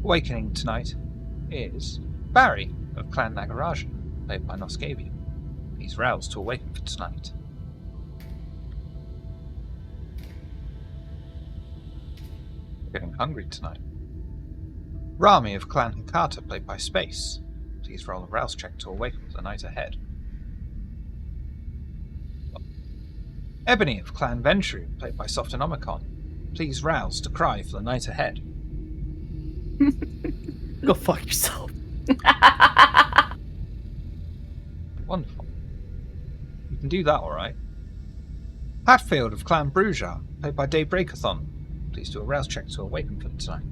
Awakening tonight is Barry of Clan Nagaraja, played by Noscavia. He's roused to awaken for tonight. Getting hungry tonight. Rami of Clan Hakata, played by Space. Please roll a rouse check to awaken for the night ahead. Ebony of Clan Ventru, played by Softonomicon. Please rouse to cry for the night ahead. Go fuck yourself. Wonderful. You can do that alright. Hatfield of Clan Bruja, played by Daybreakathon. Please do a rouse check to awaken for tonight.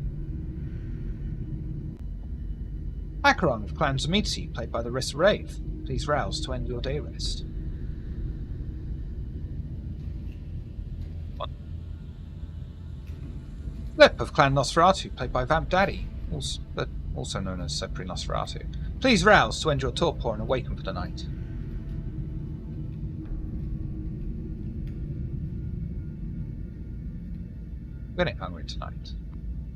Acheron of Clan Zamitsi, played by the Rissa Rave. Please rouse to end your day rest. Flip of Clan Nosferatu, played by Vamp Daddy, also known as Sepri Nosferatu. Please rouse to end your torpor and awaken for the night. Getting hungry tonight.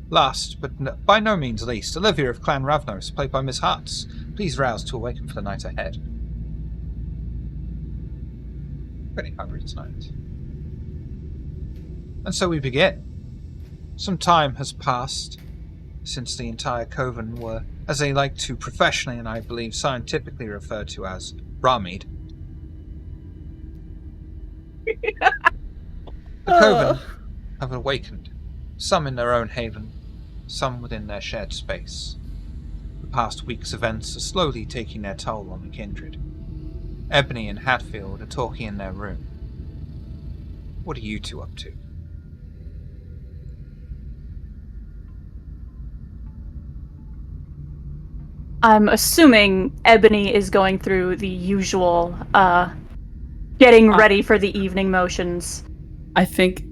Last, but by no means least, Olivia of Clan Ravnos, played by Miss Hartz. Please rouse to awaken for the night ahead. Getting hungry tonight. And so we begin. Some time has passed since the entire coven were, as they like to professionally and I believe scientifically refer to as, Brahmid. The coven have awakened, some in their own haven, some within their shared space. The past week's events are slowly taking their toll on the kindred. Ebony and Hatfield are talking in their room. What are you two up to? I'm assuming Ebony is going through the usual, getting ready for the evening motions. I think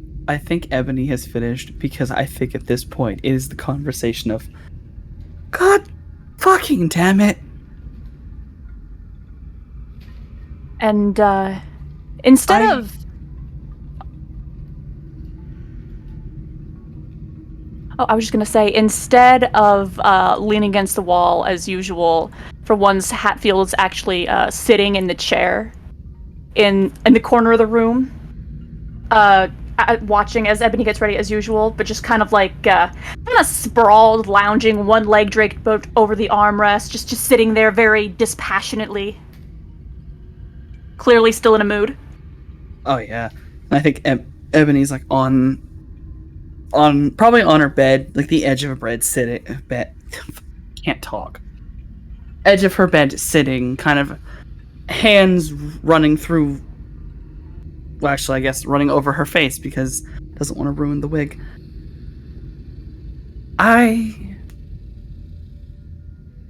Ebony has finished because I think at this point it is the conversation of, God fucking damn it. And, instead of... Oh, I was just gonna say, instead of leaning against the wall as usual, for once Hatfield's actually sitting in the chair in the corner of the room, watching as Ebony gets ready as usual, but just kind of like kind of sprawled, lounging, one leg draped over the armrest, just sitting there very dispassionately, clearly still in a mood. Oh yeah, and I think Ebony's like on probably on her bed, like the edge of her bed, can't talk. Edge of her bed, sitting, kind of hands running through. Well, actually, I guess running over her face because doesn't want to ruin the wig.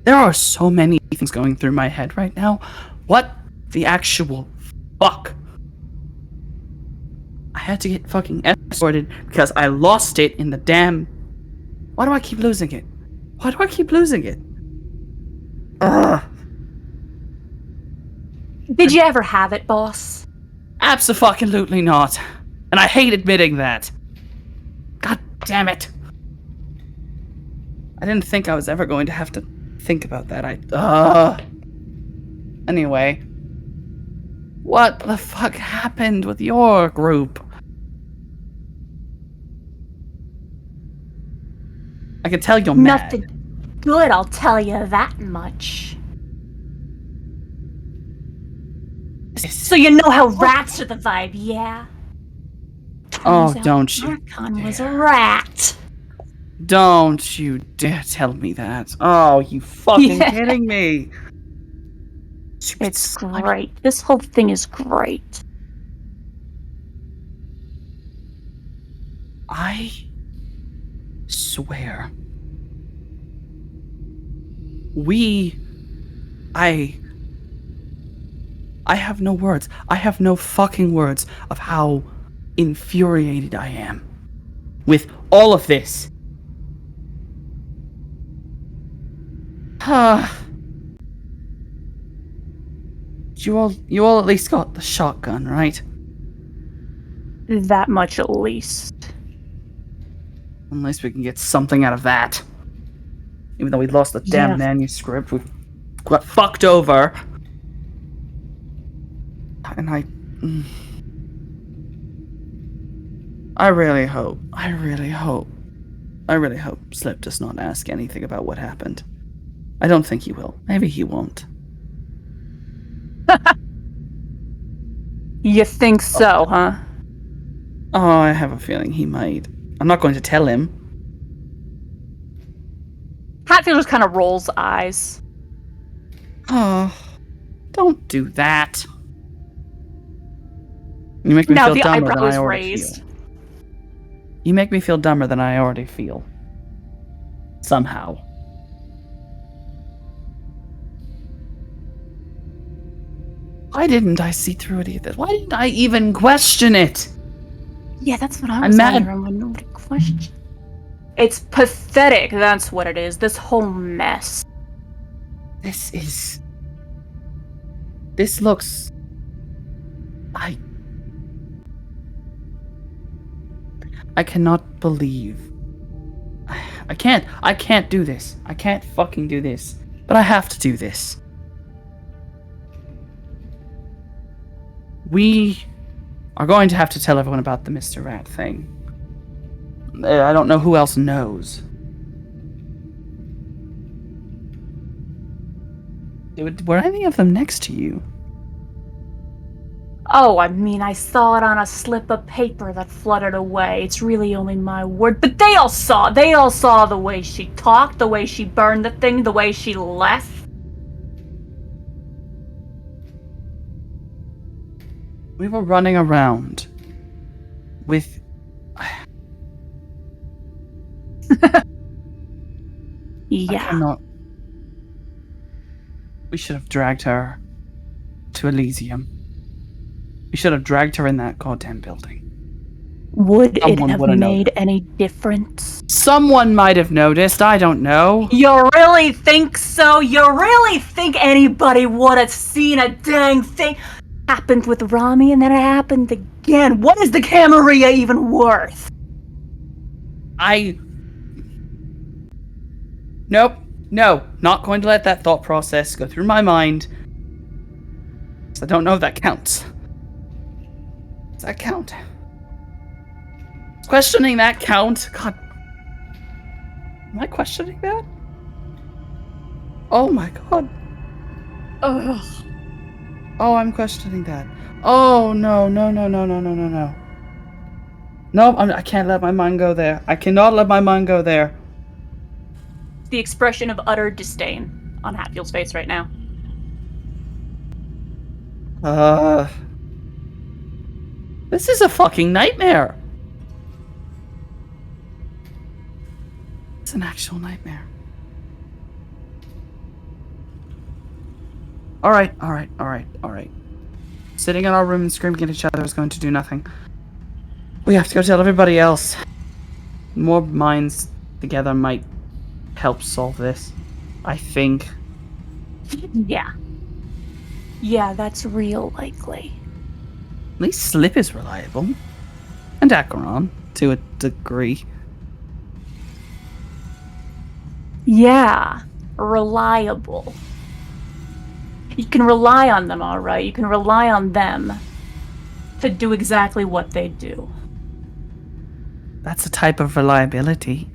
There are so many things going through my head right now. What the actual fuck? I had to get fucking escorted because I lost it in the damn... Why do I keep losing it? Why do I keep losing it? Ugh. Did you ever have it, boss? Abso-fucking-lutely not. And I hate admitting that. God damn it. I didn't think I was ever going to have to think about that. Anyway. What the fuck happened with your group? I can tell you're mad. Nothing good, I'll tell you that much. So you know how rats are the vibe, yeah? Oh, don't you Archon was a rat. Don't you dare tell me that. Oh, you fucking kidding me. It's great. This whole thing is great. I swear. I have no words. I have no fucking words of how infuriated I am with all of this. You all at least got the shotgun, right? That much at least. Unless we can get something out of that. Even though we lost the Yeah. damn manuscript, we got fucked over. And I really hope Slip does not ask anything about what happened. I don't think he will. Maybe he won't. You think so, huh? Oh, I have a feeling he might. I'm not going to tell him. Hatfield just kind of rolls eyes. Oh, don't do that. You make me Now feel the dumber than eyebrow I is already raised. feel. You make me feel dumber than I already feel. Somehow. Why didn't I see through it either? Why didn't I even question it? Yeah, that's what I I'm was mad. wondering when nobody questioned. It's pathetic, that's what it is. This whole mess. This looks... I cannot believe... I can't do this. I can't fucking do this. But I have to do this. We are going to have to tell everyone about the Mr. Rat thing. I don't know who else knows. Were any of them next to you? Oh, I mean, I saw it on a slip of paper that fluttered away. It's really only my word. But they all saw the way she talked, the way she burned the thing, the way she left. We were running around with... Yeah. I cannot... We should have dragged her to Elysium. We should have dragged her in that goddamn building. Would it Someone have would have made noticed. any difference? Someone might have noticed, I don't know. You really think so? You really think anybody would have seen a dang thing? Happened with Rami and then it happened again. What is the Camarilla even worth? Nope. No. Not going to let that thought process go through my mind. I don't know if that counts. Does that count? Is questioning that count? God. Am I questioning that? Oh my god. Ugh. Oh, I'm questioning that. Oh, no. Nope, I can't let my mind go there. I cannot let my mind go there. The expression of utter disdain on Hatfield's face right now. This is a fucking nightmare. It's an actual nightmare. Alright. Sitting in our room and screaming at each other is going to do nothing. We have to go tell everybody else. More minds together might help solve this. I think. Yeah. Yeah, that's real likely. At least Slip is reliable. And Acheron, to a degree. Yeah, reliable. You can rely on them, alright? You can rely on them to do exactly what they do. That's a type of reliability.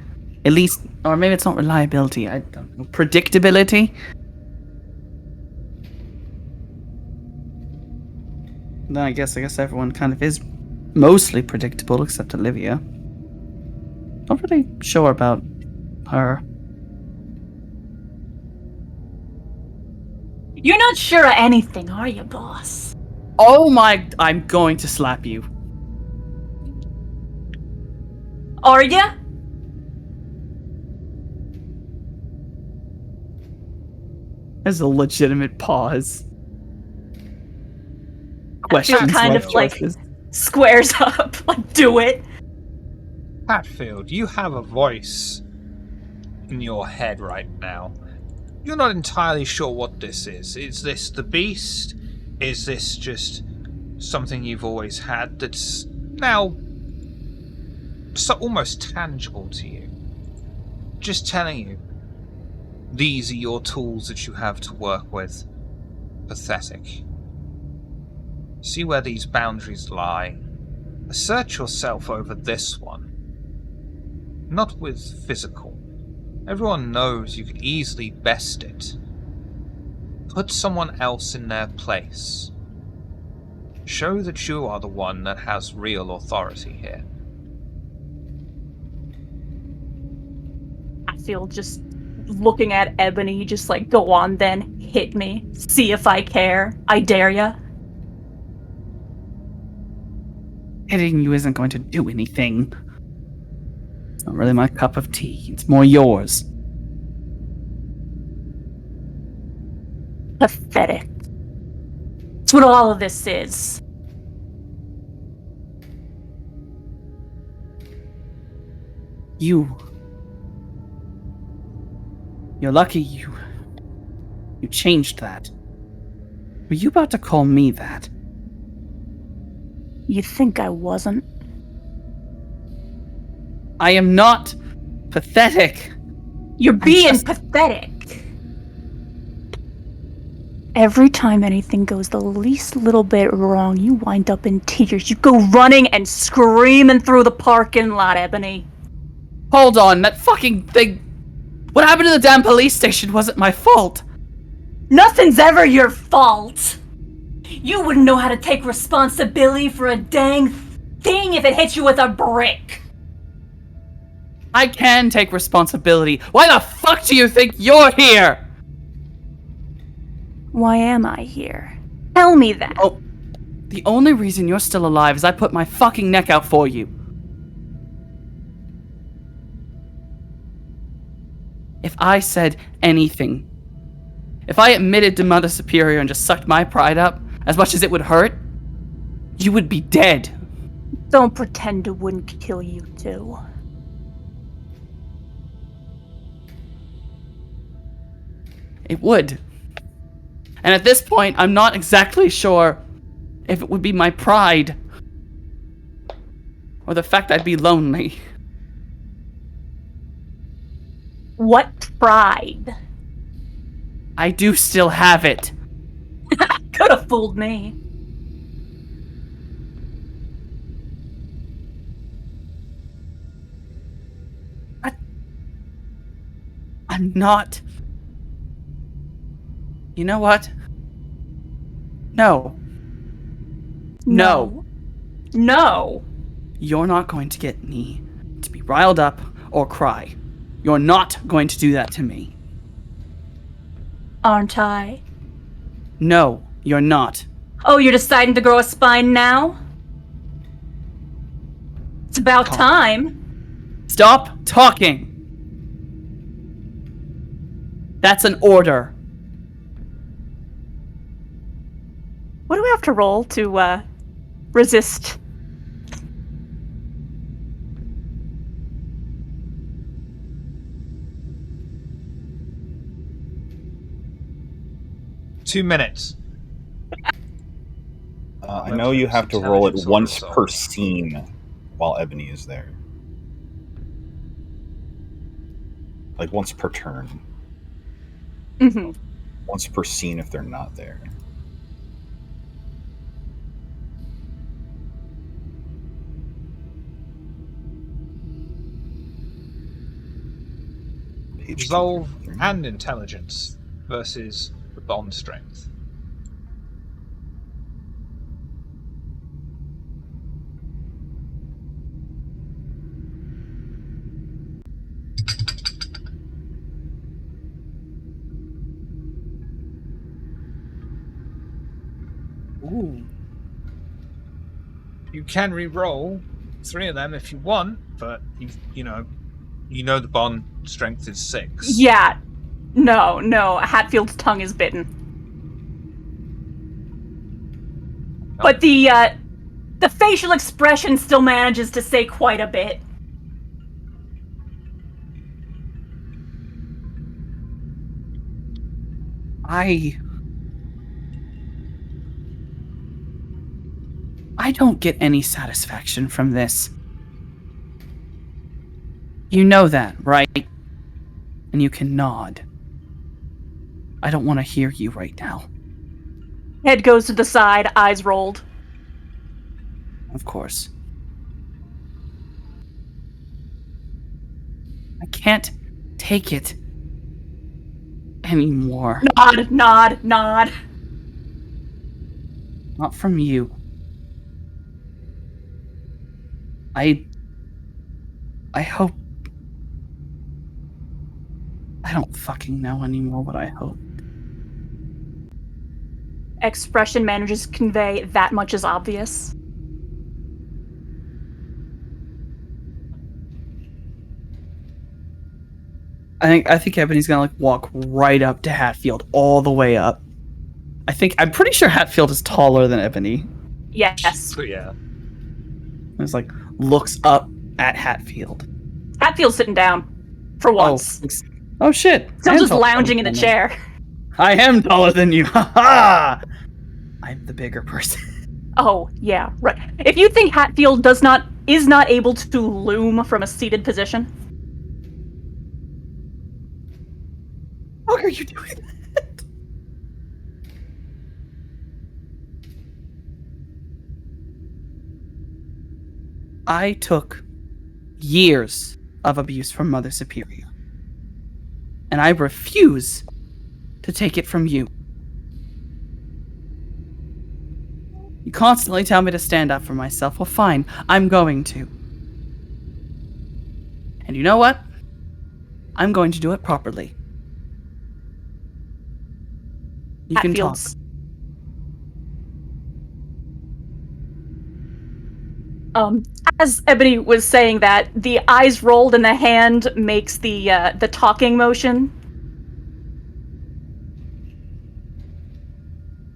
At least, or maybe it's not reliability, I don't know. Predictability? No, I guess everyone kind of is mostly predictable, except Olivia. Not really sure about her. You're not sure of anything, are you, boss? Oh my, I'm going to slap you. Are ya? There's a legitimate pause. Questions kind of like choices. squares up, like do it. Hatfield, you have a voice in your head right now. You're not entirely sure what this is. Is this the beast? Is this just something you've always had that's now so almost tangible to you? Just telling you, These are your tools that you have to work with. Pathetic. See where these boundaries lie. Assert yourself over this one. Not with physical. Everyone knows you could easily best it. Put someone else in their place. Show that you are the one that has real authority here. I feel just looking at Ebony, just like, go on then, hit me, see if I care, I dare ya. Hitting you isn't going to do anything. It's not really my cup of tea. It's more yours. Pathetic. That's what all of this is. You're lucky you changed that. Were you about to call me that? You think I wasn't? I am not pathetic. You're being pathetic. Every time anything goes the least little bit wrong, you wind up in tears. You go running and screaming through the parking lot, Ebony. Hold on, that fucking thing. What happened to the damn police station wasn't my fault. Nothing's ever your fault. You wouldn't know how to take responsibility for a dang thing if it hit you with a brick. I can take responsibility. Why the fuck do you think you're here? Why am I here? Tell me that. Oh, the only reason you're still alive is I put my fucking neck out for you. If I said anything, if I admitted to Mother Superior and just sucked my pride up, as much as it would hurt, you would be dead. Don't pretend it wouldn't kill you too. It would. And at this point, I'm not exactly sure if it would be my pride or the fact I'd be lonely. What pride? I do still have it. Could have fooled me. I'm not. You know what? No. No. No. You're not going to get me to be riled up or cry. You're not going to do that to me. Aren't I? No, you're not. Oh, you're deciding to grow a spine now? It's about time. Stop talking! That's an order. What do we have to roll to resist? Two minutes. I know you have to roll it once per scene while Ebony is there. Like once per turn. Mm-hmm. Once per scene if they're not there. Page Resolve 233. and intelligence versus the bond strength. Ooh. You can re-roll 3 of them if you want, but you know the bond strength is 6. Yeah. No. Hatfield's tongue is bitten. Oh. But the facial expression still manages to say quite a bit. I don't get any satisfaction from this. You know that, right? And you can nod. I don't want to hear you right now. Head goes to the side, eyes rolled. Of course. I can't take it anymore. Nod, nod, nod. Not from you. I hope... I don't fucking know anymore what I hope. Expression manages to convey that much is obvious. I think Ebony's gonna walk right up to Hatfield, all the way up. I'm pretty sure Hatfield is taller than Ebony. Yes. So yeah. It's looks up at Hatfield. Hatfield's sitting down. For once. Oh shit. Still just lounging in the chair. I am taller than you. Ha ha! I'm the bigger person. Oh, yeah, right. If you think Hatfield is not able to loom from a seated position. How are you doing that? I took years of abuse from Mother Superior. And I refuse to take it from you. You constantly tell me to stand up for myself. Well, fine, I'm going to. And you know what? I'm going to do it properly. You can talk. As Ebony was saying that, the eyes rolled and the hand makes the talking motion.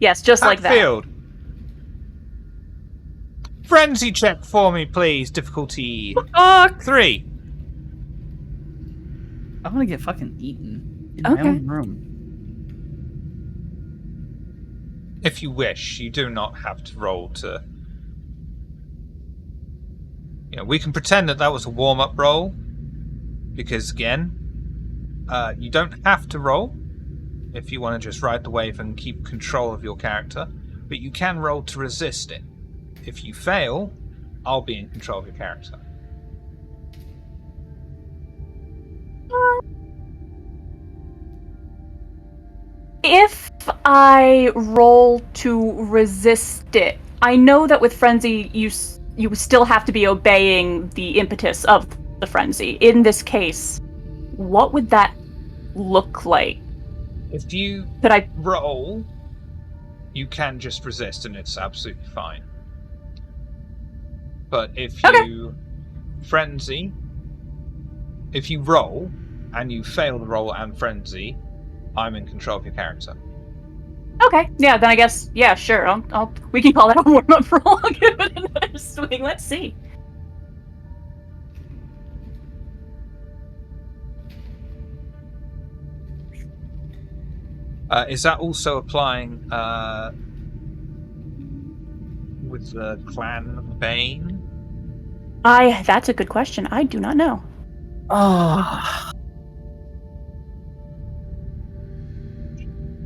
Yes, just like that. Hatfield. Frenzy check for me, please. Difficulty 3. I'm gonna get fucking eaten in my own room. If you wish, you do not have to roll to... we can pretend that was a warm-up roll. Because, again, you don't have to roll if you want to just ride the wave and keep control of your character. But you can roll to resist it. If you fail, I'll be in control of your character. If I roll to resist it, I know that with Frenzy, you still have to be obeying the impetus of the Frenzy. In this case, what would that look like? If you roll, you can just resist and it's absolutely fine. But if you Frenzy, if you roll and you fail the roll and Frenzy, I'm in control of your character. Okay, yeah, then I guess, yeah, sure. We can call that a warm-up roll. I'll give it another swing. Let's see. Is that also applying with the Clan Bane? That's a good question. I do not know. Oh.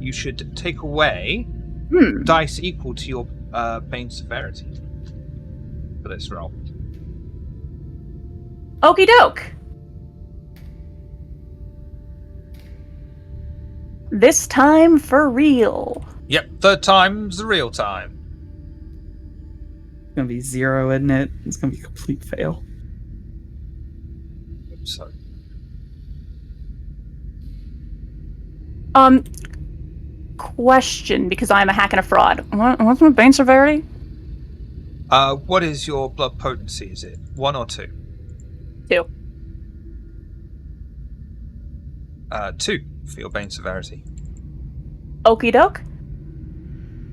You should take away dice equal to your Bane severity for this roll. Okie doke. This time for real. Yep, third time's the real time. It's gonna be 0, isn't it? It's gonna be a complete fail. So. Question, because I'm a hack and a fraud. What's my Bane severity? What is your blood potency? Is it 1 or 2? 2. 2 for your Bane severity. Okie doke.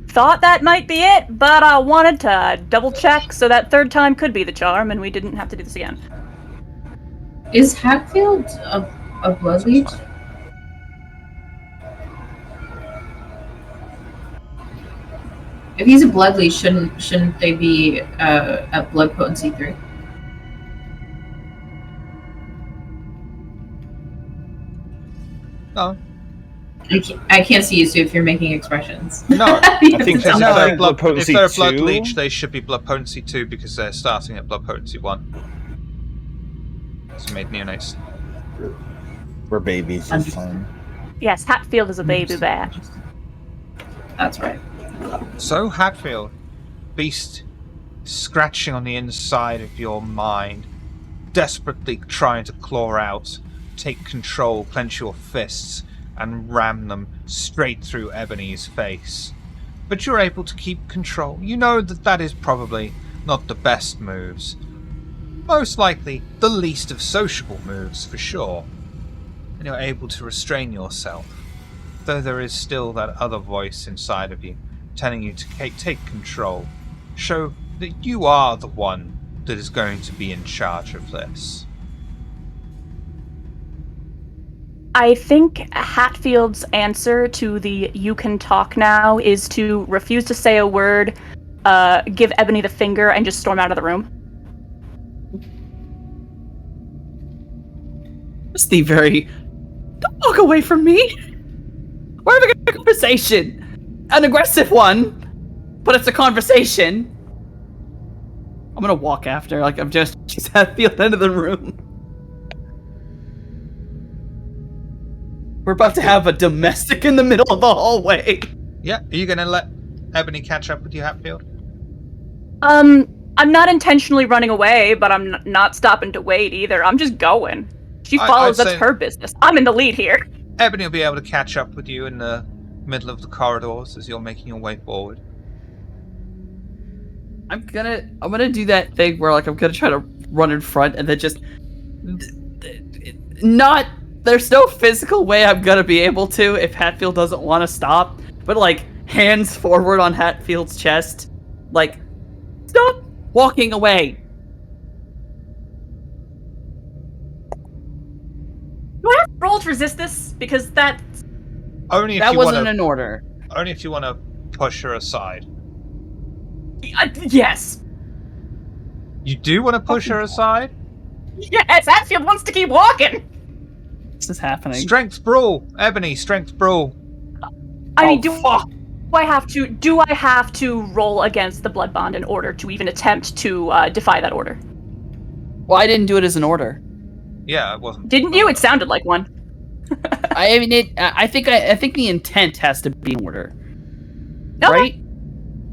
Thought that might be it, but I wanted to double check so that third time could be the charm and we didn't have to do this again. Is Hatfield a blood leech? If he's a blood leech, shouldn't they be at blood potency 3? No. I can't see you, Sue, if you're making expressions. No, I think because no, if blood potency they're a blood 2. leech, they should be blood potency 2 because they're starting at blood potency 1. It's made neonates. We're babies this time. Yes, Hatfield is a baby bat. That's right. So, Hatfield, beast scratching on the inside of your mind, desperately trying to claw out, take control, clench your fists, and ram them straight through Ebony's face. But you're able to keep control. You know that is probably not the best moves. Most likely the least of sociable moves, for sure. And you're able to restrain yourself, though there is still that other voice inside of you telling you to take control. Show that you are the one that is going to be in charge of this. I think Hatfield's answer to the "you can talk now" is to refuse to say a word, give Ebony the finger, and just storm out of the room. Just the very... Don't walk away from me! We're having a conversation! An aggressive one! But it's a conversation! I'm gonna walk after, like I'm just... She's Hatfield into the room. We're about to have a domestic in the middle of the hallway. Yeah, are you going to let Ebony catch up with you, Hatfield? I'm not intentionally running away, but I'm not stopping to wait either. I'm just going. She follows, I'd that's say- her business. I'm in the lead here. Ebony will be able to catch up with you in the middle of the corridors as you're making your way forward. I'm gonna do that thing where like I'm gonna try to run in front and then just not there's no physical way I'm gonna be able to if Hatfield doesn't want to stop, but like hands forward on Hatfield's chest, like stop walking away. Do I have to roll to resist this? Because that Only if That you wasn't want to. an order. Only if you want to push her aside. yes. You do want to push her aside? Yes, Hatfield wants to keep walking. This is happening. Strength brawl, Ebony. Strength brawl. I mean, fuck. do I have to roll against the blood bond in order to even attempt to defy that order? Well, I didn't do it as an order. Yeah, it wasn't. Didn't you? It sounded like one. I mean, I think the intent has to be in order, Okay. right?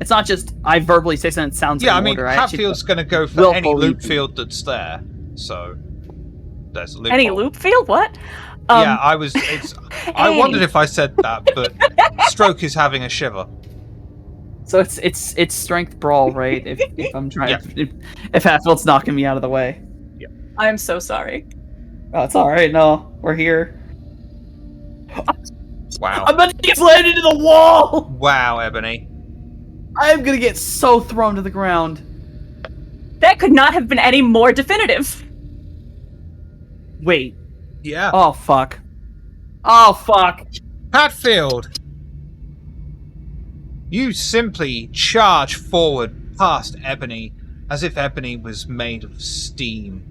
It's not just I verbally say something that sounds Yeah, like I an mean, order. I actually- Hatfield's going to go for Will any believe loop you. field that's there. So there's a loop. Any loop field? What? Yeah, I was. I wondered if I said that, but Stroke is having a shiver. So it's strength brawl, right? If I'm trying, Yeah. if Hatfield's knocking me out of the way. I'm so sorry. Oh, it's all right. No, we're here. Wow. I'm about to get slammed into the wall. Wow, Ebony. I'm gonna get so thrown to the ground. That could not have been any more definitive. Wait. Yeah. Oh fuck. Oh fuck. Hatfield! You simply charge forward past Ebony as if Ebony was made of steam.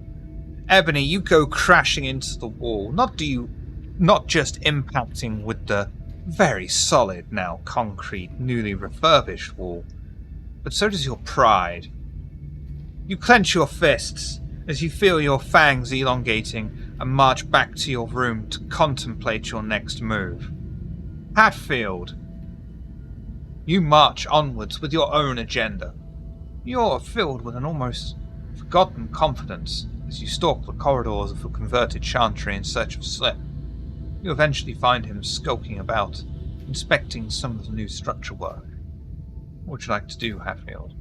Ebony, you go crashing into the wall, not just impacting with the very solid, now concrete, newly refurbished wall, but so does your pride. You clench your fists as you feel your fangs elongating and march back to your room to contemplate your next move. Hatfield, you march onwards with your own agenda. You're filled with an almost forgotten confidence as you stalk the corridors of a converted chantry in search of Slip. You eventually find him skulking about, inspecting some of the new structure work. What would you like to do, Hatfield?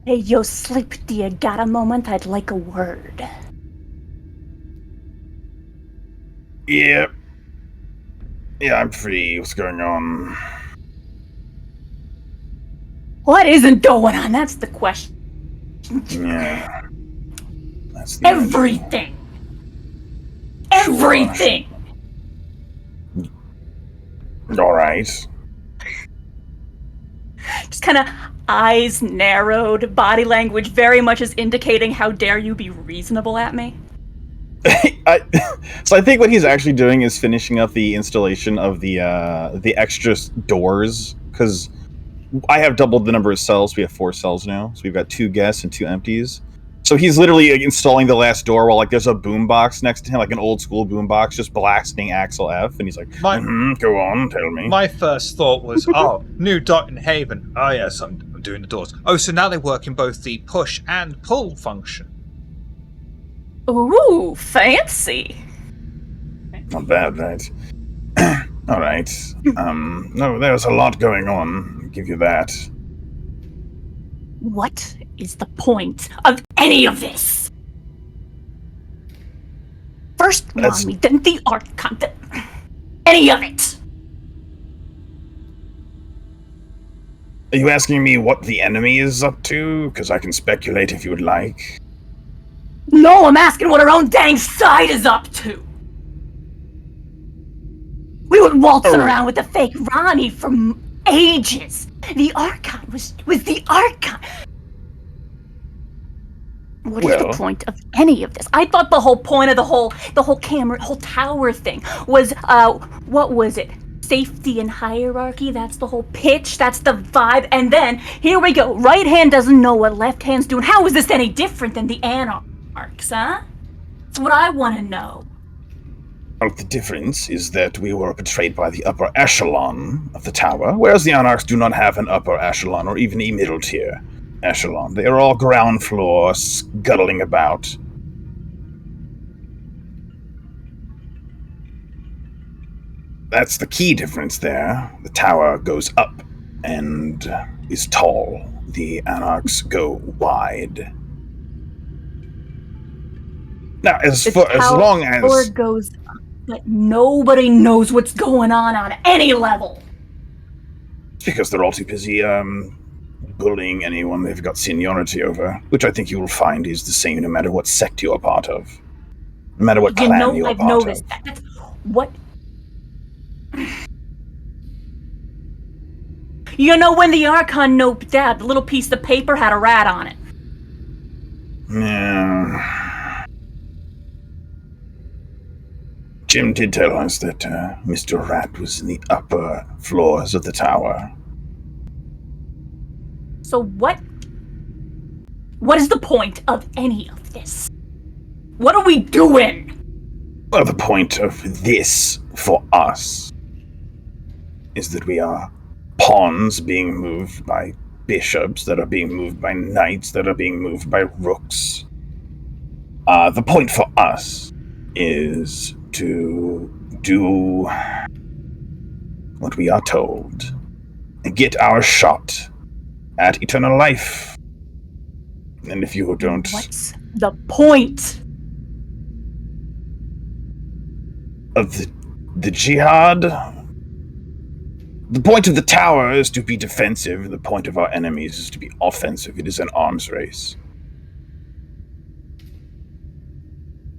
Hey, yo, Slip, do you got a moment? I'd like a word. Yeah. Yeah, I'm free. What's going on? What isn't going on? That's the question. Yeah. That's the Everything. Everything. Alright. Just kind of eyes narrowed, body language very much is indicating how dare you be reasonable at me. So I think what he's actually doing is finishing up the installation of the extra doors, because I have doubled the number of cells. We have 4 cells now, so we've got 2 guests and 2 empties. So he's literally installing the last door while there's a boombox next to him, like an old school boombox, just blasting Axel F. And he's like, "Go on, tell me." My first thought was, oh, new dot in Haven. Oh yes, I'm doing the doors. Oh, so now they work in both the push and pull function. Ooh, fancy. Not bad, right? All right. No, there's a lot going on. I'll give you that. What is the point of any of this? First Rami, then the Archon, any of it. Are you asking me what the enemy is up to? Because I can speculate if you would like. No, I'm asking what our own dang side is up to. We were waltzing around with the fake Ronnie for ages. The Archon was the Archon. What is the point of any of this? I thought the whole point of the whole camera, whole tower thing was, what was it? Safety and hierarchy, that's the whole pitch, that's the vibe, and then, here we go, right hand doesn't know what left hand's doing. How is this any different than the Anarchs, huh? That's what I want to know. Well, the difference is that we were betrayed by the upper echelon of the tower, whereas the Anarchs do not have an upper echelon or even a middle tier echelon. They are all ground floor, scuttling about. That's the key difference there. The tower goes up and is tall. The Anarchs go wide. Now, as long as the tower goes up, but nobody knows what's going on any level. It's because they're all too busy bullying anyone they've got seniority over, which I think you will find is the same no matter what sect you're a part of, no matter what clan you're a part of. I've noticed that. That's what. You know, when the Archon noped out, the little piece of paper had a rat on it. Yeah. Jim did tell us that Mr. Rat was in the upper floors of the tower. So what is the point of any of this? What are we doing? Well, the point of this, for us, is that we are pawns being moved by bishops, that are being moved by knights, that are being moved by rooks. The point for us is to do what we are told and get our shot at eternal life. And if you don't... What's the point? Of the jihad? The point of the tower is to be defensive. The point of our enemies is to be offensive. It is an arms race.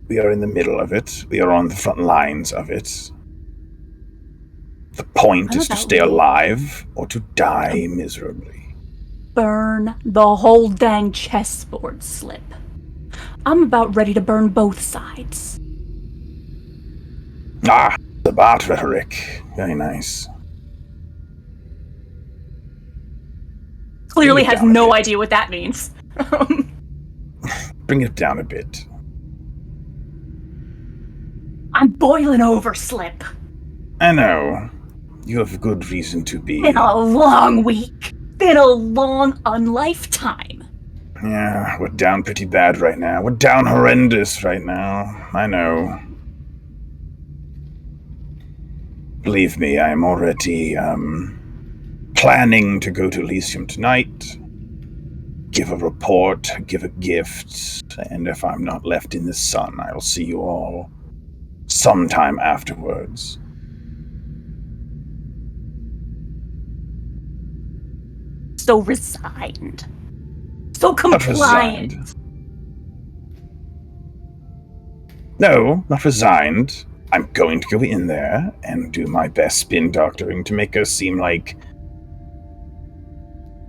We are in the middle of it. We are on the front lines of it. The point is to stay alive or to die miserably. Burn the whole dang chessboard, Slip. I'm about ready to burn both sides. Ah, the Bart rhetoric. Very nice. Clearly has no idea what that means. Bring it down a bit. I'm boiling over, Slip. I know. You have good reason to be. Been a long week. Been a long unlifetime. Yeah, we're down pretty bad right now. We're down horrendous right now. I know. Believe me, I'm already, planning to go to Elysium tonight, give a report, give a gift, and if I'm not left in the sun, I'll see you all sometime afterwards. So resigned. So compliant. No, not resigned. I'm going to go in there and do my best spin doctoring to make us seem like,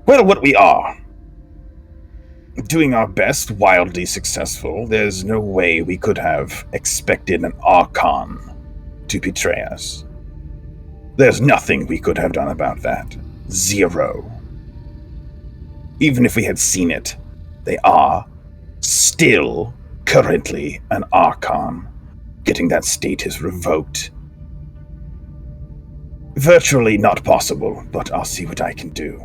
well, what we are. doing our best, wildly successful. There's no way we could have expected an Archon to betray us. There's nothing we could have done about that. Zero. Even if we had seen it, they are still currently an Archon. Getting that status revoked. Virtually not possible, but I'll see what I can do.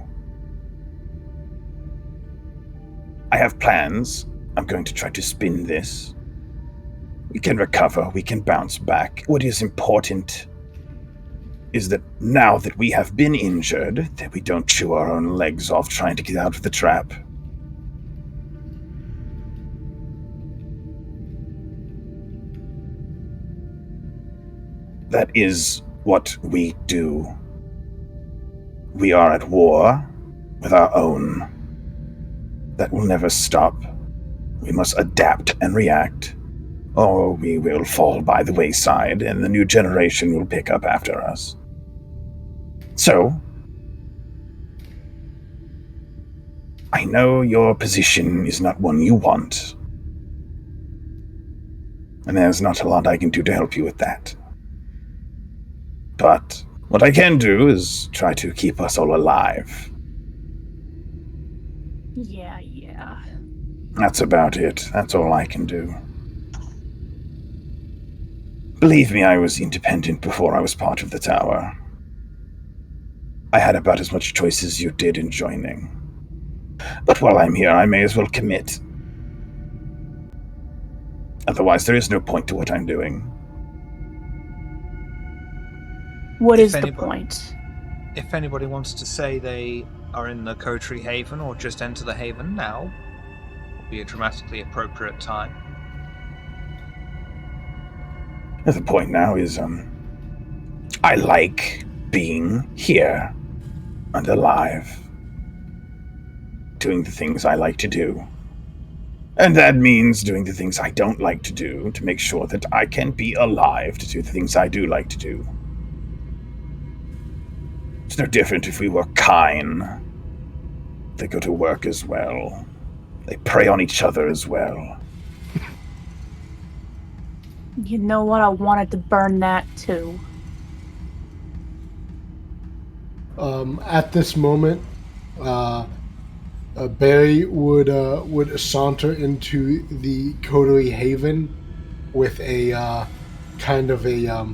I have plans. I'm going to try to spin this. We can recover, we can bounce back. What is important is that now that we have been injured, that we don't chew our own legs off trying to get out of the trap. That is what we do. We are at war with our own. That will never stop. We must adapt and react, or we will fall by the wayside and the new generation will pick up after us. So, I know your position is not one you want, and there's not a lot I can do to help you with that. But what I can do is try to keep us all alive. Yeah. That's about it. That's all I can do. Believe me, I was independent before I was part of the tower. I had about as much choice as you did in joining. But while I'm here, I may as well commit. Otherwise, there is no point to what I'm doing. What If is the anybody- point? If anybody wants to say they are in the Coterie Haven or just enter the Haven now, will be a dramatically appropriate time. The point now is, I like being here and alive. Doing the things I like to do. And that means doing the things I don't like to do to make sure that I can be alive to do the things I do like to do. It's no different if we were kine. They go to work as well. They prey on each other as well. You know what? I wanted to burn that too. At this moment, Barry would saunter into the Coterie Haven with a kind of a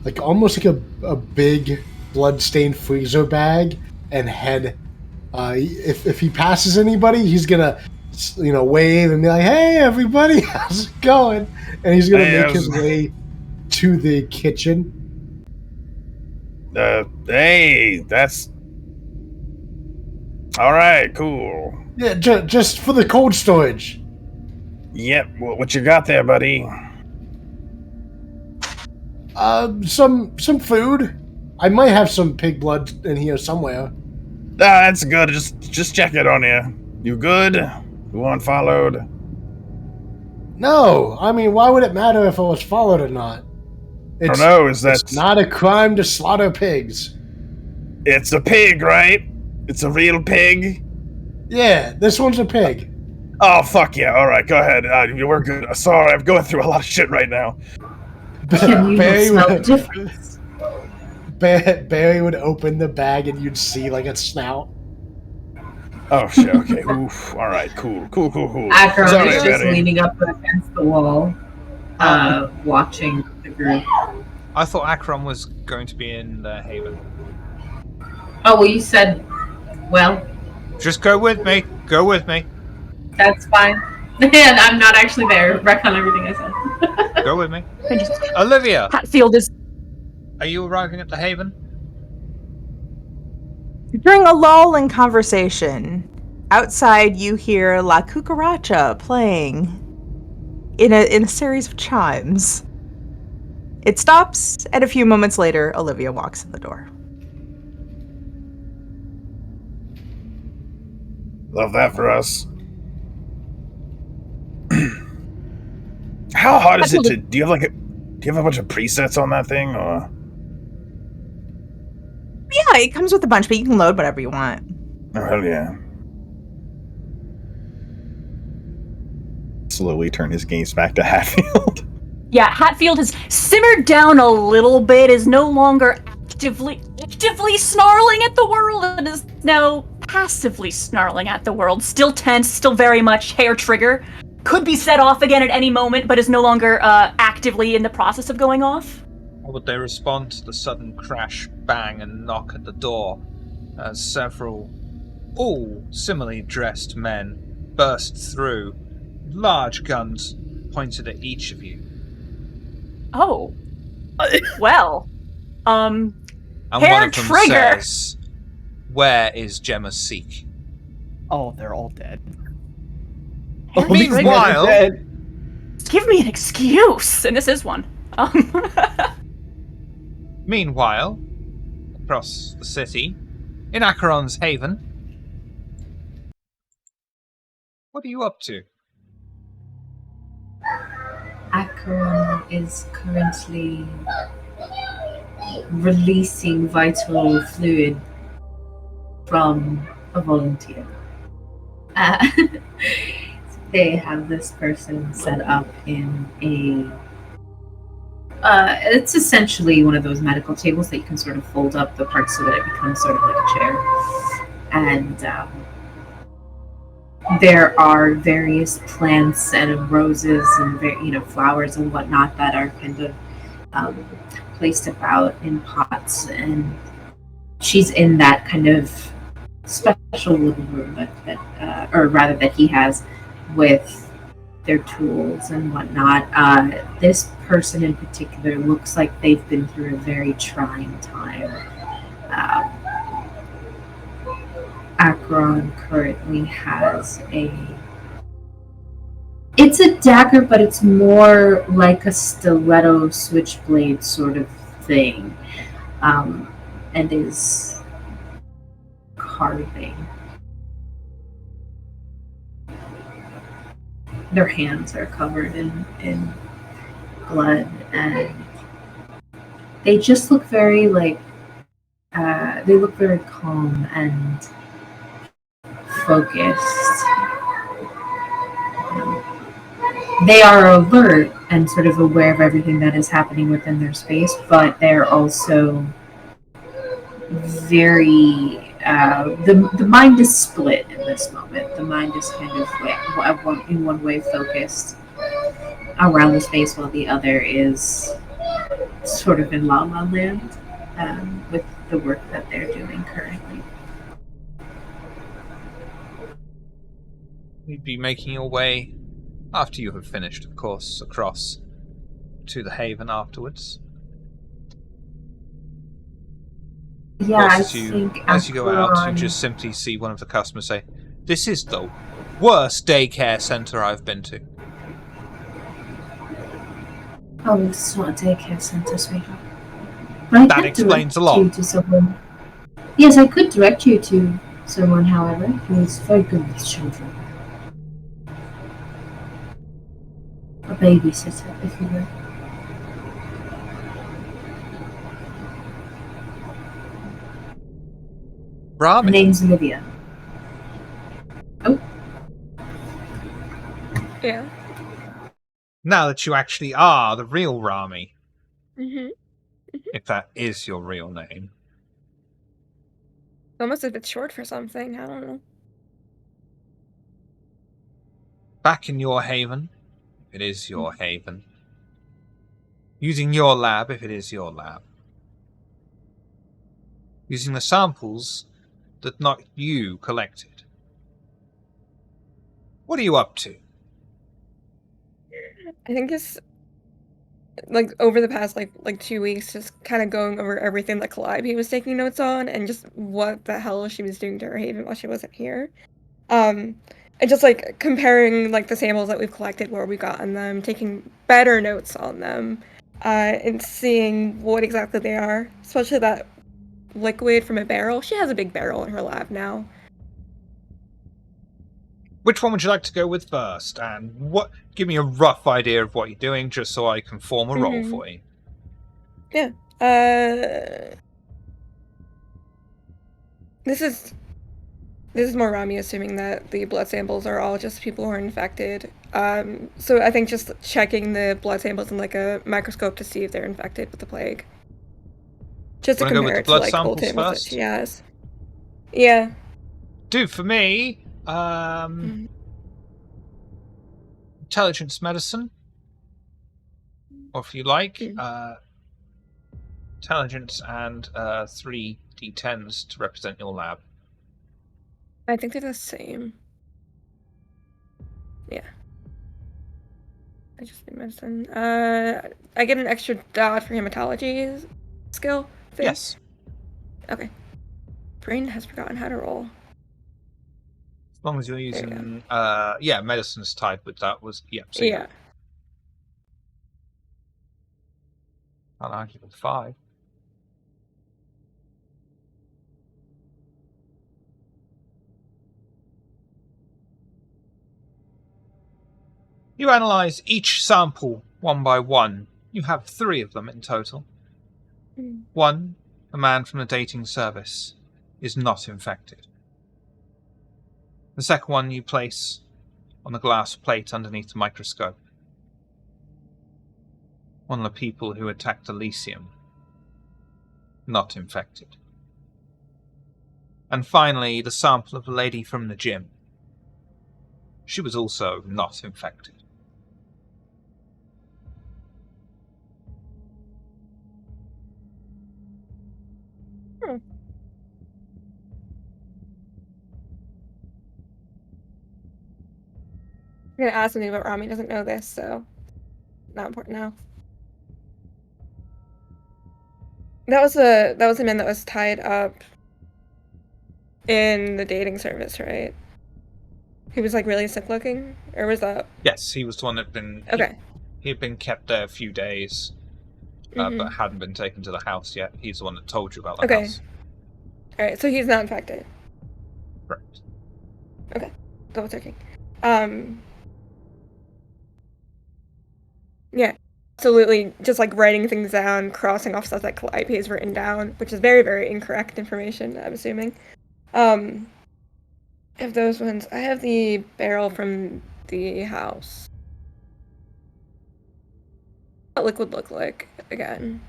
like almost like a big blood-stained freezer bag and head. If he passes anybody, he's gonna wave and be like, "Hey, everybody, how's it going?" And he's gonna make his way to the kitchen. Hey, that's... Alright, cool. Yeah, just for the cold storage. Yep, what you got there, buddy? Some food. I might have some pig blood in here somewhere. That's good. Just check it on you. You good? You unfollowed? No, I mean, why would it matter if I was followed or not? I don't know, It's not a crime to slaughter pigs. It's a pig, right? It's a real pig? Yeah, this one's a pig. Oh, fuck yeah. Alright, go ahead. We're good. Sorry, I'm going through a lot of shit right now. Can you Barry smell the would- difference? Barry would open the bag and you'd see like a snout. Oh, shit, okay. Oof. Alright, cool. Akron Sorry, is just Betty. leaning up against the wall, watching the group. I thought Akron was going to be in the Haven. Oh, well, you said, well, Just go with me. Go with me. that's fine. And I'm not actually there. Wreck on everything I said. Go with me. And just Olivia, Hatfield is are you arriving at the Haven? During a lull in conversation, outside you hear La Cucaracha playing in a series of chimes. It stops, and a few moments later, Olivia walks in the door. Love that for us. How hard is it to... Do you have a bunch of presets on that thing, or... Yeah, it comes with a bunch, but you can load whatever you want. Oh, hell yeah. slowly turn his gaze back to Hatfield. Yeah, Hatfield has simmered down a little bit, is no longer actively snarling at the world, and is now passively snarling at the world. Still tense, still very much hair trigger. Could be set off again at any moment, but is no longer actively in the process of going off. How would they respond to the sudden crash, bang, and knock at the door as several, all similarly dressed men burst through, large guns pointed at each of you? Oh. Well. And Hair one of them trigger. says, "Where is Gemma Seek?" Oh, they're all dead. Hair Meanwhile- They're dead. Give me an excuse! And this is one. Meanwhile, across the city, in Acheron's Haven, what are you up to? Acheron is currently releasing vital fluid from a volunteer. They have this person set up in a it's essentially one of those medical tables that you can sort of fold up the parts so that it becomes sort of like a chair. And there are various plants and roses and flowers and whatnot that are kind of placed about in pots. And she's in that kind of special little room that he has with their tools and whatnot. This person in particular looks like they've been through a very trying time. Acheron currently has it's a dagger, but it's more like a stiletto switchblade sort of thing, and is carving. Their hands are covered in blood, and they just look very they look very calm and focused. They are alert and sort of aware of everything that is happening within their space, but they're also very the mind is split in this moment. The mind is kind of in one way focused around the space, while the other is sort of in La La Land with the work that they're doing currently. You'd be making your way, after you have finished, of course, across to the Haven afterwards. Yeah, I As you go out, you just simply see one of the customers say, "This is the worst daycare center I've been to." Oh, it's not a daycare center, sweetheart. But That explains a lot. You to someone. Yes, I could direct you to someone, however, who is very good with children. A babysitter, if you will. Her Rami, name's Olivia. Yeah. now that you actually are the real Rami, Mm-hmm. if that is your real name, Almost if it's short for something. I don't know. back in your haven, if it is your haven, using your lab, if it is your lab, using the samples that not you collected. What are you up to? I think it's like over the past like 2 weeks, just kind of going over everything that Calliope was taking notes on, and just what the hell she was doing to her haven while she wasn't here. And just like comparing like the samples that we've collected, where we've gotten them, taking better notes on them, and seeing what exactly they are. Especially that liquid from a barrel. She has a big barrel in her lab now. Which one would you like to go with first? And what? Give me a rough idea of what you're doing, just so I can form a role for you. Yeah. This is This is more Rami assuming that the blood samples are all just people who are infected. So I think just checking the blood samples in like a microscope to see if they're infected with the plague. Just to Wanna go with compare the it to blood like old samples samples that first? she has. Yeah. Dude, for me, intelligence medicine, or if you like, intelligence and 3 d10s to represent your lab. I think they're the same. Yeah. I just need medicine. I get an extra dot for hematology skill thing? Yes. Okay. Brain has forgotten how to roll. As long as you're There you using, medicine's tied with that. So Yeah. I'll argue with 5. You analyze each sample one by one. You have 3 of them in total. 1, a man from the dating service, is not infected. The second one you place on the glass plate underneath the microscope. One of the people who attacked Elysium, not infected. And finally, the sample of a lady from the gym. She was also not infected. I'm gonna ask something, but Rami doesn't know this, so not important now. That was the man that was tied up in the dating service, right? He was like really sick looking, or was that? Yes, he was the one that had been. Okay. He had been kept there a few days, but hadn't been taken to the house yet. He's the one that told you about the house. All right, so he's not infected. Correct. Okay, double checking. Yeah, absolutely. Just like writing things down, crossing off stuff that Calliope has written down, which is very, very incorrect information, I'm assuming. If those ones, I have the barrel from the house. What does that liquid look like again?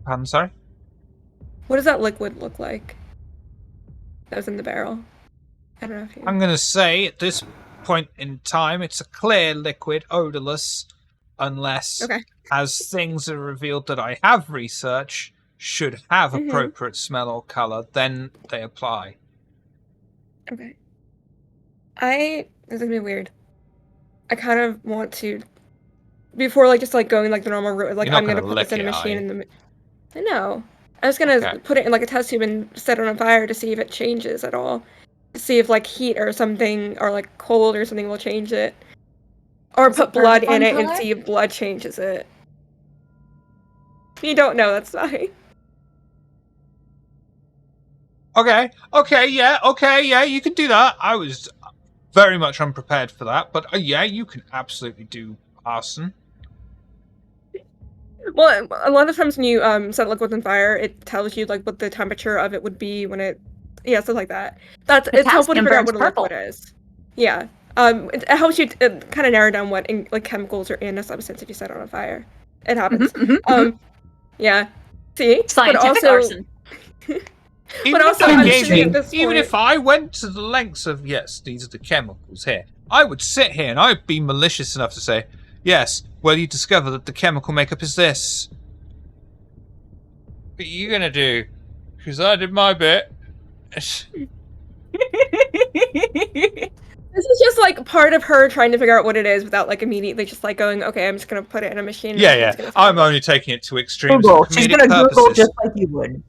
I'm sorry? What does that liquid look like? That was in the barrel. I don't know if you. I'm going to say at this point in time, it's a clear liquid, odorless, unless, as things are revealed that I have researched, should have appropriate smell or color, then they apply. Okay. This is gonna be weird. I kind of want to, before like just like going like the normal route, like I'm gonna put this in a machine in the. I know. I was gonna put it in like a test tube and set it on fire to see if it changes at all. To see if like heat or something or like cold or something will change it. Or put blood in it and see if blood changes it. If you don't know, that's fine. Okay, yeah, you can do that. I was very much unprepared for that, but yeah, you can absolutely do arson. Well, a lot of times when you set liquids on fire, it tells you like what the temperature of it would be when it, stuff like that. It's helpful to figure out what a liquid is. Yeah, it helps you kind of narrow down what like chemicals are in a substance if you set it on fire. It happens. Yeah. See, scientific arson. Even if I went to the lengths of, yes, these are the chemicals here, I would sit here and I'd be malicious enough to say, yes, well, you discover that the chemical makeup is this. What are you going to do? Because I did my bit. This is just like part of her trying to figure out what it is without like immediately just like going, okay, I'm just going to put it in a machine. Yeah. I'm only taking it to extremes. Google. She's going to Google just like you would.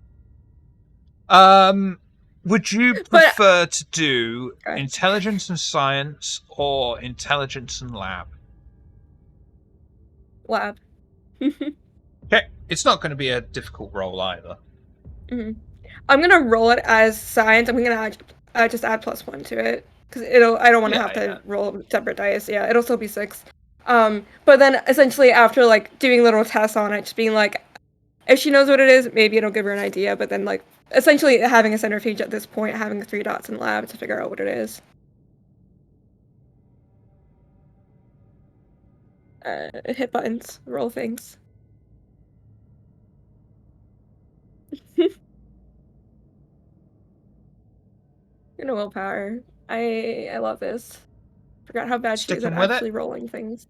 Would you prefer to do intelligence and science or intelligence and lab? Lab. Okay, it's not going to be a difficult roll either. I'm going to roll it as science. I'm going to just add +1 to it because I don't want to have to roll separate dice. Yeah, it'll still be 6. But then essentially after like doing little tests on it, just being like, If she knows what it is, maybe it'll give her an idea, but then, like, essentially having a centrifuge at this point, having 3 dots in lab to figure out what it is. Hit buttons, roll things. Gonna willpower. I love this. Forgot how bad she is at Sticking with it? actually rolling things.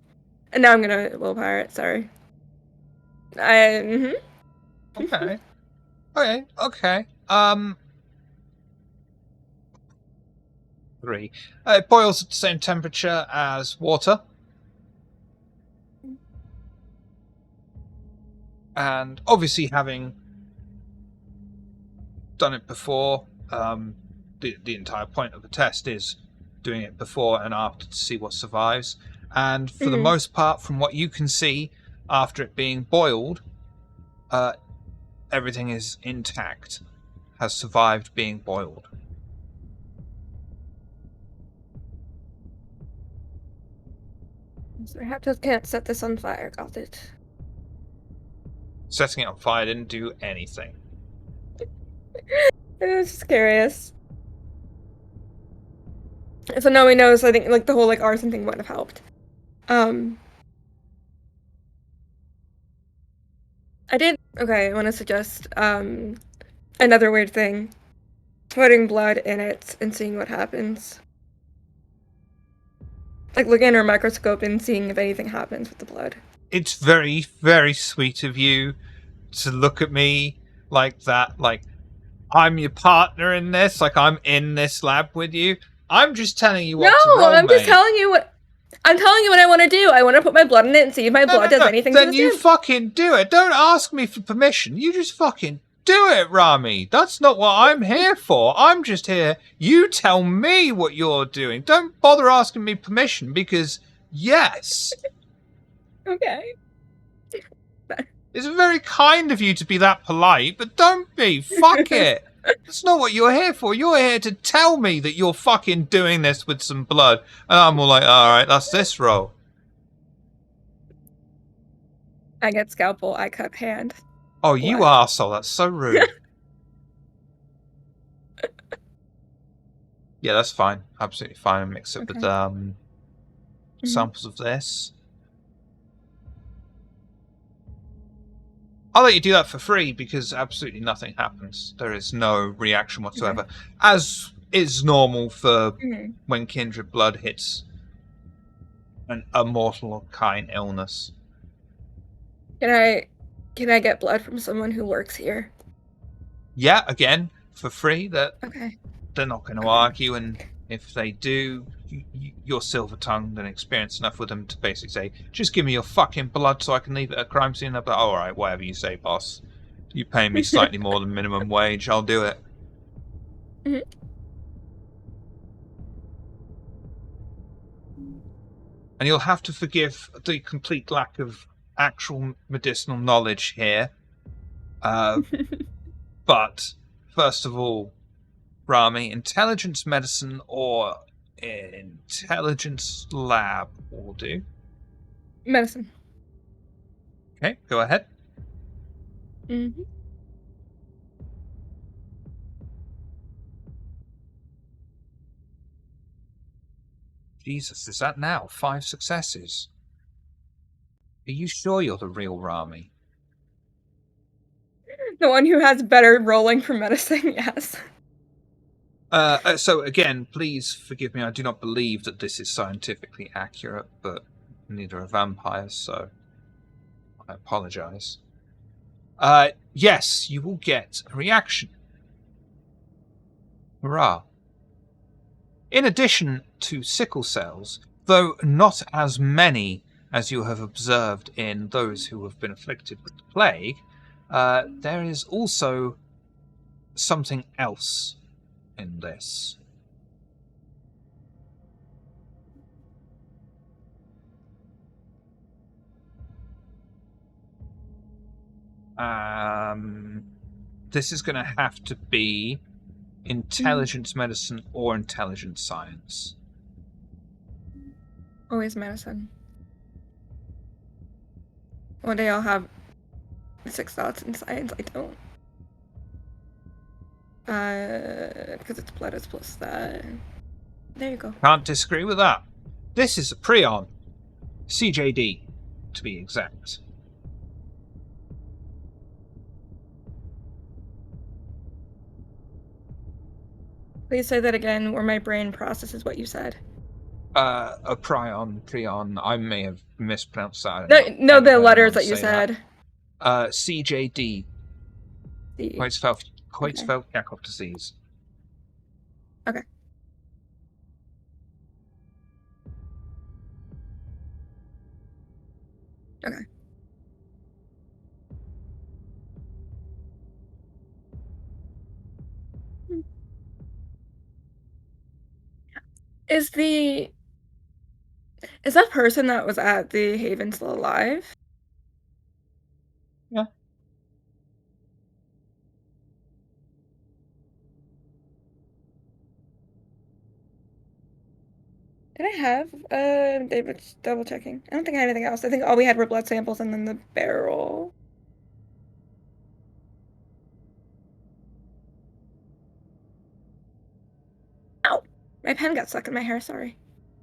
And now I'm gonna willpower it, sorry. I, Okay. Okay. 3. It boils at the same temperature as water. And obviously, having done it before, the entire point of the test is doing it before and after to see what survives. And for the most part, from what you can see, after it being boiled, everything is intact, has survived being boiled. Perhaps can't set this on fire, got it. Setting it on fire didn't do anything. I was just curious. So now we know, so I think, like, the whole, like, arson thing would have helped. I want to suggest, another weird thing. Putting blood in it and seeing what happens. Like, looking in our microscope and seeing if anything happens with the blood. It's very, very sweet of you to look at me like that, like I'm your partner in this, like I'm in this lab with you. I'm just telling you what to roll, I'm just mate. telling you what I want to do. I want to put my blood in it and see if my blood does anything to Then the you skin. fucking do it. Don't ask me for permission. You just fucking do it, Rami. That's not what I'm here for. I'm just here. You tell me what you're doing. Don't bother asking me permission because, yes. Okay. It's very kind of you to be that polite, but don't be. Fuck it. That's not what you're here for. You're here to tell me that you're fucking doing this with some blood. And I'm all like, alright, that's this roll. I get scalpel, I cut hand. Oh, you What? arsehole. That's so rude. Yeah, that's fine. Absolutely fine. And mix it with samples of this. I'll let you do that for free because absolutely nothing happens. There is no reaction whatsoever. As is normal for when kindred blood hits a mortal or kind illness. Can I get blood from someone who works here? Yeah, again, for free. Okay. They're not going to argue, and if they do, you're silver-tongued and experienced enough with them to basically say, just give me your fucking blood so I can leave it at a crime scene. But all right, whatever you say, boss. You pay me slightly more than minimum wage, I'll do it. And you'll have to forgive the complete lack of actual medicinal knowledge here. But, first of all, Rami, intelligence medicine or intelligence lab will do. Medicine. Okay, go ahead. Jesus, is that now 5 successes? Are you sure you're the real Rami? The one who has better rolling for medicine, yes. So again, please forgive me, I do not believe that this is scientifically accurate, but neither are vampires, so I apologize. Yes, you will get a reaction. Hurrah. In addition to sickle cells, though not as many as you have observed in those who have been afflicted with the plague, there is also something else in this. This is going to have to be intelligence medicine or intelligence science. Always medicine. One day I'll have 6 dots in science. I don't. Because it's blood is plus that. There you go. Can't disagree with that. This is a prion. CJD, to be exact. Please say that again, where my brain processes what you said. A prion. I may have mispronounced that. No, the letters that you said. CJD. Creutzfeldt Jakob disease. Okay. Okay. Is that person that was at the Haven still alive? Yeah. Did I have David double checking? I don't think I had anything else. I think all we had were blood samples and then the barrel. Ow! My pen got stuck in my hair, sorry.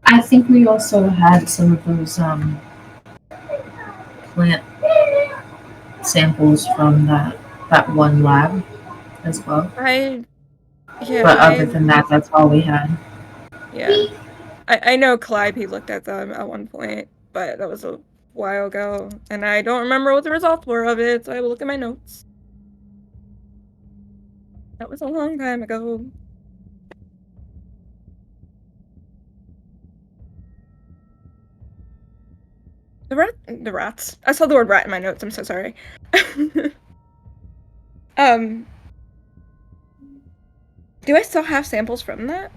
I think we also had some of those plant samples from that one lab as well. But other than that, that's all we had. Yeah. I know Calliope looked at them at one point, but that was a while ago, and I don't remember what the results were of it, so I will look at my notes. That was a long time ago. The rats. I saw the word rat in my notes, I'm so sorry. Do I still have samples from that?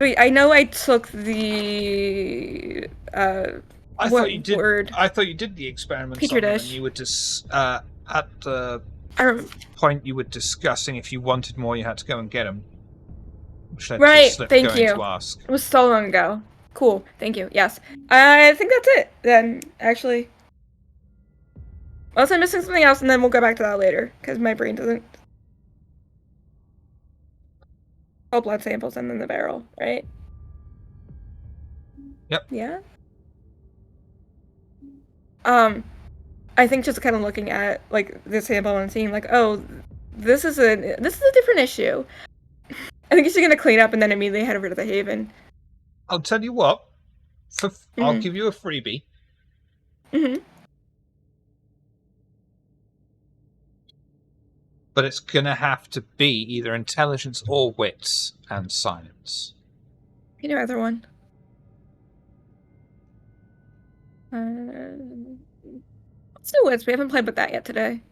Wait, I know I took the I thought you did the experiments Petri on them, dish. and you were at the point you were discussing if you wanted more, you had to go and get them. Which led to Slip thank going you. to ask. It was so long ago. Cool, thank you. Yes, I think that's it then. Actually, unless I'm missing something else, and then we'll go back to that later because my brain doesn't. All blood samples and then the barrel, right? Yep. Yeah. I think just kind of looking at like the sample and seeing like, oh, this is a different issue. I think she's gonna clean up and then immediately head over to the Haven. I'll tell you what. I'll give you a freebie. But it's gonna have to be either intelligence or wits and science. You know, either one. Let's do wits. We haven't played with that yet today.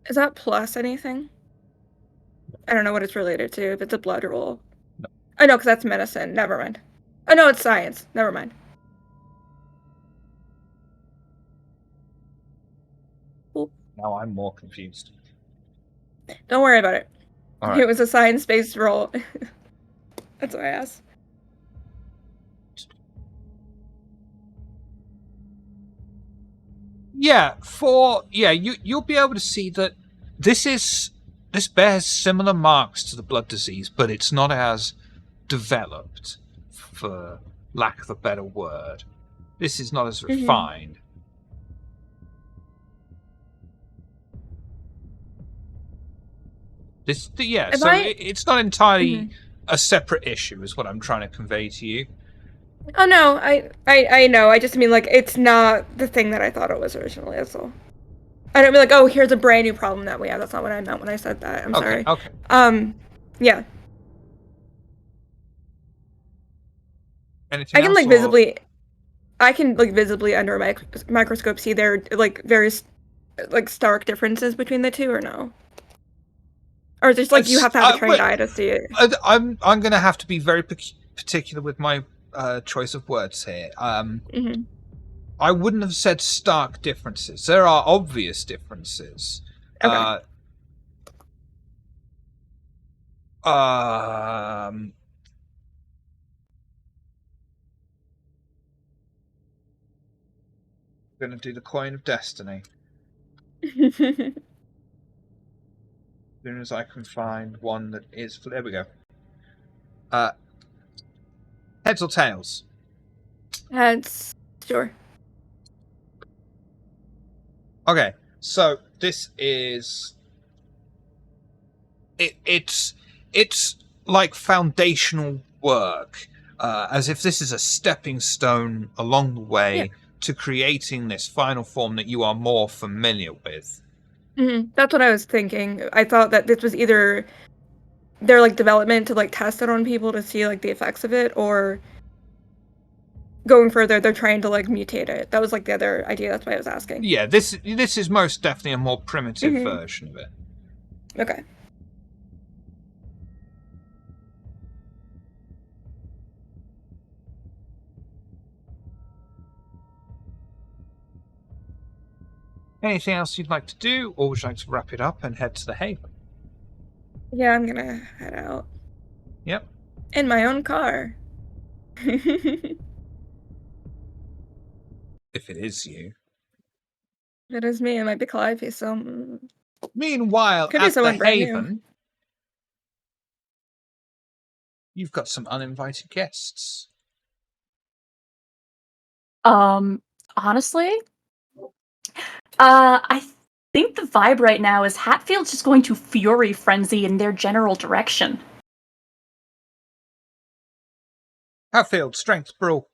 Is that plus anything? I don't know what it's related to. If it's a blood roll. No. Oh no, because that's medicine. Never mind. Oh no, it's science. Never mind. Cool. Now I'm more confused. Don't worry about it. All right. It was a science-based roll. That's why I asked. You'll be able to see that this bears similar marks to the blood disease, but it's not as developed, for lack of a better word. This is not as refined. It's not entirely a separate issue, is what I'm trying to convey to you. Oh no, I know. I just mean like it's not the thing that I thought it was originally. That's all. I don't mean like, oh, here's a brand new problem that we have. That's not what I meant when I said that. I'm sorry. Okay. Yeah. Anything else? I can visibly under a microscope see there like various like stark differences between the two, or no? Or is it just like you have to have a trained eye to see it? I'm going to have to be very particular with my choice of words here. I wouldn't have said stark differences. There are obvious differences. Okay. going to do the coin of destiny. Mm. As soon as I can find one that is... There we go. Heads or tails? Heads. Sure. Okay, so this is... It's like foundational work, as if this is a stepping stone along the way to creating this final form that you are more familiar with. That's what I was thinking. I thought that this was either their like development to like test it on people to see like the effects of it, or going further, they're trying to like mutate it. That was like the other idea. That's why I was asking. Yeah, this is most definitely a more primitive version of it. Okay. Anything else you'd like to do, or would you like to wrap it up and head to the haven? Yeah, I'm gonna head out. Yep. In my own car. If it is you. It is me. It might be Calliope, so... Meanwhile, Could be at the someone brand new. haven, you've got some uninvited guests. Honestly, I think the vibe right now is Hatfield's just going to fury frenzy in their general direction. Hatfield, strength, brawl.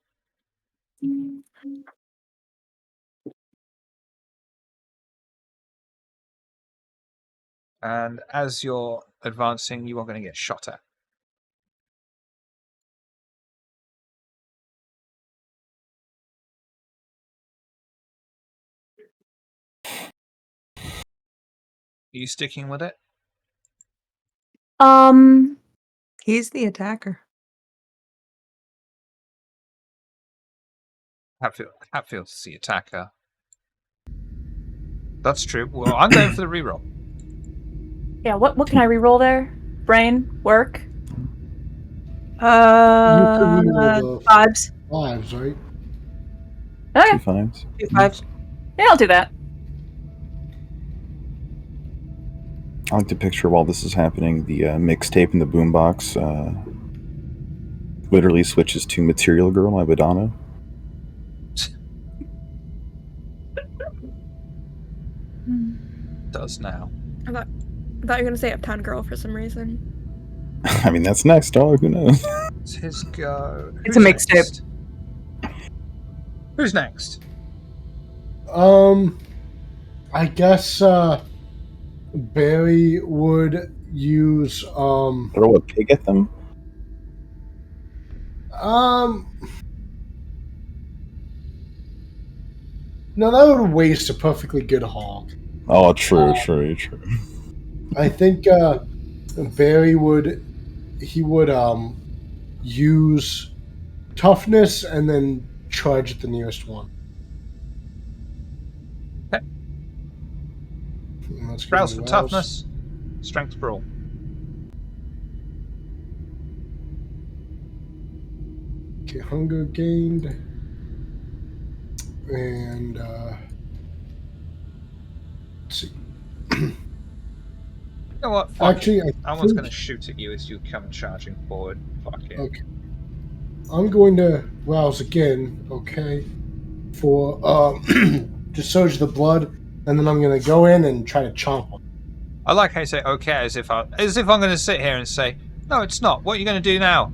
And as you're advancing, you are going to get shot at. Are you sticking with it? He's the attacker. Hatfield's the attacker. That's true. Well, I'm going for the reroll. Yeah, what can I reroll there? Brain? Work? You could reroll the Fives. fives, right? Okay. 2 5s. 2 fives. Yeah, I'll do that. I like to picture while this is happening, the mixtape in the boombox literally switches to Material Girl by Madonna. Does now. I thought you were gonna say Uptown Girl for some reason. I mean, that's next, dog. Who knows? It's his go. It's a mixtape. Next? Who's next? I guess Barry would use Throw a pig at them? no, that would waste a perfectly good hog. Oh, true. I think Barry would use toughness and then charge at the nearest one. Okay. And that's gonna Browse be for Rouse. toughness. Strength brawl. Okay, hunger gained. And let's see. You know what? Fuck Actually, it. I was think- going to shoot at you as you come charging forward. Fuck it. Okay. I'm going to rouse again, okay, for to surge the blood, and then I'm going to go in and try to chomp him. I like how you say okay as if I'm going to sit here and say, no, it's not. What are you going to do now?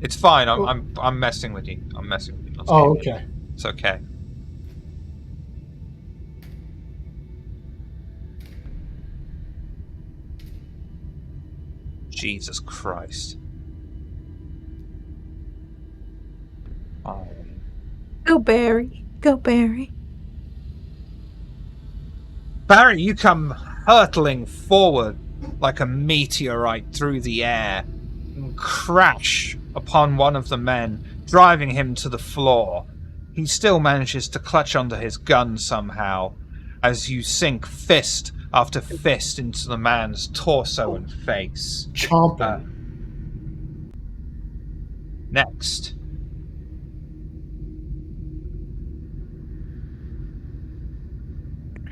It's fine. I'm messing with you. I'm messing with you. Not Oh, scared. okay. It's okay. Jesus Christ. Oh. Go Barry. Go Barry. Barry, you come hurtling forward like a meteorite through the air and crash upon one of the men, driving him to the floor. He still manages to clutch onto his gun somehow as you sink fist after fist into the man's torso and face. Chomp him. Next,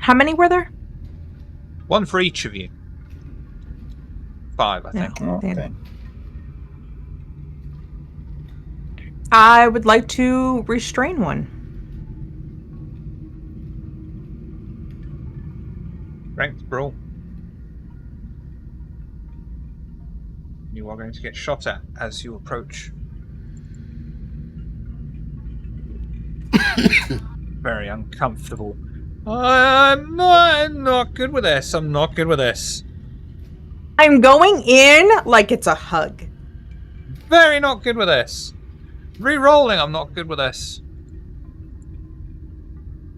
How many were there? One for each of you. 5, I think. Oh, okay. I would like to restrain one. Strength brawl. You are going to get shot at as you approach. Very uncomfortable. I'm not good with this. I'm not good with this. I'm going in like it's a hug. Very not good with this. Re-rolling, I'm not good with this.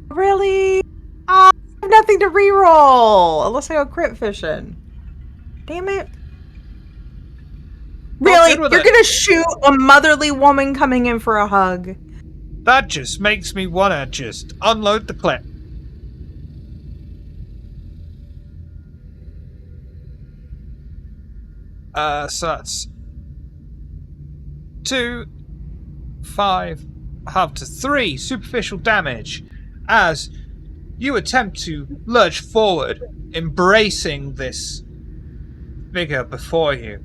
Really? I have nothing to re-roll unless I go crit fishing. Damn it. Really? You're gonna shoot a motherly woman coming in for a hug? That just makes me wanna just unload the clip. So that's 2, 5, half to 3 superficial damage as you attempt to lurch forward, embracing this figure before you,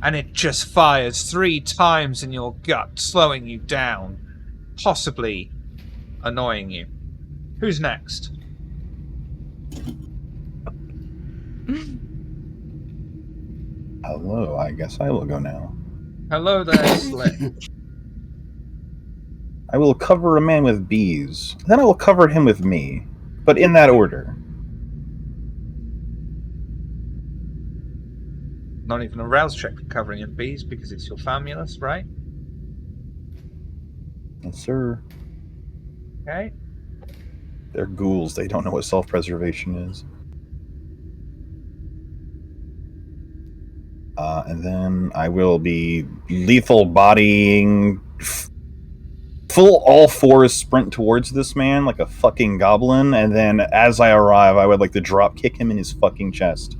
and it just fires 3 times in your gut, slowing you down, possibly annoying you. Who's next? Hello, I guess I will go now. Hello there, Slit. I will cover a man with bees. Then I will cover him with me. But in that order. Not even a rouse check for covering in bees because it's your famulus, right? Yes, sir. Okay. They're ghouls. They don't know what self-preservation is. And then I will be lethal bodying, full all fours sprint towards this man like a fucking goblin, and then as I arrive, I would like to drop kick him in his fucking chest.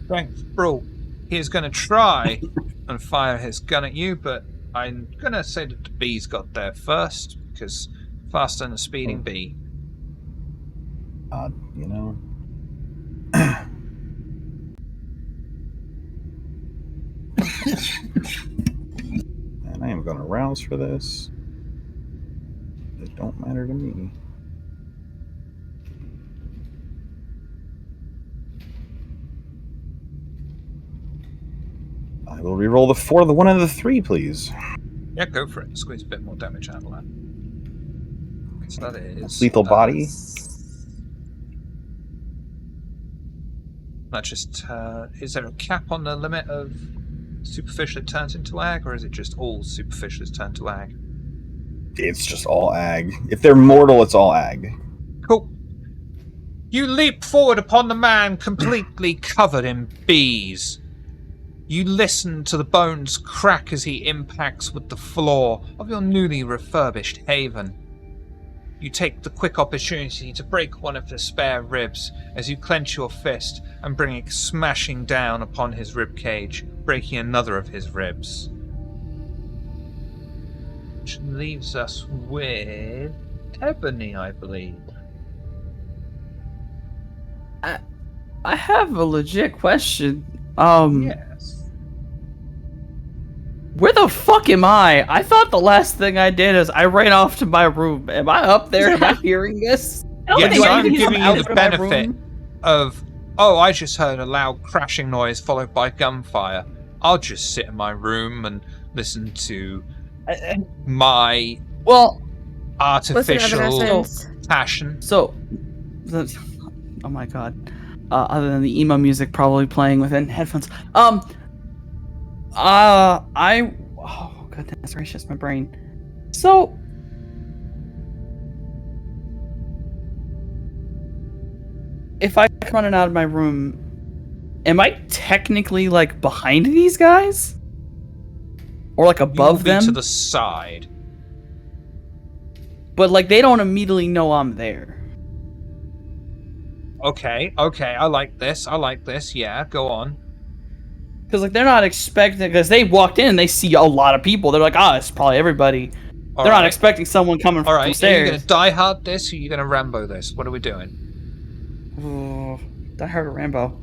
Strength brawl. He is going to try and fire his gun at you, but I'm going to say that the bees got there first, because faster than a speeding bee. You know. And I am going to rouse for this. It don't matter to me. I will reroll the 4, the 1, and the 3, please. Yeah, go for it. Squeeze a bit more damage out of that. So that is... That's lethal body. That just... is there a cap on the limit of superficial it turns into ag, or is it just all superficial is turned to ag? It's just all ag. If they're mortal, it's all ag. Cool. You leap forward upon the man completely covered in bees. You listen to the bones crack as he impacts with the floor of your newly refurbished haven. You take the quick opportunity to break one of the spare ribs as you clench your fist and bring it smashing down upon his ribcage, breaking another of his ribs. Which leaves us with Ebony, I believe. I have a legit question. Yes. Where the fuck am I? I thought the last thing I did is I ran off to my room. Am I up there? Am I hearing this? Yes, I'm giving you the out benefit of, oh, I just heard a loud crashing noise followed by gunfire. I'll just sit in my room and listen to my artificial passion. So, oh my god. Other than the emo music probably playing within headphones. Oh goodness gracious, my brain. So, if I come running out of my room, am I technically like behind these guys? Or like above them? To the side. But like they don't immediately know I'm there. Okay, I like this. Yeah, go on. Because like they're not expecting, because they walked in and they see a lot of people. They're like, it's probably everybody. They're not expecting someone coming from Alright, stairs. are you going to die hard this, or are you going to Rambo this? What are we doing? Oh, Die Hard or Rambo?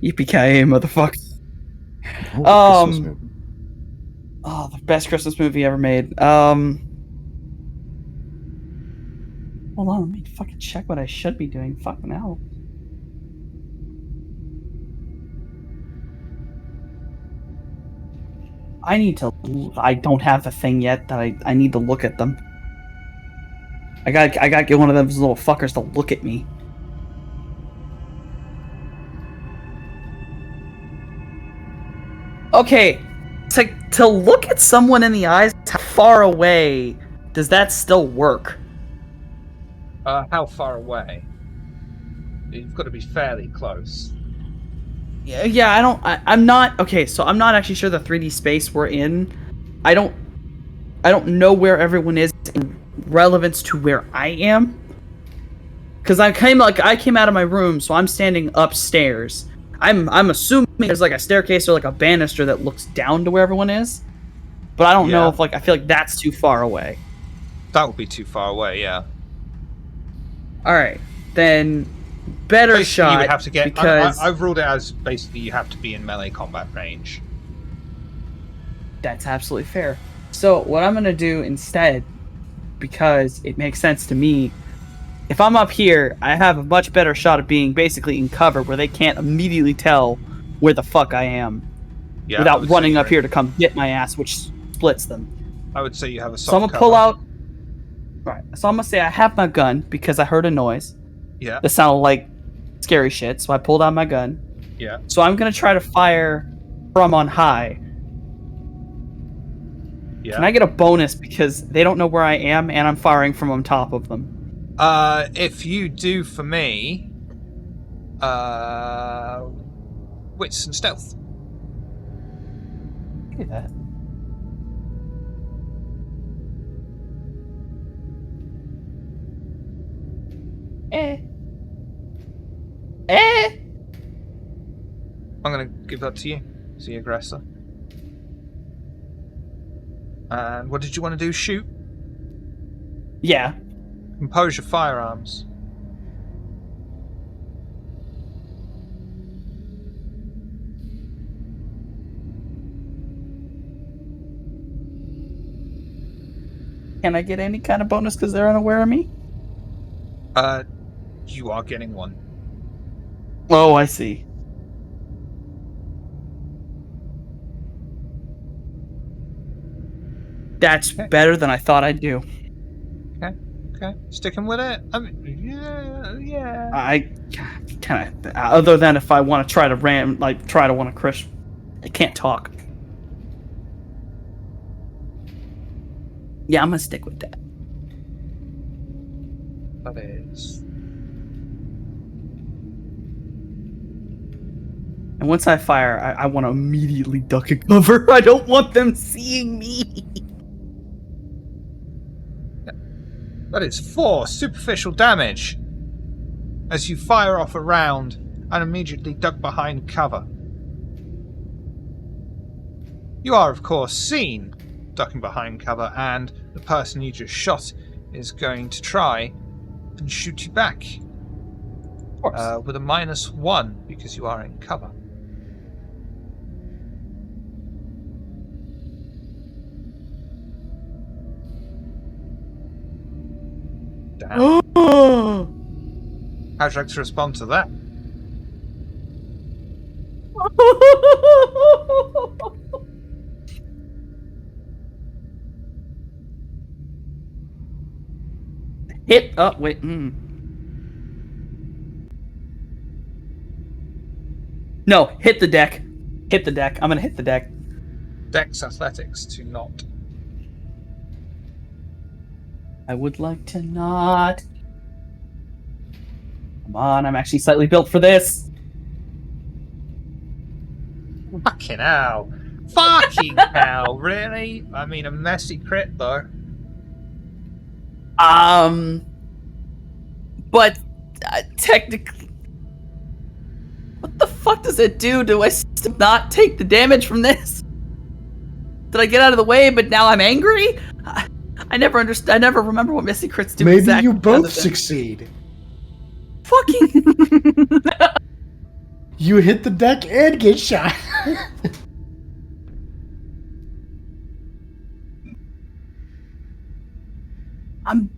Yippee-ki-yay, motherfucker. Oh, the Christmas movie. Oh, the best Christmas movie ever made. Hold on, let me fucking check what I should be doing. Fucking hell. I don't have the thing yet that I need to look at them. I gotta get one of those little fuckers to look at me. Okay, to look at someone in the eyes, how far away does that still work? How far away? You've got to be fairly close. Yeah, I'm not okay. So I'm not actually sure the 3D space we're in. I don't know where everyone is in relevance to where I am. Because I came out of my room, so I'm standing upstairs. I'm assuming there's like a staircase or like a banister that looks down to where everyone is. But I don't know if I feel like that's too far away. That would be too far away, yeah. All right, then better basically, shot. You would have to get. Because I've ruled it as basically you have to be in melee combat range. that's absolutely fair. So what I'm gonna do instead, because it makes sense to me, if I'm up here, I have a much better shot of being basically in cover where they can't immediately tell where the fuck I am, without running up here to come get my ass, which splits them. I would say you have a soft So I'm gonna cover. pull out. Right. So I'm gonna say I have my gun because I heard a noise. Yeah. That sounded like scary shit. So I pulled out my gun. Yeah. So I'm gonna try to fire from on high. Yeah. Can I get a bonus because they don't know where I am and I'm firing from on top of them? If you do for me, wits and stealth. Do that. I'm gonna give that to you, as the aggressor. And what did you want to do? Shoot? Yeah. Compose your firearms. Can I get any kind of bonus because they're unaware of me? You are getting one. Oh, I see. That's better than I thought I'd do. Okay, sticking with it. I mean, yeah. I kind of, other than if I want to try to want to crush, I can't talk. Yeah, I'm gonna stick with that. That is. And once I fire, I want to immediately duck and cover. I don't want them seeing me. That is 4 superficial damage as you fire off a round and immediately duck behind cover. You are, of course, seen ducking behind cover, and the person you just shot is going to try and shoot you back. Of course. With a -1 because you are in cover. Damn. How'd you like to respond to that? Hit. Oh, wait. No, hit the deck. Hit the deck. I'm gonna hit the deck. Dex athletics to not. I would like to not. Come on, I'm actually slightly built for this. Fucking hell. Fucking hell, really? I mean, a messy crit, though. But technically, what the fuck does it do? Do I still not take the damage from this? Did I get out of the way, but now I'm angry? I never understand. I never remember what missy crits do. Maybe exactly you both other than- succeed. fucking. You hit the deck and get shot. I'm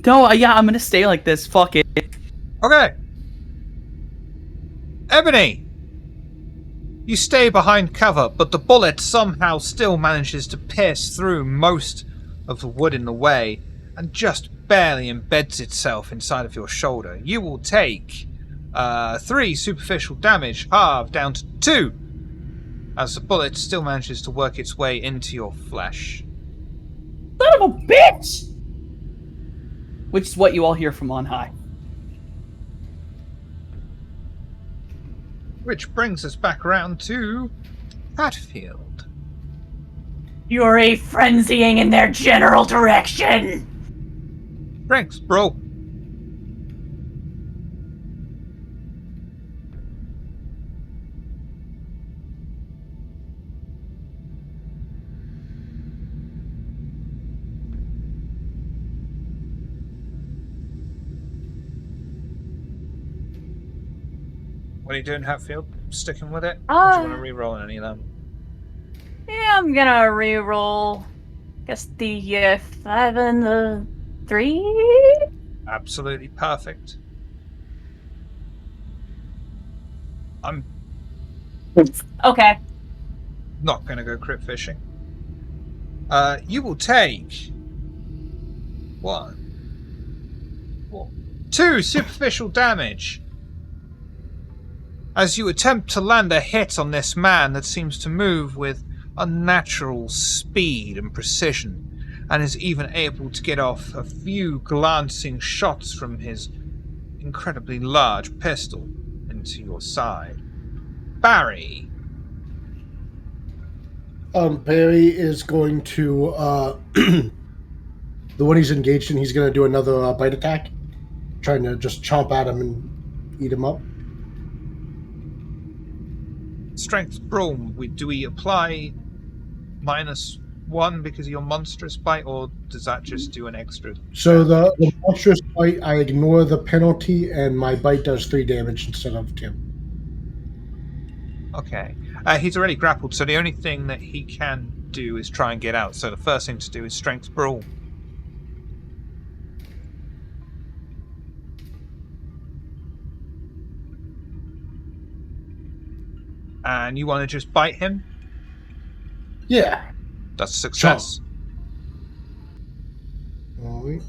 gonna stay like this. Fuck it. Okay. Ebony! You stay behind cover, but the bullet somehow still manages to pierce through most of the wood in the way and just barely embeds itself inside of your shoulder. You will take 3 superficial damage, halved down to 2, as the bullet still manages to work its way into your flesh. Son of a bitch! Which is what you all hear from on high. Which brings us back around to Hatfield. You're a frenzying in their general direction. Thanks, bro. What are you doing, Hatfield? Sticking with it? Or do you want to re-roll any of them? Yeah, I'm gonna re-roll. Guess the 5 and the 3? Absolutely perfect. I'm Okay. not going to go crypt fishing. You will take 2 superficial damage as you attempt to land a hit on this man that seems to move with unnatural speed and precision, and is even able to get off a few glancing shots from his incredibly large pistol into your side. Barry. Barry is going to the one he's engaged in. He's going to do another bite attack, trying to just chomp at him and eat him up. Strength brawl. Do we apply -1 because of your monstrous bite, or does that just do an extra? So the monstrous bite, I ignore the penalty, and my bite does 3 damage instead of 2. Okay. He's already grappled, so the only thing that he can do is try and get out. So the first thing to do is strength brawl. And you want to just bite him? Yeah. That's a success. Alright.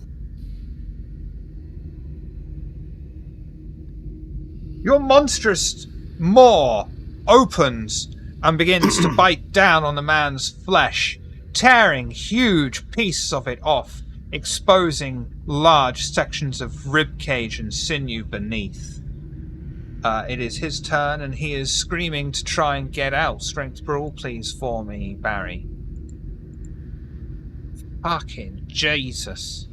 Your monstrous maw opens and begins to bite down on the man's flesh, tearing huge pieces of it off, exposing large sections of rib cage and sinew beneath. It is his turn, and he is screaming to try and get out. Strength brawl, please, for me, Barry. Fucking Jesus.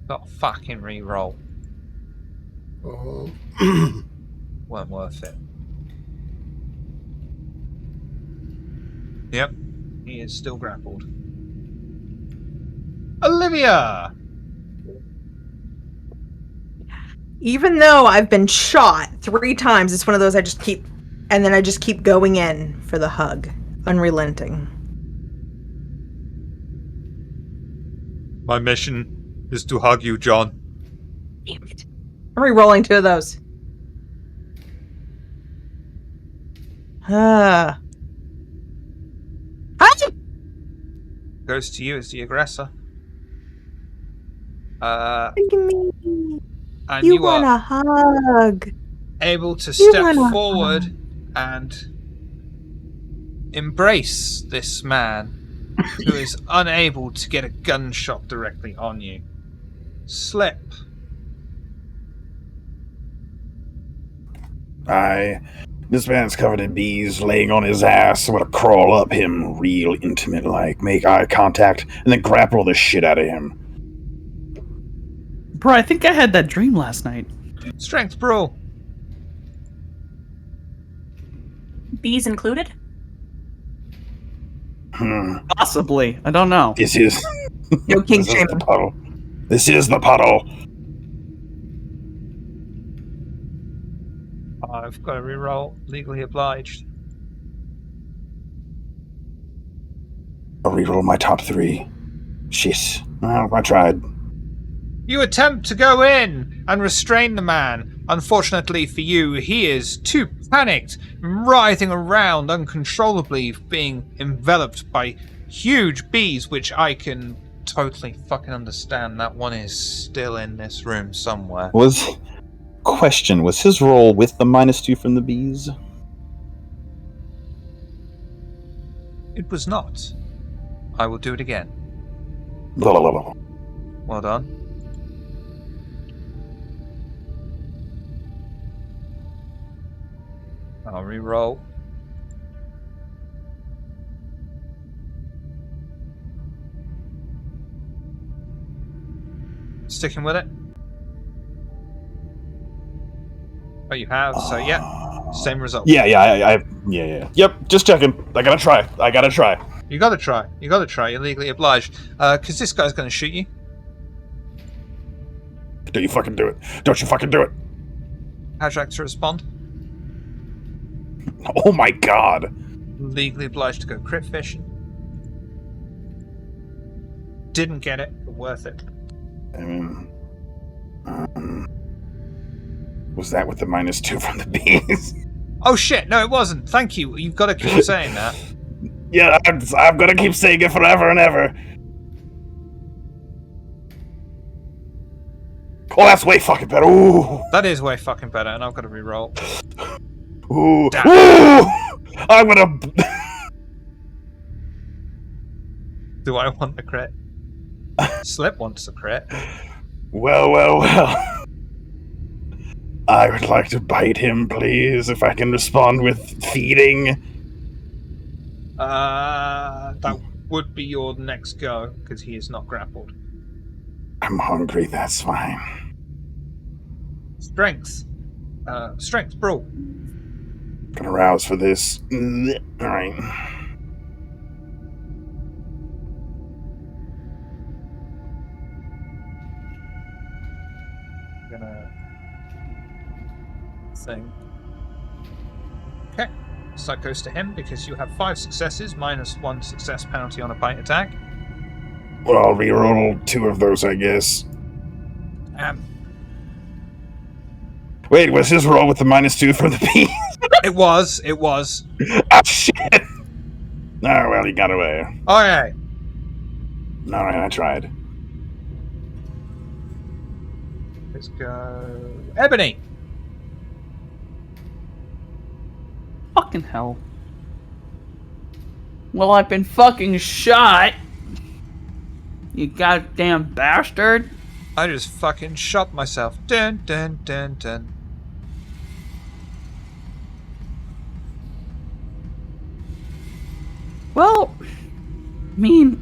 Got a fucking re-roll. Weren't worth it. Yep, he is still grappled. Olivia! Even though I've been shot 3 times, it's one of those I just keep going in for the hug, unrelenting. My mission is to hug you, John. Damn it. I'm re-rolling 2 of those. Ah. Goes to you as the aggressor. Look at me. And You you want are a hug. able to You step wanna forward and embrace this man who is unable to get a gunshot directly on you. Slip. This man's covered in bees, laying on his ass. I'm gonna crawl up him real intimate like, make eye contact, and then grapple the shit out of him. Bro, I think I had that dream last night. Strength brawl. Bees included? Possibly. I don't know. This is No king this is shaming. the puddle. This is the puddle. I've got to reroll. Legally obliged. I'll reroll my top 3. Shit. Well, I tried. You attempt to go in and restrain the man. Unfortunately for you, he is too panicked, writhing around uncontrollably, being enveloped by huge bees, which I can totally fucking understand. That one is still in this room somewhere. Was his roll with the -2 from the bees? It was not. I will do it again. Blah, blah, blah, blah. Well done. I'll re-roll. Sticking with it? Oh, you have, so yeah. Same result. Yeah. Yep, just checking. I gotta try. You gotta try. You're legally obliged. Because this guy's gonna shoot you. Don't you fucking do it. Don't you fucking do it. How'd you like to respond? Oh my god. Legally obliged to go crit fishing. Didn't get it, but worth it. I mean, was that with the -2 from the bees? Oh shit, no it wasn't. Thank you. You've got to keep saying that. Yeah, I'm gonna keep saying it forever and ever. Oh, that's way fucking better. Ooh. That is way fucking better, and I've got to re-roll. Ooh. Damn. Ooh. I'm gonna... Do I want the crit? Slip wants the crit. Well. I would like to bite him, please, if I can respond with feeding. That would be your next go, because he is not grappled. I'm hungry, that's fine. Strength, brawl. Gonna rouse for this. Alright. Gonna thing. Okay, so that goes to him because you have 5 successes minus 1 success penalty on a bite attack. Well, I'll reroll 2 of those, I guess. Wait, was his roll with the -2 from the bees? It was. Ah, shit! Oh, well, he got away. Okay. Alright, I tried. Let's go. Ebony! Fucking hell. Well, I've been fucking shot. You goddamn bastard. I just fucking shot myself. Dun dun dun dun. Well, I mean,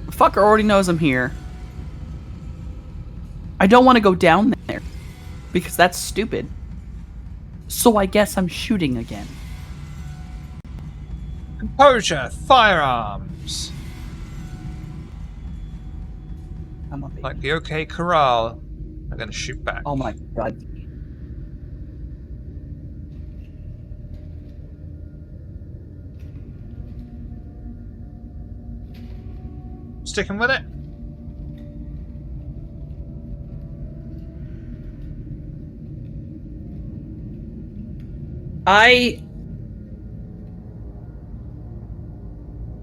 the fucker already knows I'm here. I don't want to go down there because that's stupid. So I guess I'm shooting again. Composure, firearms. I'm a baby. Like the OK Corral. I'm gonna shoot back. Oh my god. Sticking with it.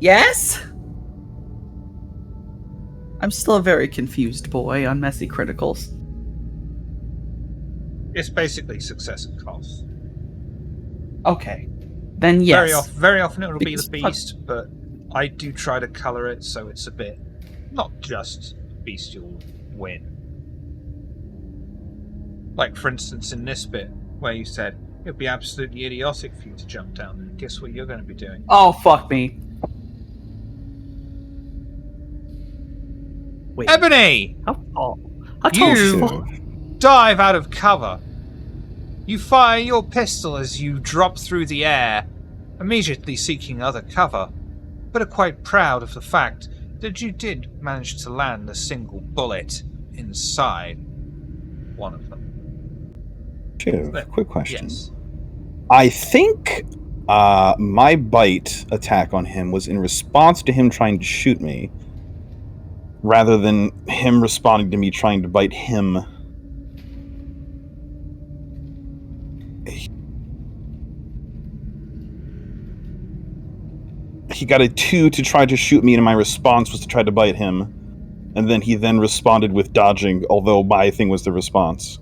Yes? I'm still a very confused boy on messy criticals. It's basically success and cost. Okay. Then yes. Very often it will be Because the beast, but I do try to colour it so it's a bit not just bestial win. Like for instance in this bit where you said it would be absolutely idiotic for you to jump down there. Guess what you're going to be doing? Oh, fuck me. Wait. Ebony! How tall? How tall is You she? dive out of cover. You fire your pistol as you drop through the air, immediately seeking other cover, but are quite proud of the fact that you did manage to land a single bullet inside one of them. Shiv, quick question. Yes. I think my bite attack on him was in response to him trying to shoot me, rather than him responding to me trying to bite him. He got a 2 to try to shoot me, and my response was to try to bite him. And then he then responded with dodging, although my thing was the response.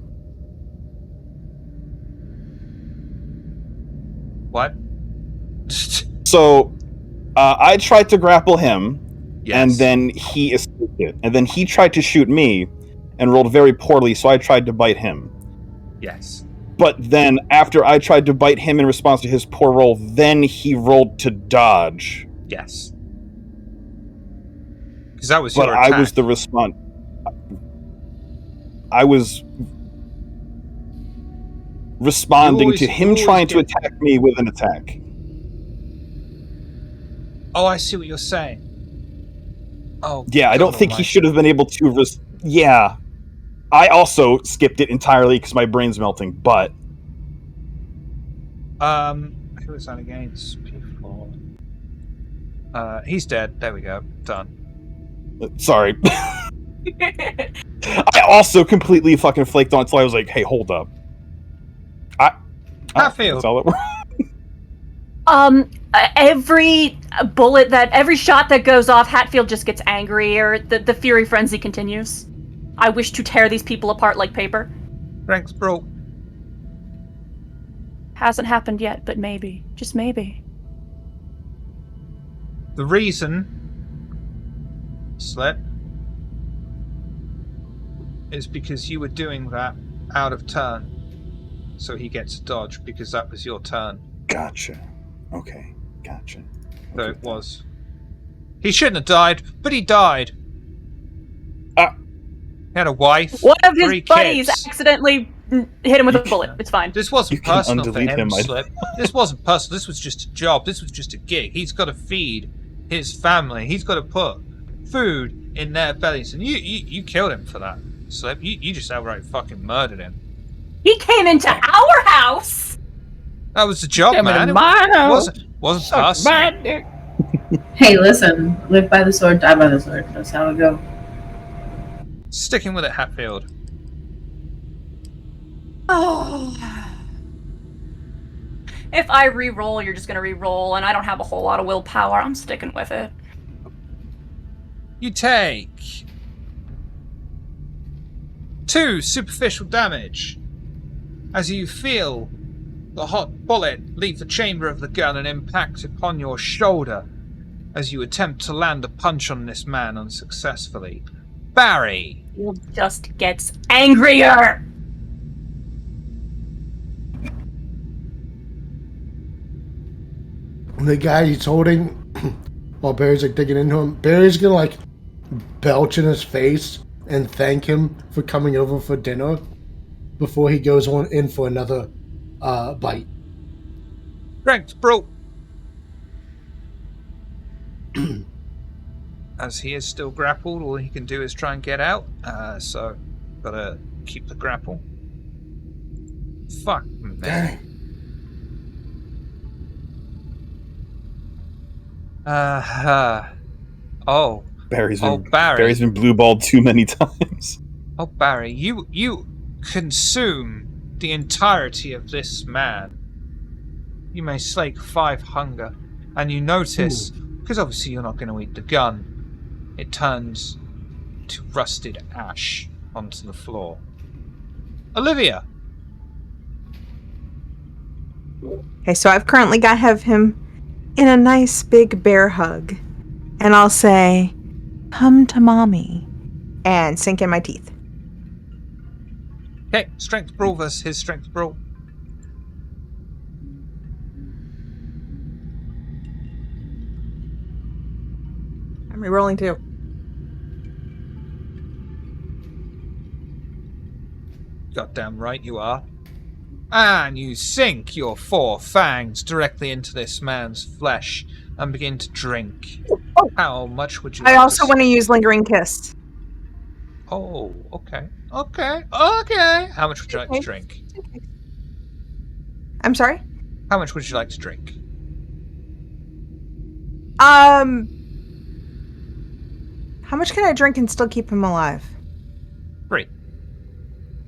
What? So, I tried to grapple him, Yes. and then he escaped it. And then he tried to shoot me, and rolled very poorly, so I tried to bite him. Yes. But then, after I tried to bite him in response to his poor roll, then he rolled to dodge. Yes. Because that was But your attack. I was the response. I was responding to him trying to attack me with an attack. Oh, I see what you're saying. Oh. Yeah, I don't God think he almighty. should have been able to... Yeah. I also skipped it entirely because my brain's melting, but... Who was that against before? He's dead. There we go. Done. Sorry. I also completely fucking flaked on it, so I was like, hey, hold up. Hatfield. That's all it was. Every shot that goes off, Hatfield just gets angrier. The fury frenzy continues. I wish to tear these people apart like paper. Thanks, bro. Hasn't happened yet, but maybe. Just maybe. The reason, Slip, is because you were doing that out of turn. So he gets a dodge because that was your turn. Gotcha. Okay, gotcha. So it was. He shouldn't have died, but he died. He had a wife. One of his 3 buddies kids. accidentally hit him with a bullet. It's fine. This wasn't You can personal for undelete him, him, Slip. This wasn't personal. This was just a job. This was just a gig. He's got to feed his family. He's got to put food in their bellies. And you killed him for that, Slip. You just outright fucking murdered him. He came into our house. That was the job, Came into man. my It house. wasn't Suck personal. my dick. Hey, listen, live by the sword, die by the sword. That's how it go. Sticking with it, Hatfield. Oh. If I re-roll, you're just gonna re-roll, and I don't have a whole lot of willpower. I'm sticking with it. You take 2 superficial damage as you feel the hot bullet leave the chamber of the gun and impact upon your shoulder as you attempt to land a punch on this man unsuccessfully. Barry! He just gets angrier. The guy he's holding, while Barry's like digging into him, Barry's gonna like belch in his face and thank him for coming over for dinner before he goes on in for another bite. Thanks, bro! As he is still grappled, all he can do is try and get out, so gotta keep the grapple. Fuck me. Dang. Oh, Barry's been blue-balled too many times. Oh, Barry, you consume the entirety of this man. You may slake 5 hunger, and you notice, because obviously you're not going to eat the gun, it turns to rusted ash onto the floor. Olivia! Okay, so I've currently got to have him in a nice big bear hug. And I'll say, "Come to mommy," and sink in my teeth. Okay, strength brawl versus his strength brawl. I'm rerolling too. Goddamn right you are. And you sink your 4 fangs directly into this man's flesh and begin to drink. How much would you I like also to want to use Lingering Kiss. Oh, okay. Okay. How much would you like to drink? I'm sorry? How much would you like to drink? How much can I drink and still keep him alive? 3.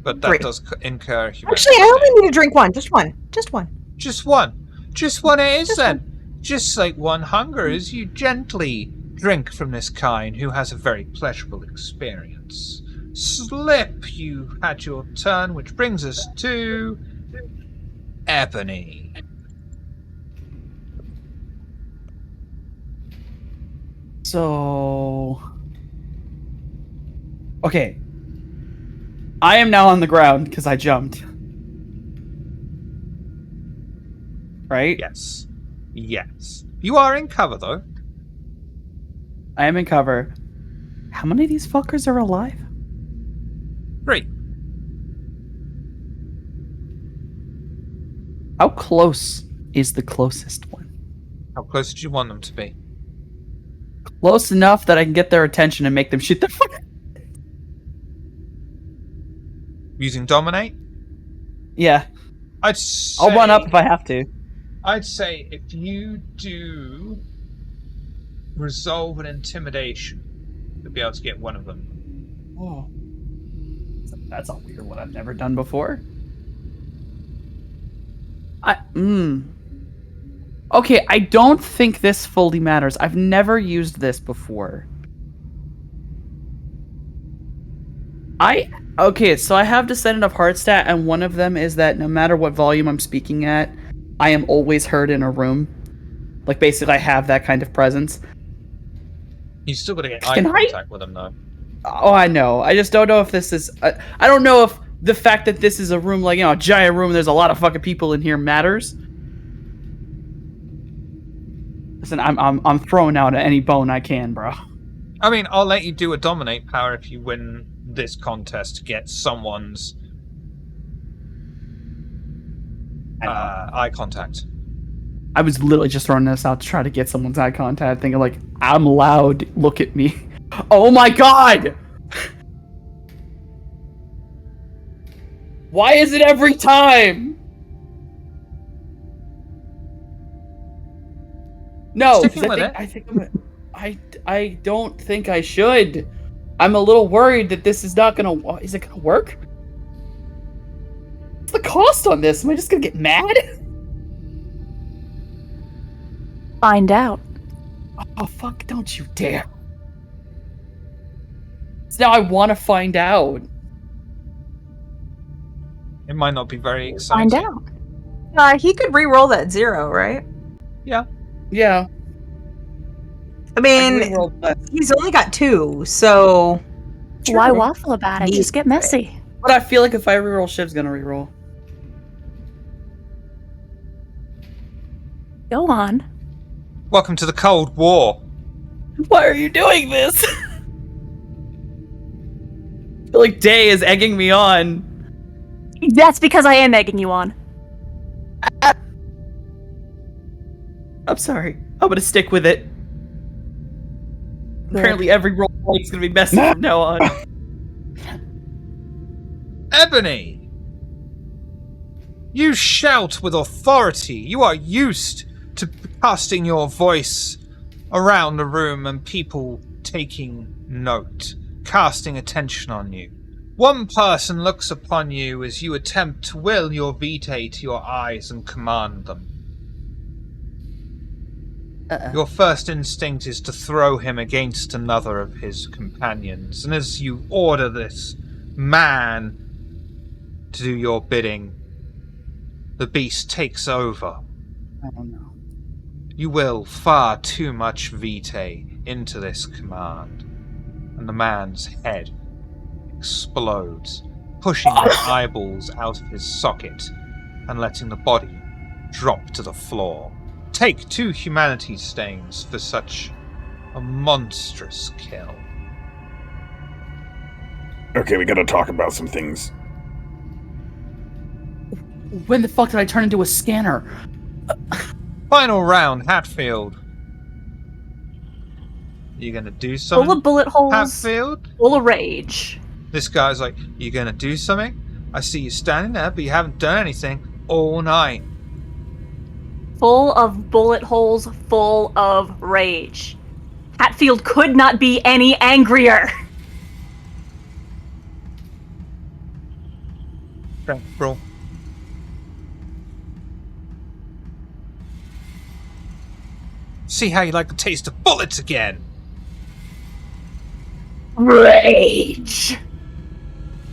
But that 3. does incur humanity. Actually, I only need to drink one. Just one. Just one. Just one. Just one it is Just then. Just like one hunger is, you gently drink from this kind who has a very pleasurable experience. Slip, you had your turn, which brings us to Ebony. So, okay. I am now on the ground because I jumped. Right? Yes. Yes. You are in cover, though. I am in cover. How many of these fuckers are alive? 3. How close is the closest one? How close do you want them to be? Close enough that I can get their attention and make them shoot their fuck. Using Dominate? Yeah. I'd say, I'll run up if I have to. I'd say if you do Resolve an Intimidation, you'll be able to get one of them. Oh. That's a weird one I've never done before. Okay, I don't think this fully matters. I've never used this before. Okay, so I have Descendant of Heartstat, and one of them is that no matter what volume I'm speaking at, I am always heard in a room. Like, basically, I have that kind of presence. You still got to get eye Can I- contact with them, though. Oh, I know. I just don't know if this is... I don't know if the fact that this is a room, like, a giant room, there's a lot of fucking people in here matters. Listen, I'm throwing out any bone I can, bro. I mean, I'll let you do a Dominate power if you win this contest to get someone's eye contact. I was literally just throwing this out to try to get someone's eye contact, thinking like, I'm loud, look at me. Oh my god! Why is it every time? No, Sticking with it. I don't think I should. I'm a little worried that this is not gonna. Is it gonna work? What's the cost on this? Am I just gonna get mad? Find out. Oh fuck! Don't you dare! So now I want to find out. It might not be very exciting. Find out. He could re-roll that 0, right? Yeah. I mean, he's only got 2, so... Why waffle about it? Just get messy. But I feel like if I reroll, Shiv's gonna reroll. Go on. Welcome to the Cold War. Why are you doing this? I feel like Day is egging me on. That's because I am egging you on. I'm sorry. I'm gonna stick with it. Good. Apparently every roll is gonna be messy from now on. Ebony! You shout with authority. You are used to casting your voice around the room and people taking note, casting attention on you. One person looks upon you as you attempt to will your vitae to your eyes and command them. Your first instinct is to throw him against another of his companions, and as you order this man to do your bidding, the beast takes over. I don't know. You will far too much vitae into this command, and the man's head explodes, pushing the eyeballs out of his socket and letting the body drop to the floor. Take 2 humanity stains for such a monstrous kill. Okay, we gotta talk about some things. When the fuck did I turn into a scanner? Final round, Hatfield. You gonna do something? Full of bullet holes. Hatfield? Full of rage. This guy's like, you gonna do something? I see you standing there, but you haven't done anything all night. full of bullet holes, full of rage. Hatfield could not be any angrier. Strength roll. See how you like the taste of bullets again. Rage.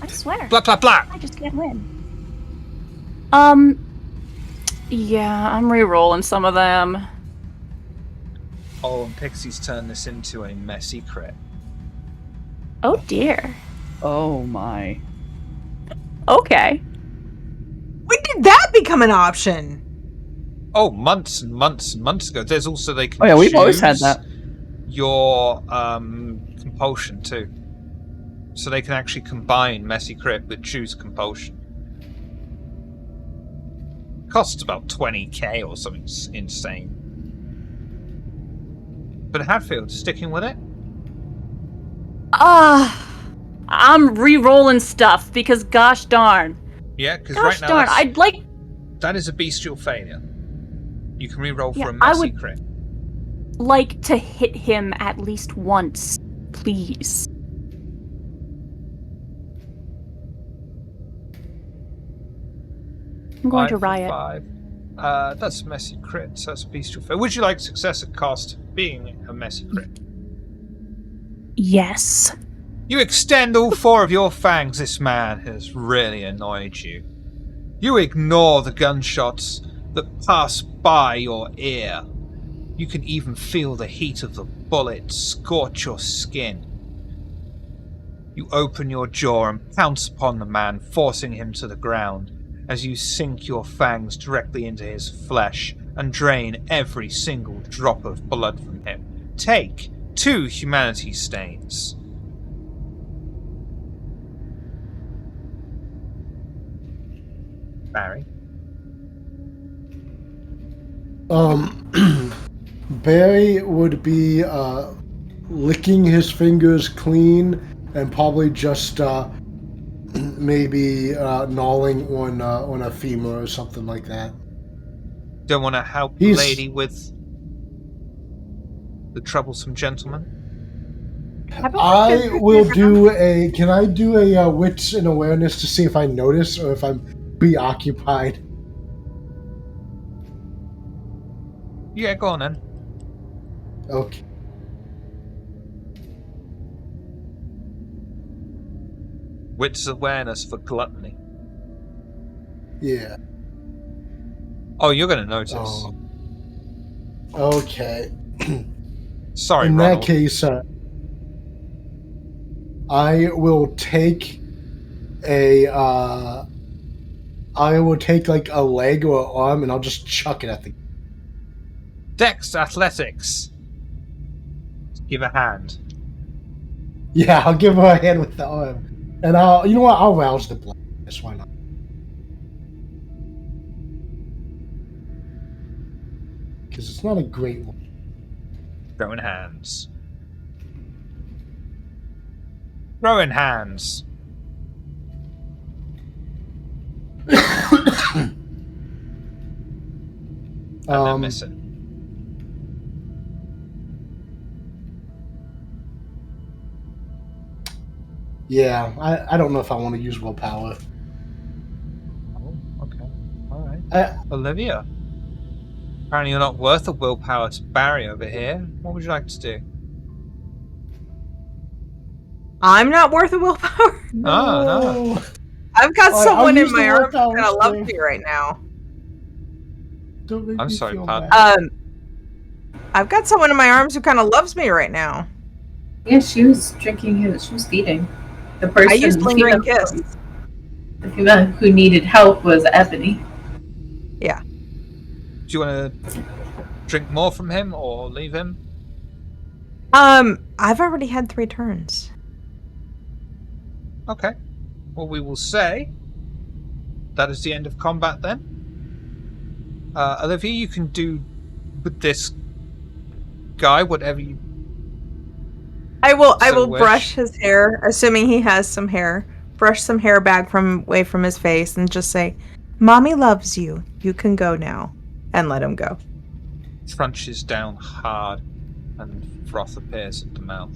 I swear. Blah blah blah. I just can't win. Yeah, I'm re-rolling some of them. Oh, and Pixie's turned this into a messy crit. Oh dear. Oh my. Okay. When did that become an option? Oh, months and months and months ago. There's also they can. Oh yeah, we've always had choose that. Your compulsion too, so they can actually combine messy crit but choose compulsion. Costs about 20k or something insane. But Hatfield, sticking with it? I'm re-rolling stuff because gosh darn. Yeah, because Gosh right now darn, I'd like. that is a bestial failure. You can re-roll Yeah, for a I messy would- crit. Like to hit him at least once, please. I'm going to 5 for riot. 5. That's a messy crit, so that's a bestial failure. Would you like success at cost being a messy crit? Yes. You extend all 4 of your fangs. This man has really annoyed you. You ignore the gunshots that pass by your ear. You can even feel the heat of the bullet scorch your skin. You open your jaw and pounce upon the man, forcing him to the ground, as you sink your fangs directly into his flesh and drain every single drop of blood from him. Take 2 humanity stains. Barry? Barry would be licking his fingers clean and probably just maybe gnawing on a femur or something like that. Don't want to help the He's- lady with the troublesome gentleman? I will do a. Can I do a wits and awareness to see if I notice or if I'm preoccupied? Yeah, go on then. Okay. Wits awareness for gluttony. Yeah. Oh, you're going to notice. Oh. Okay. Sorry, In Ronald. that case, I will take a. I will take like a leg or an arm, and I'll just chuck it at the. Dex Athletics. Give a hand. Yeah, I'll give her a hand with the arm, and I'll. You know what? I'll rouse the blood. Yes, why not? Because it's not a great one. Throwing hands. Throwing hands. And they're missing. Yeah, I don't know if I want to use willpower. Oh, okay. Alright. Olivia. Apparently you're not worth the willpower to Barry over here. What would you like to do? I'm not worth a willpower. No. I've got I'll someone in use the my arms who willpower kind of loves strength. me right now. Don't make I'm me sorry, feel pardon? bad. I've got someone in my arms who kind of loves me right now. Yeah, she was drinking you. She was feeding. The person I used lingering female- kiss. The female who needed help was Ebony. Do you want to drink more from him or leave him? I've already had 3 turns. Okay. Well, we will say that is the end of combat then. Olivia, you can do with this guy whatever you. I will So brush his hair, assuming he has some hair. Brush some hair back away from his face and just say, "Mommy loves you. You can go now." and let him go. Crunches down hard, and froth appears at the mouth.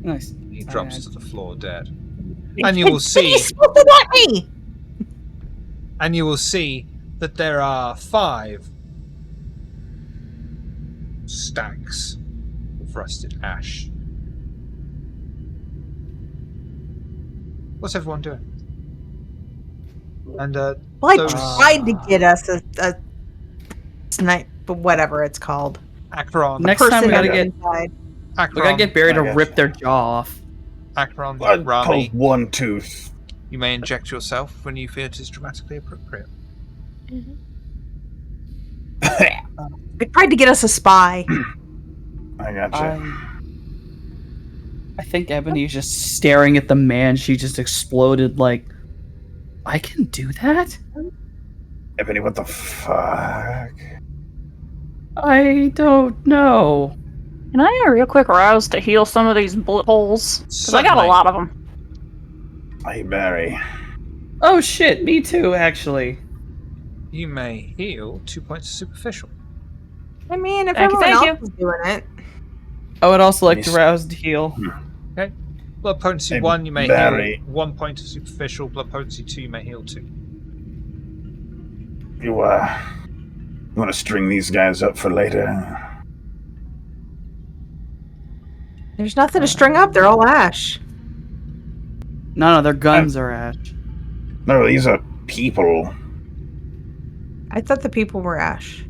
Nice. He Sorry, drops I- to the floor dead. And you will see. He's supposed to want me. And you will see that there are 5 stacks of rusted ash. What's everyone doing? And Well, I those tried to get us a snipe, but whatever it's called. Acheron, Next time we gotta on the get inside. Barry to I got rip you. their jaw off. Acheron, I'd call Rami, one tooth. you may inject yourself when you feel it is dramatically appropriate. They tried to get us a spy. I gotcha. I think Ebony's just staring at the man she just exploded like, I can do that? Ebony, what the fuck? I don't know. Can I get a real quick rouse to heal some of these bullet holes? Because I got a Certainly. lot of them. Hey, Barry. Oh shit, me too, actually. You may heal 2 points of superficial. I mean, if Thank you, everyone thank else is doing it. I would also like to Miss- rouse to heal. Blood potency Hey, 1, you may Barry. heal 1 point of superficial. Blood potency 2, you may heal 2. You want to string these guys up for later? There's nothing to string up. They're all ash. No, their guns are ash. No, these are people. I thought the people were ash.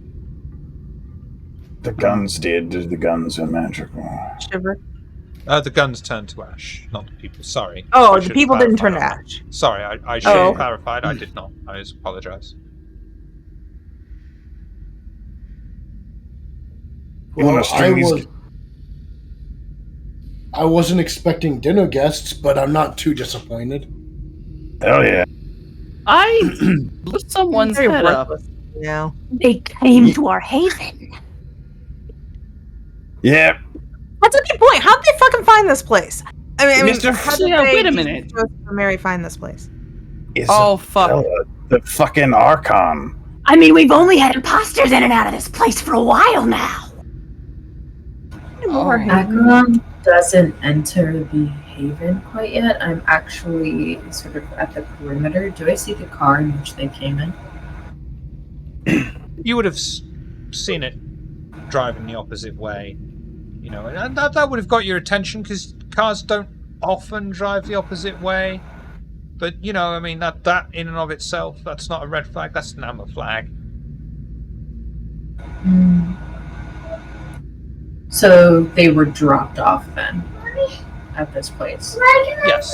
The guns did. The guns are magical. Shiver. The guns turned to ash, not the people. Sorry. Oh, I the should have people didn't turn to clarified. ash. Sorry, I should Oh. have clarified. I did not. I apologize. You want Well, to string these? I wasn't expecting dinner guests, but I'm not too disappointed. Hell yeah! I blew someone's Very head up. worthless, you know. They came to our haven. Yeah. That's a good point. How'd they fucking find this place? I mean, Mr. how did Yeah, they wait a just minute. Joseph and Mary find this place? Oh, fuck. Isabella, the fucking Archon. I mean, we've only had imposters in and out of this place for a while now. Oh. Acheron doesn't enter the haven quite yet. I'm actually sort of at the perimeter. Do I see the car in which they came in? You would have seen it driving the opposite way, you know, and that would have got your attention because cars don't often drive the opposite way. But you know, I mean, that in and of itself, that's not a red flag. That's an amber flag. So they were dropped off then at this place. Yes.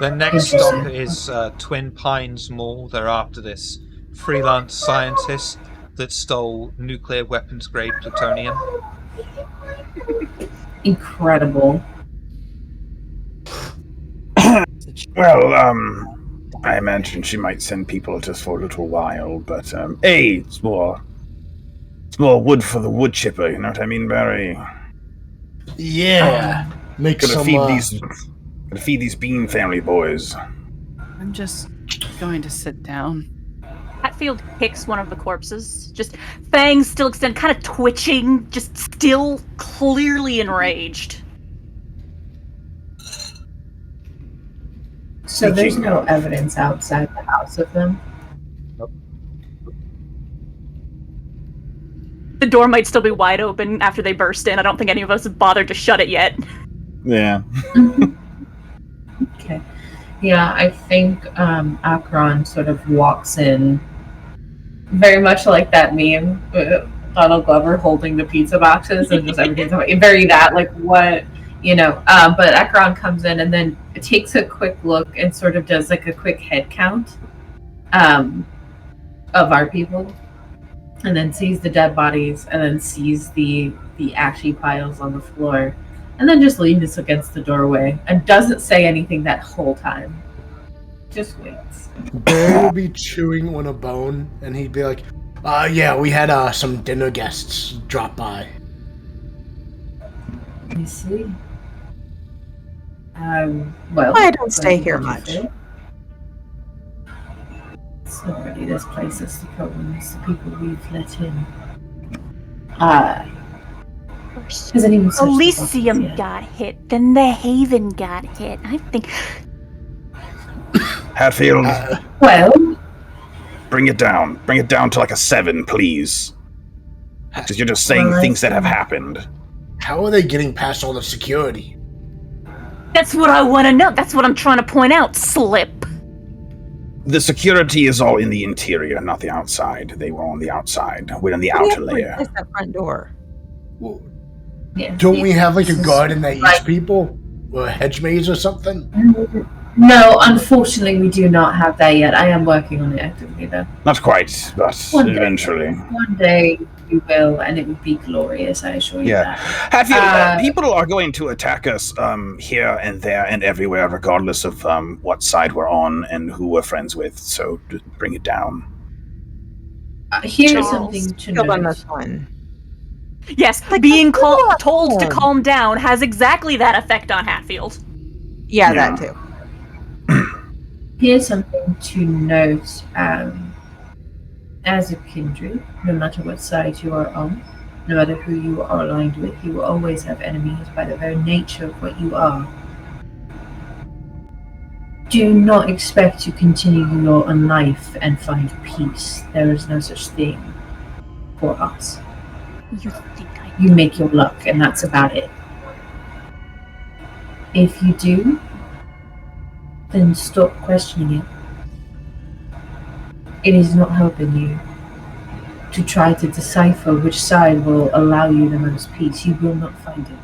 The next stop is Twin Pines Mall. They're after this freelance scientist that stole nuclear weapons grade plutonium. Incredible. Well, I imagine she might send people just for a little while, but hey, it's more wood for the wood chipper. You know what I mean, Barry? Yeah. Make Gotta some. feed these Bean family boys. I'm just going to sit down. Hatfield kicks one of the corpses, just fangs still extended, kind of twitching, just still clearly enraged. So there's no evidence outside the house of them? The door might still be wide open after they burst in. I don't think any of us have bothered to shut it yet. Yeah. Okay. Yeah, I think Acheron sort of walks in very much like that meme with Donald Glover holding the pizza boxes and just everything's very that, like what, you know. But Acheron comes in and then takes a quick look and sort of does like a quick head count of our people. And then sees the dead bodies and then sees the ashy piles on the floor. And then just leans against the doorway and doesn't say anything that whole time. Just waits. Barry will be chewing on a bone, and he'd be like, yeah, we had some dinner guests drop by. I see. Well, I don't stay here what much. do you say? It's not really this place that's the problem. It's the people we've let in. Has anyone searched the Elysium boxes yet? got hit, then the Haven got hit. I think Hatfield, Well, bring it down. Bring it down to like a 7, please. Because you're just saying Well, things that have happened. How are they getting past all the security? that's what I want to know. That's what I'm trying to point out, Slip. The security is all in the interior, not the outside. They were on the outside. We're in the outer layer. It's that front door. Well, yeah. don't we have like a This is garden that eats right. people? Or a hedge maze or something? No, unfortunately, we do not have that yet. I am working on it actively, though. Not quite, but One day. eventually. One day we will, and it would be glorious, I assure you Yeah. that. Hatfield, people are going to attack us here and there and everywhere, regardless of what side we're on and who we're friends with. So bring it down. Here's Charles. something to Killed on note. this one. Yes, Like, being come on. told to calm down has exactly that effect on Hatfield. Yeah, Yeah. that too. Here's something to note. As a kindred, no matter what side you are on, no matter who you are aligned with, you will always have enemies by the very nature of what you are. Do not expect to continue your own life and find peace. There is no such thing for us. You think I You make your luck, and that's about it. If you do, then stop questioning it. It is not helping you to try to decipher which side will allow you the most peace. You will not find it.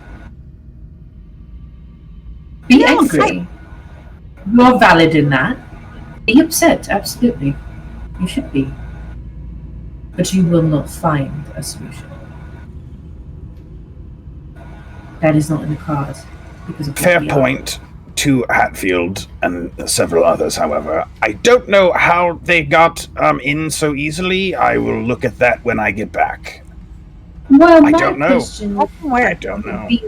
Be Yeah, angry. You are valid in that. Be upset, absolutely. You should be. But you will not find a solution. That is not in the cards. Because of what Fair we are. point to Hatfield and several others, however. I don't know how they got in so easily. I will look at that when I get back. Well, I my don't know. question would I don't know. be,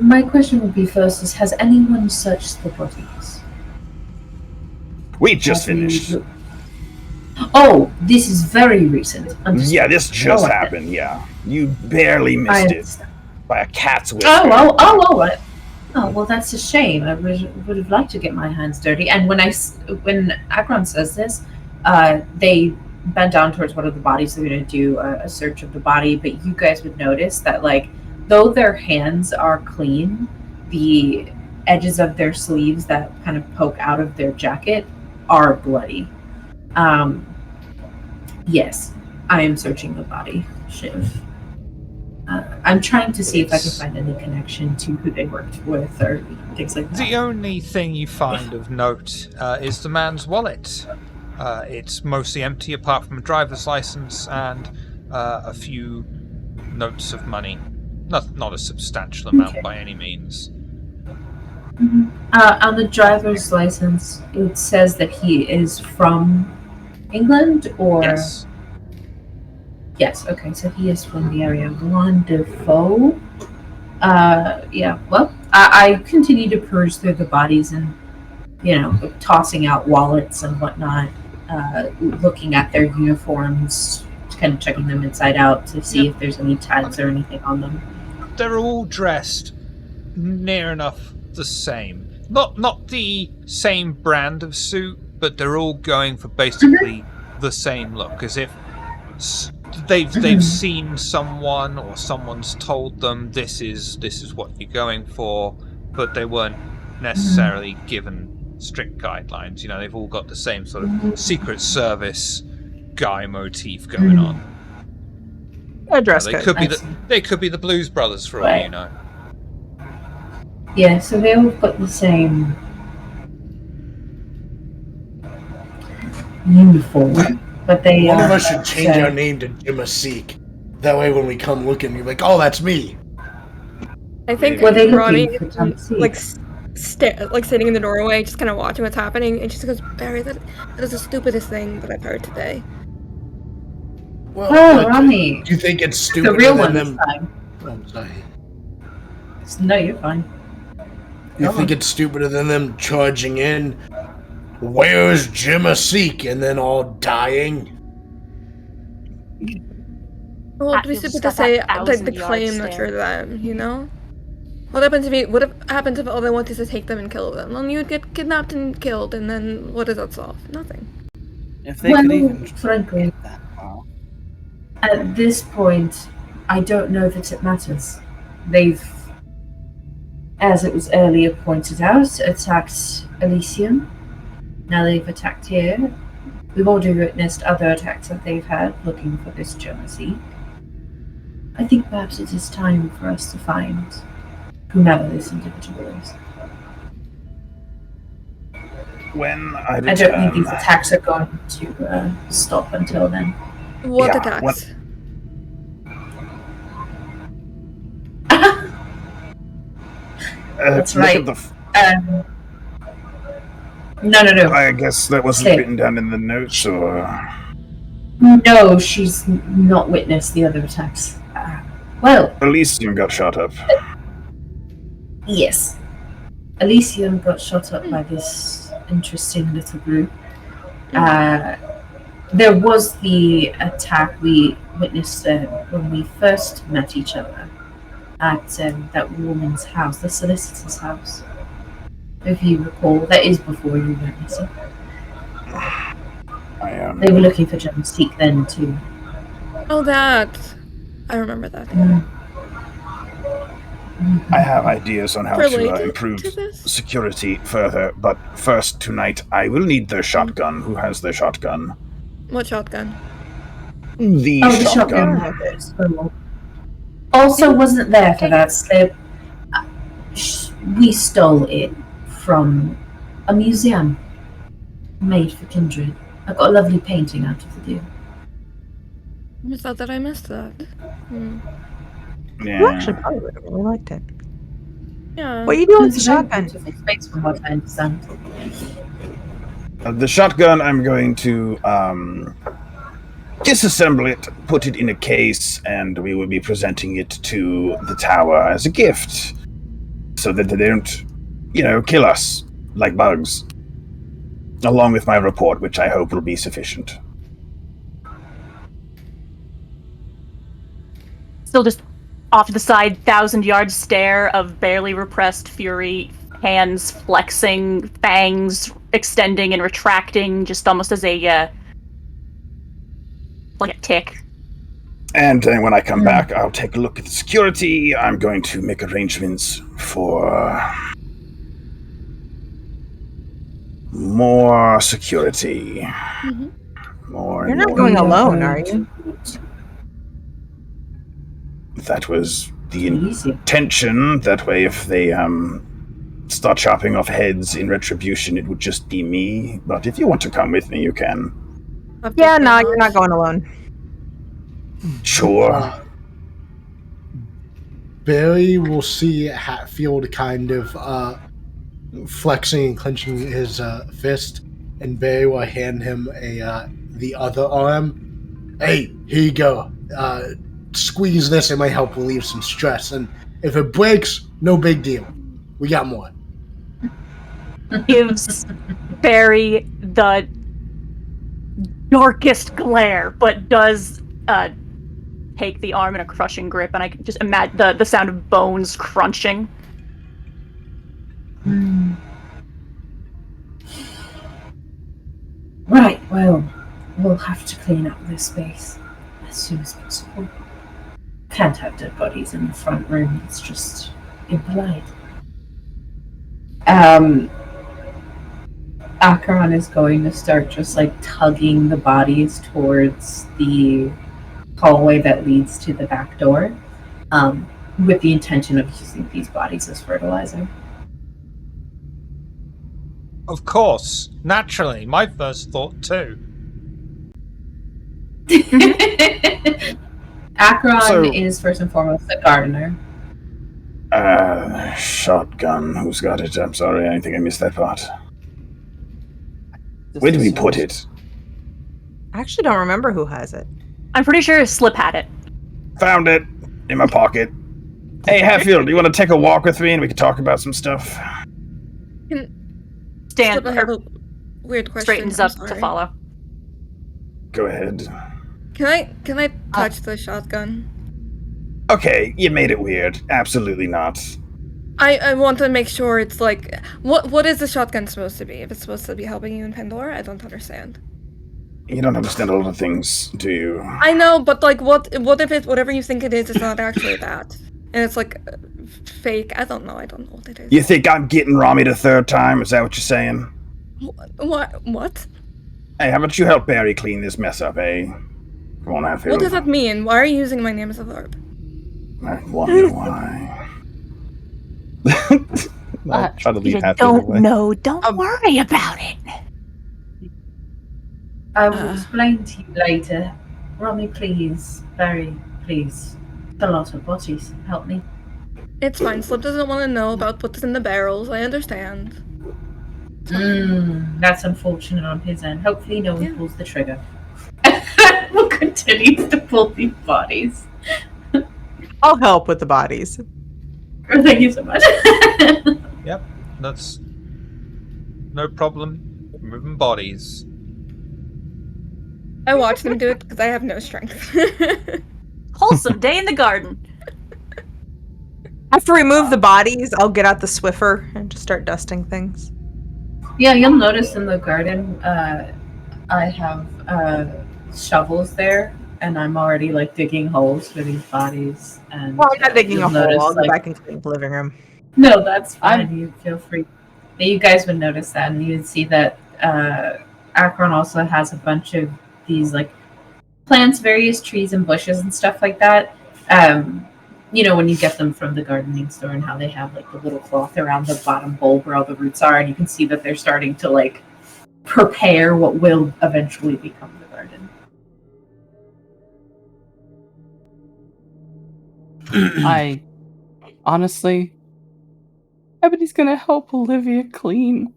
my question would be first is, has anyone searched the bodies? We just Have you finished. looked- Oh, this is very recent. Understood. Yeah, this just Alright then. happened, yeah. You barely I missed it understand. by a cat's whisper. All right. Oh, well, that's a shame. I would have liked to get my hands dirty. And when Akron says this, they bend down towards one of the bodies. They're going to do a search of the body. But you guys would notice that, like, though their hands are clean, the edges of their sleeves that kind of poke out of their jacket are bloody. Yes, I am searching the body, Shiv. I'm trying to see if I can find any connection to who they worked with or things like that. The only thing you find of note is the man's wallet. It's mostly empty apart from a driver's license and a few notes of money. Not a substantial amount Okay. by any means. On the driver's license, it says that he is from England, or Yes. Yes, okay, so he is from the area. Wonderful. Yeah, well, I continue to peruse through the bodies and, tossing out wallets and whatnot, looking at their uniforms, kind of checking them inside out to see if there's any tags or anything on them. They're all dressed near enough the same. Not the same brand of suit, but they're all going for basically the same look, as if they've seen someone or someone's told them this is what you're going for, but they weren't necessarily given strict guidelines. They've all got the same sort of Secret Service guy motif going on. A dress They code. could be the Blues Brothers for all Right. you know. Yeah, so they all got the same uniform, but they One of us should change say- our name to Jimasik. That way when we come looking, we're like, oh, that's me. I think Were they Ronnie looking is for Tom like sitting in the doorway, just kind of watching what's happening, and she just goes, "Barry, that is the stupidest thing that I've heard today." Well, Oh, like, Ronnie. do you think it's The stupider real than one this them? time. Oh, I'm sorry. No, you're fine. You think it's stupider than them charging in Where's Jimasik? And then all dying. Well, That to be feels stupid got to say, that like, the 1,000-yard claim that stare. you're them, you know? What happens if what happens if all they want is to take them and kill them? Then you'd get kidnapped and killed, and then what does that solve? Nothing. If they could Well, even frankly, get that far. at this point, I don't know that it matters. They've, as it was earlier pointed out, attacked Elysium. Now they've attacked here. We've already witnessed other attacks that they've had looking for this Jonesy. I think perhaps it is time for us to find whomever this individual is. When I I return, don't think these attacks are going to stop until then. What Yeah, attacks? That's look right. at the No. I guess that wasn't Okay. written down in the notes, or No, she's not witnessed the other attacks. Well, Elysium got shot up. yes. Elysium got shot up by this interesting little group. There was the attack we witnessed when we first met each other at that woman's house, the solicitor's house. If you recall, that is before you went missing. They were looking for Jonesy then too. Oh, that. I remember that. I have ideas on how to Related improve to this? security further, but first tonight I will need their shotgun. Who has their shotgun? What shotgun? The Oh, the shotgun. shotgun. Also wasn't there for that slip. We stole it from a museum made for Kindred. I got a lovely painting out of the deal. I thought that I missed that. You actually Yeah. probably would have really liked it. Yeah. What are you doing with It's the a very shotgun? beautiful space from what I understand. The shotgun, I'm going to disassemble it, put it in a case, and we will be presenting it to the tower as a gift, so that they don't, kill us like bugs. Along with my report, which I hope will be sufficient. Still just off to the side, 1,000-yard stare of barely repressed fury, hands flexing, fangs extending and retracting, just almost as a like a tick. And then when I come back, I'll take a look at the security. I'm going to make arrangements for more security. More. You're and not more going and more. alone, are you? That was the Easy. intention. That way, if they start chopping off heads in retribution, it would just be me. But if you want to come with me, you can. Yeah, no, you're not going alone. Sure. Barry will see Hatfield kind of flexing and clenching his fist, and Barry will hand him the other arm. Hey, here you go. Squeeze this; it might help relieve some stress. And if it breaks, no big deal. We got more. Gives Barry the darkest glare, but does take the arm in a crushing grip, and I can just imagine the sound of bones crunching. Right, well, we'll have to clean up this space as soon as possible. Can't have dead bodies in the front room, it's just impolite. Akron is going to start just like tugging the bodies towards the hallway that leads to the back door, with the intention of using these bodies as fertilizer. Of course, naturally, my first thought too. Akron is first and foremost a gardener. Shotgun. Who's got it? I'm sorry, I think I missed that part. Where did we put it? I actually don't remember who has it. I'm pretty sure Slip had it. Found it. In my pocket. Hey, Hatfield, do you want to take a walk with me and we can talk about some stuff? Stand. Slip, I have a weird question. Straightens I'm up to sorry. follow. Go ahead. Can I touch the shotgun? Okay, you made it weird. Absolutely not. I want to make sure it's like what is the shotgun supposed to be? If it's supposed to be helping you in Pandora, I don't understand. You don't understand a lot of things, do you? I know, but like what if it whatever you think it is not actually that? And it's like fake. I don't know what it is. You think I'm getting Rami the third time? Is that what you're saying? What? Hey, how about you help Barry clean this mess up, eh? Come on, Hatfield. What does that mean? Why are you using my name as a verb? I wonder why. I'll try to leave You Hatfield don't away. know. Don't worry about it. I will explain to you later. Romy, please. Barry, please. It's a lot of bodies. Help me. It's fine. Slip doesn't want to know about what's in the barrels. I understand. That's unfortunate on his end. Hopefully no one Yeah. pulls the trigger. We'll continue to pull these bodies. I'll help with the bodies. Thank you so much. Yep, that's no problem. Moving bodies. I watch them do it because I have no strength. Wholesome day in the garden. After we move the bodies, I'll get out the Swiffer and just start dusting things. Yeah, you'll notice in the garden, I have shovels there, and I'm already like digging holes for these bodies. And Well, I'm not digging a you'll hole. notice, I'll go like- back and clean the living room. No, that's fine. You feel free. But you guys would notice that, and you would see that Akron also has a bunch of these like plants, various trees and bushes and stuff like that. You know, when you get them from the gardening store and how they have like the little cloth around the bottom bulb where all the roots are, and you can see that they're starting to like prepare what will eventually become the garden. I honestly, Ebony's gonna help Olivia clean.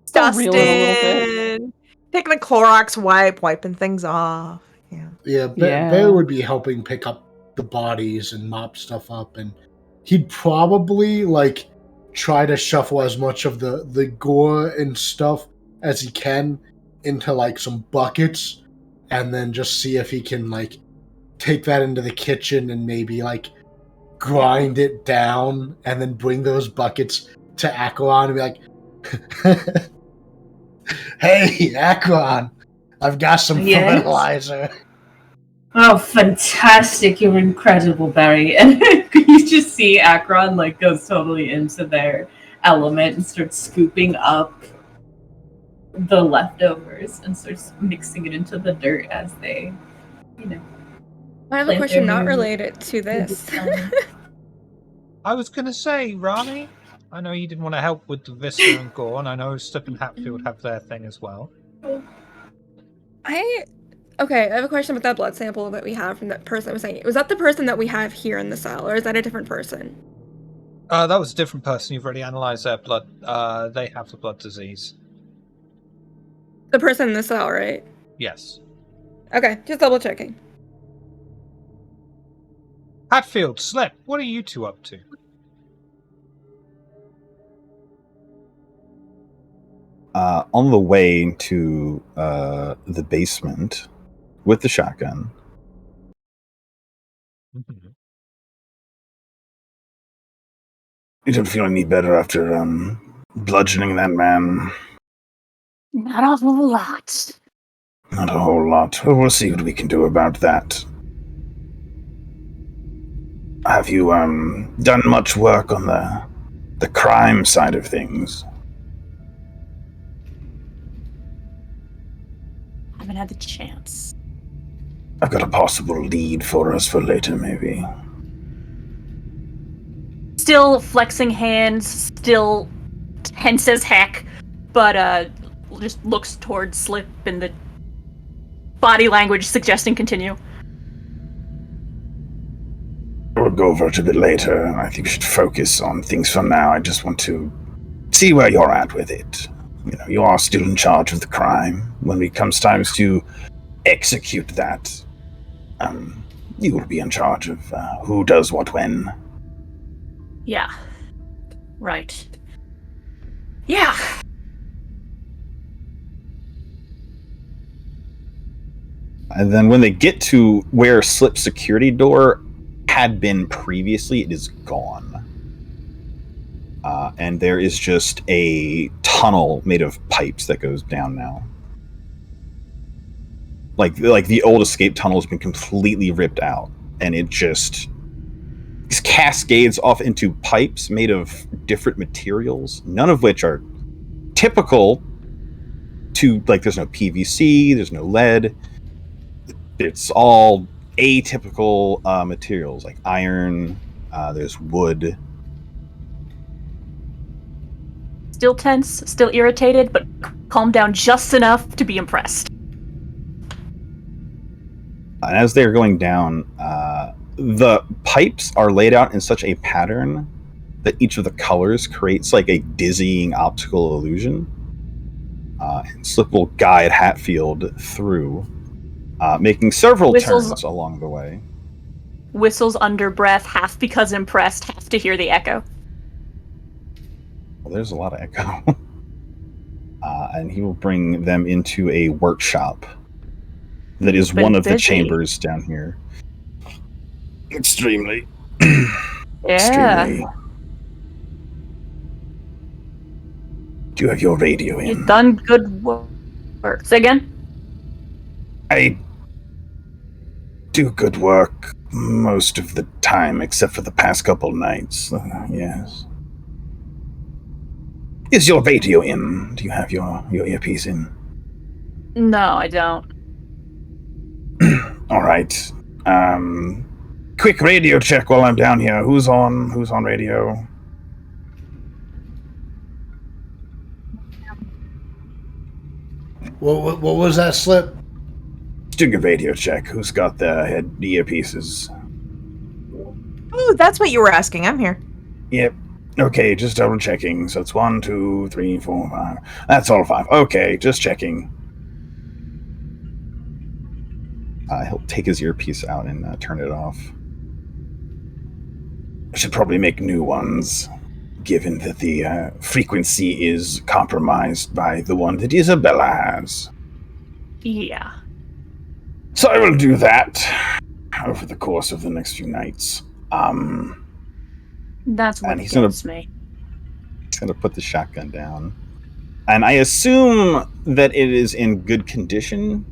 Still reel it a little bit. Dustin! Taking a Clorox wipe, wiping things off. Yeah. Yeah, Yeah. Bear would be helping pick up the bodies and mop stuff up, and he'd probably like try to shuffle as much of the gore and stuff as he can into like some buckets, and then just see if he can like take that into the kitchen and maybe like grind it down, and then bring those buckets to Akron and be like, "Hey, Akron, I've got some Yes? fertilizer." Oh, fantastic! You're incredible, Barry. And you just see Akron like goes totally into their element and starts scooping up the leftovers and starts mixing it into the dirt as they, you know. I have a Plant question their not new- related to this. I was gonna say, Rami, I know you didn't want to help with the Vista and Gore, and I know Slip and Hatfield have their thing as well. Okay, I have a question about that blood sample that we have from that person that was saying. Was that the person that we have here in the cell, or is that a different person? That was a different person. You've already analysed their blood. They have the blood disease. The person in the cell, right? Yes. Okay, just double checking. Hatfield, Slip, what are you two up to? On the way to the basement with the shotgun, Mm-hmm. you don't feel any better after bludgeoning that man? Not a whole lot. Not a whole lot. Well, we'll see what we can do about that. Have you done much work on the crime side of things? Haven't had the chance. I've got a possible lead for us for later, maybe. Still flexing hands, still tense as heck, but just looks towards Slip and the body language suggesting continue. We'll go over it a bit later. I think we should focus on things for now. I just want to see where you're at with it. You know, you are still in charge of the crime. When it comes times to execute that, you will be in charge of who does what when. Yeah. Right. Yeah. And then when they get to where Slip's security door had been previously, it is gone. And there is just a tunnel made of pipes that goes down now. Like the old escape tunnel has been completely ripped out, and it just cascades off into pipes made of different materials, none of which are typical to, like, there's no PVC, there's no lead. It's all atypical materials, like iron, there's wood. Still tense, still irritated, but calm down just enough to be impressed. And as they're going down, the pipes are laid out in such a pattern that each of the colors creates like a dizzying optical illusion. And Slip will guide Hatfield through, making several turns along the way. Whistles under breath, half because impressed, half to hear the echo. Well, there's a lot of echo. And he will bring them into a workshop that is one of the chambers down here. Extremely. Extremely. Do you have your radio in? You've done good work. Say again? I do good work most of the time, except for the past couple nights. Yes. Is your radio in? Do you have your earpiece in? No, I don't. All right. Quick radio check while I'm down here. Who's on radio? What was that, Slip? Doing a radio check. Who's got the earpieces? Ooh, that's what you were asking. I'm here. Yep. Okay, just double checking. So it's 1, 2, 3, 4, 5. That's all 5. Okay, just checking. He'll take his earpiece out and turn it off. I should probably make new ones, given that the frequency is compromised by the one that Isabella has. Yeah. So I will do that over the course of the next few nights. That's what gets me. He's going to put the shotgun down. And I assume that it is in good condition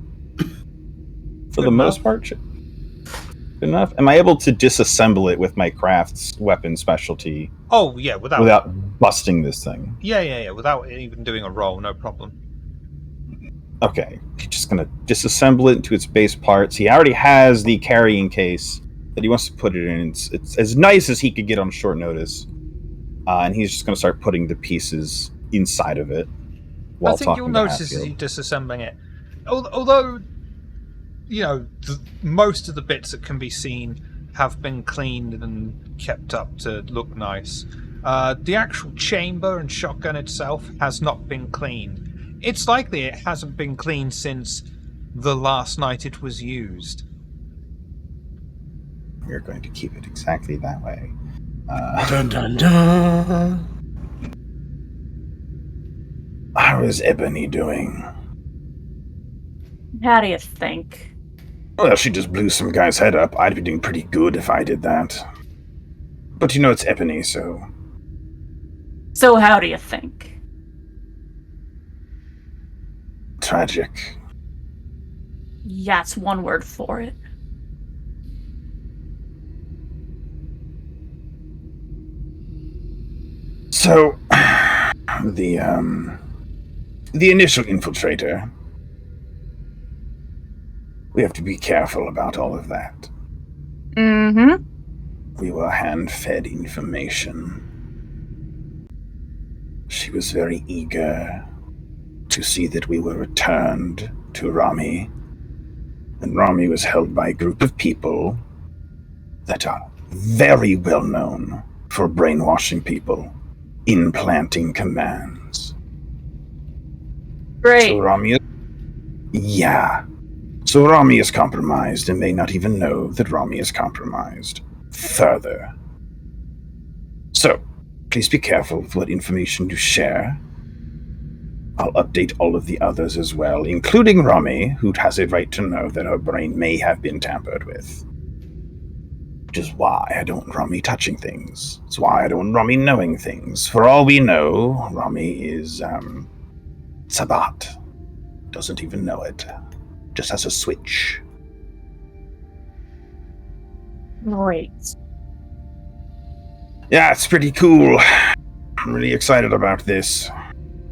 for the most part. Good enough? Am I able to disassemble it with my crafts weapon specialty? Oh, yeah, without busting this thing. Yeah, without even doing a roll, no problem. Okay, he's just going to disassemble it into its base parts. He already has the carrying case that he wants to put it in. It's as nice as he could get on short notice. And he's just going to start putting the pieces inside of it while I think talking you'll to notice as Hatfield. you disassembling it. Although, you know, most of the bits that can be seen have been cleaned and kept up to look nice. The actual chamber and shotgun itself has not been cleaned. It's likely it hasn't been cleaned since the last night it was used. We're going to keep it exactly that way. Dun dun dun. How is Ebony doing? How do you think? Well, she just blew some guy's head up. I'd be doing pretty good if I did that. But you know it's Ebony, so... So how do you think? Tragic. Yeah, it's one word for it. So, the initial infiltrator, we have to be careful about all of that. Mm-hmm. We were hand-fed information. She was very eager to see that we were returned to Rami. And Rami was held by a group of people that are very well known for brainwashing people, implanting commands. Great. So Rami is compromised and may not even know that Rami is compromised further. So, please be careful with what information you share. I'll update all of the others as well, including Rami, who has a right to know that her brain may have been tampered with. Which is why I don't want Rami touching things. It's why I don't want Rami knowing things. For all we know, Rami is, Sabat. Doesn't even know it. Just has a switch. Great. Yeah, it's pretty cool. I'm really excited about this.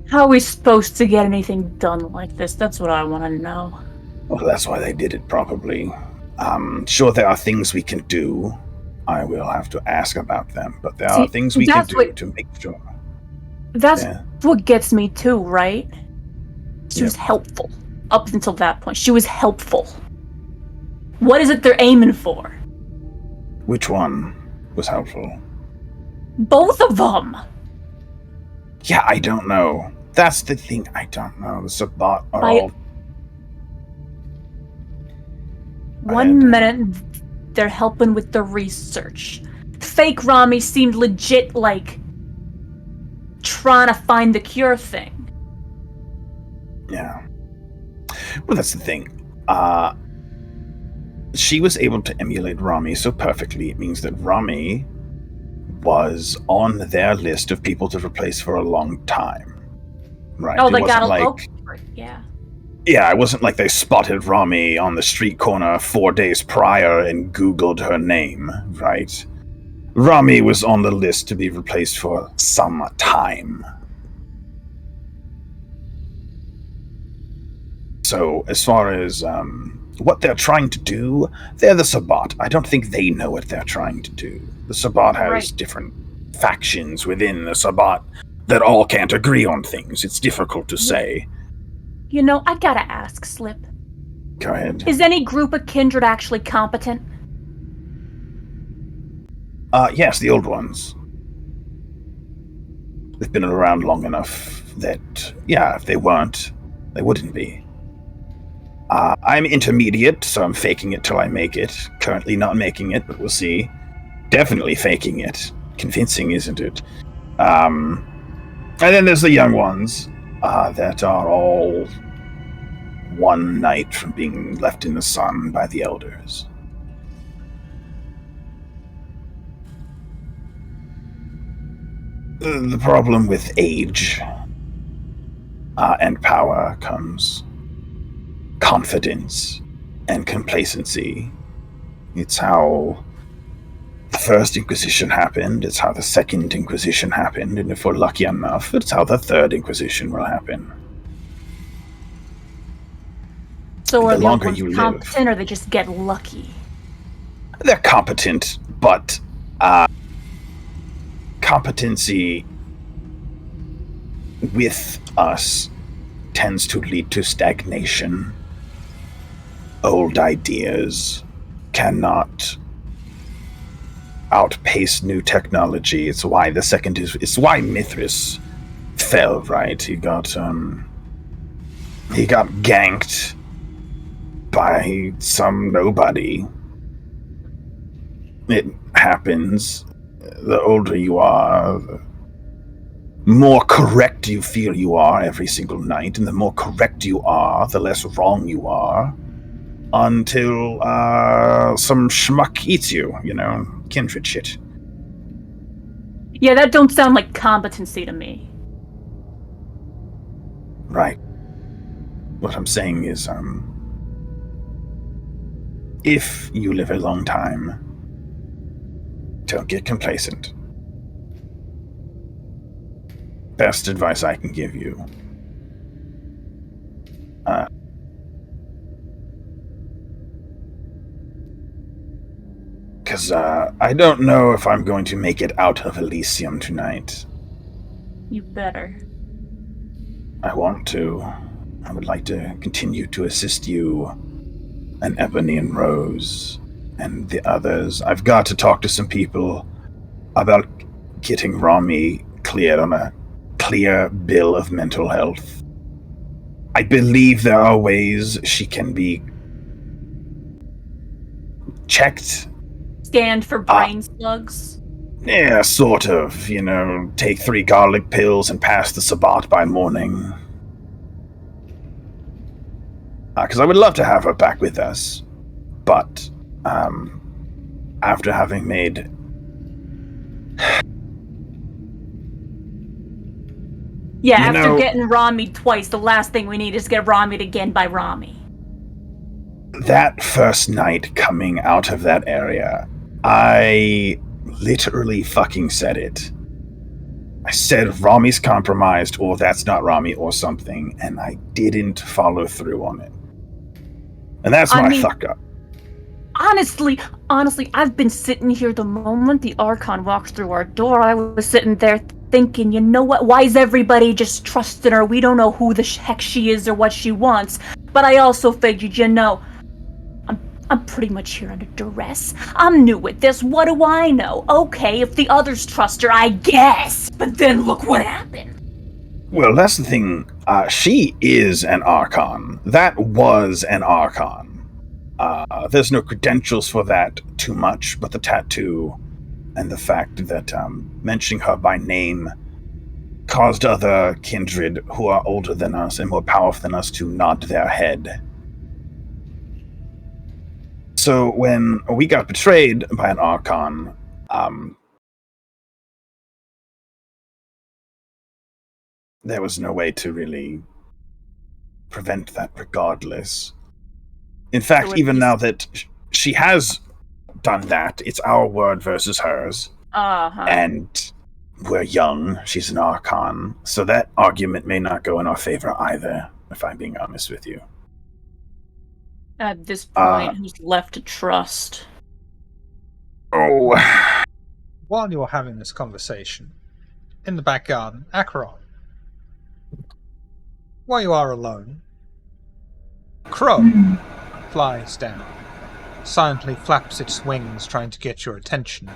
How are we supposed to get anything done like this? That's what I want to know. Well, that's why they did it, probably. Sure, there are things we can do. I will have to ask about them, but there are things we can do to make sure. That's what gets me too, right? She was helpful. Up until that point, she was helpful. What is it they're aiming for? Which one was helpful? Both of them! Yeah, I don't know. That's the thing, I don't know. The Sabat are all... One minute, they're helping with the research. Fake Rami seemed legit, like, trying to find the cure thing. Yeah. Well, that's the thing. She was able to emulate Rami so perfectly, it means that Rami was on their list of people to replace for a long time. Right? Oh, they got yeah. Yeah, it wasn't like they spotted Rami on the street corner 4 days prior and Googled her name, right? Rami was on the list to be replaced for some time. So, as far as what they're trying to do, they're the Sabat. I don't think they know what they're trying to do. The Sabat has different factions within the Sabat that all can't agree on things. It's difficult to say. You know, I gotta ask, Slip. Go ahead. Is any group of kindred actually competent? Yes, the old ones. They've been around long enough that, yeah, if they weren't, they wouldn't be. I'm intermediate, so I'm faking it till I make it. Currently not making it, but we'll see. Definitely faking it. Convincing, isn't it? And then there's the young ones that are all one night from being left in the sun by the elders. The problem with age and power comes confidence and complacency. It's how the First Inquisition happened, it's how the Second Inquisition happened, and if we're lucky enough, it's how the Third Inquisition will happen. So are the old ones competent, or they just get lucky? They're competent, but competency with us tends to lead to stagnation. Old ideas cannot outpace new technology. It's why it's why Mithras fell, right? He got ganked by some nobody. It happens. The older you are, the more correct you feel you are every single night, and the more correct you are, the less wrong you are, until some schmuck eats you, kindred shit. Yeah, that don't sound like competency to me. Right. What I'm saying is, if you live a long time, don't get complacent. Best advice I can give you. Because I don't know if I'm going to make it out of Elysium tonight. You better. I want to. I would like to continue to assist you and Ebony and Rose and the others. I've got to talk to some people about getting Rami cleared on a clear bill of mental health. I believe there are ways she can be checked. Scanned for brain slugs? Yeah, sort of. Take 3 garlic pills and pass the Sabat by morning. Because I would love to have her back with us, but after having made... Yeah, You after know- getting Rami'd twice, the last thing we need is to get Rami'd again by Rami. That first night coming out of that area, I literally fucking said it. I said Rami's compromised, or that's not Rami, or something, and I didn't follow through on it. And that's my fuck up. Honestly, I've been sitting here the moment the Archon walked through our door. I was sitting there thinking, you know what? Why is everybody just trusting her? We don't know who the heck she is or what she wants. But I also figured, I'm pretty much here under duress. I'm new at this. What do I know? Okay, if the others trust her, I guess. But then look what happened. Well, that's the thing. She is an Archon. That was an Archon. There's no credentials for that too much, but the tattoo and the fact that mentioning her by name caused other kindred who are older than us and more powerful than us to nod their head. So when we got betrayed by an Archon, there was no way to really prevent that regardless. In fact, So even now that she has done that, it's our word versus hers. Uh-huh. And we're young, she's an Archon, so that argument may not go in our favor either, if I'm being honest with you. At this point, who's left to trust? Oh. While you're having this conversation, in the back garden, Acheron, while you are alone, Crow flies down, silently flaps its wings trying to get your attention,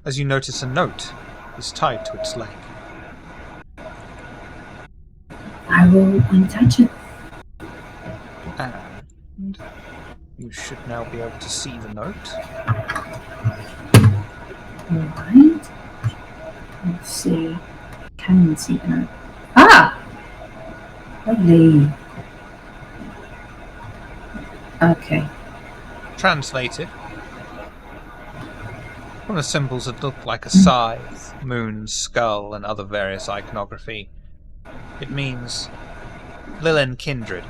as you notice a note is tied to its leg. I will untouch it. And you should now be able to see the note. Alright. Let's see. Can see the note. Ah! Lovely. Okay. Translated from the symbols that look like a scythe, moon, skull, and other various iconography. It means, Lilin kindred,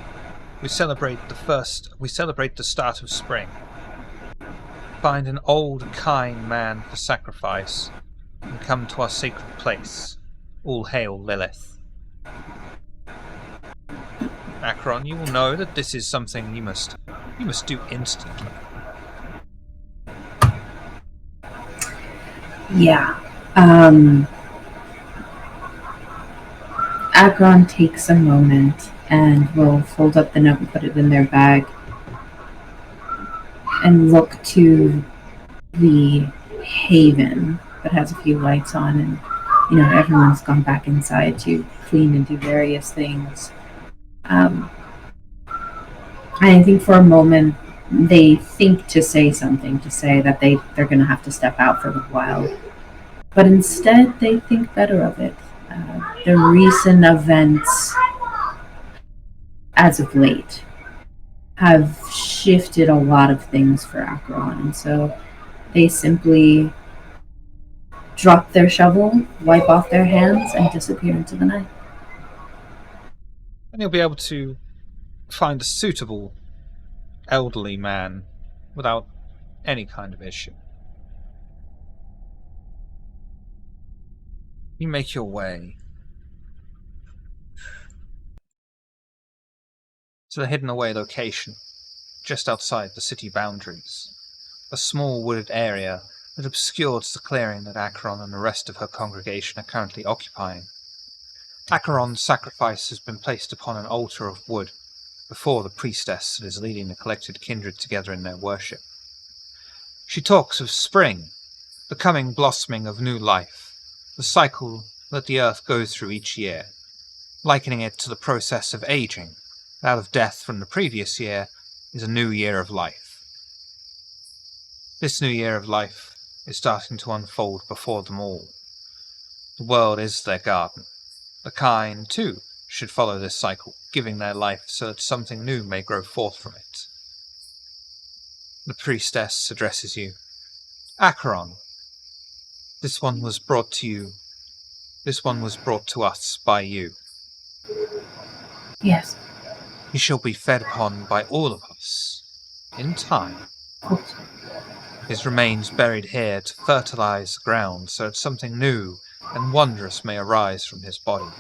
we celebrate the start of spring. Find an old, kind man for sacrifice, and come to our sacred place. All hail Lilith. Acheron, you will know that this is something you must do instantly. Yeah. Akron takes a moment and will fold up the note and put it in their bag and look to the haven that has a few lights on, and everyone's gone back inside to clean and do various things. I think for a moment they think to say something, to say that they're going to have to step out for a while, but instead they think better of it. The recent events as of late have shifted a lot of things for Acheron, and so they simply drop their shovel, wipe off their hands, and disappear into the night. And you'll be able to find a suitable elderly man without any kind of issue. You make your way to the hidden away location just outside the city boundaries, a small wooded area that obscures the clearing that Acheron and the rest of her congregation are currently occupying. Acheron's sacrifice has been placed upon an altar of wood before the priestess that is leading the collected kindred together in their worship. She talks of spring, the coming blossoming of new life, the cycle that the earth goes through each year, likening it to the process of aging. Out of death from the previous year is a new year of life. This new year of life is starting to unfold before them all. The world is their garden. The kind, too, should follow this cycle, giving their life so that something new may grow forth from it. The priestess addresses you. Acheron, this one was brought to you. This one was brought to us by you. Yes, He shall be fed upon by all of us, in time. of course. His remains buried here to fertilize the ground so that something new and wondrous may arise from his body.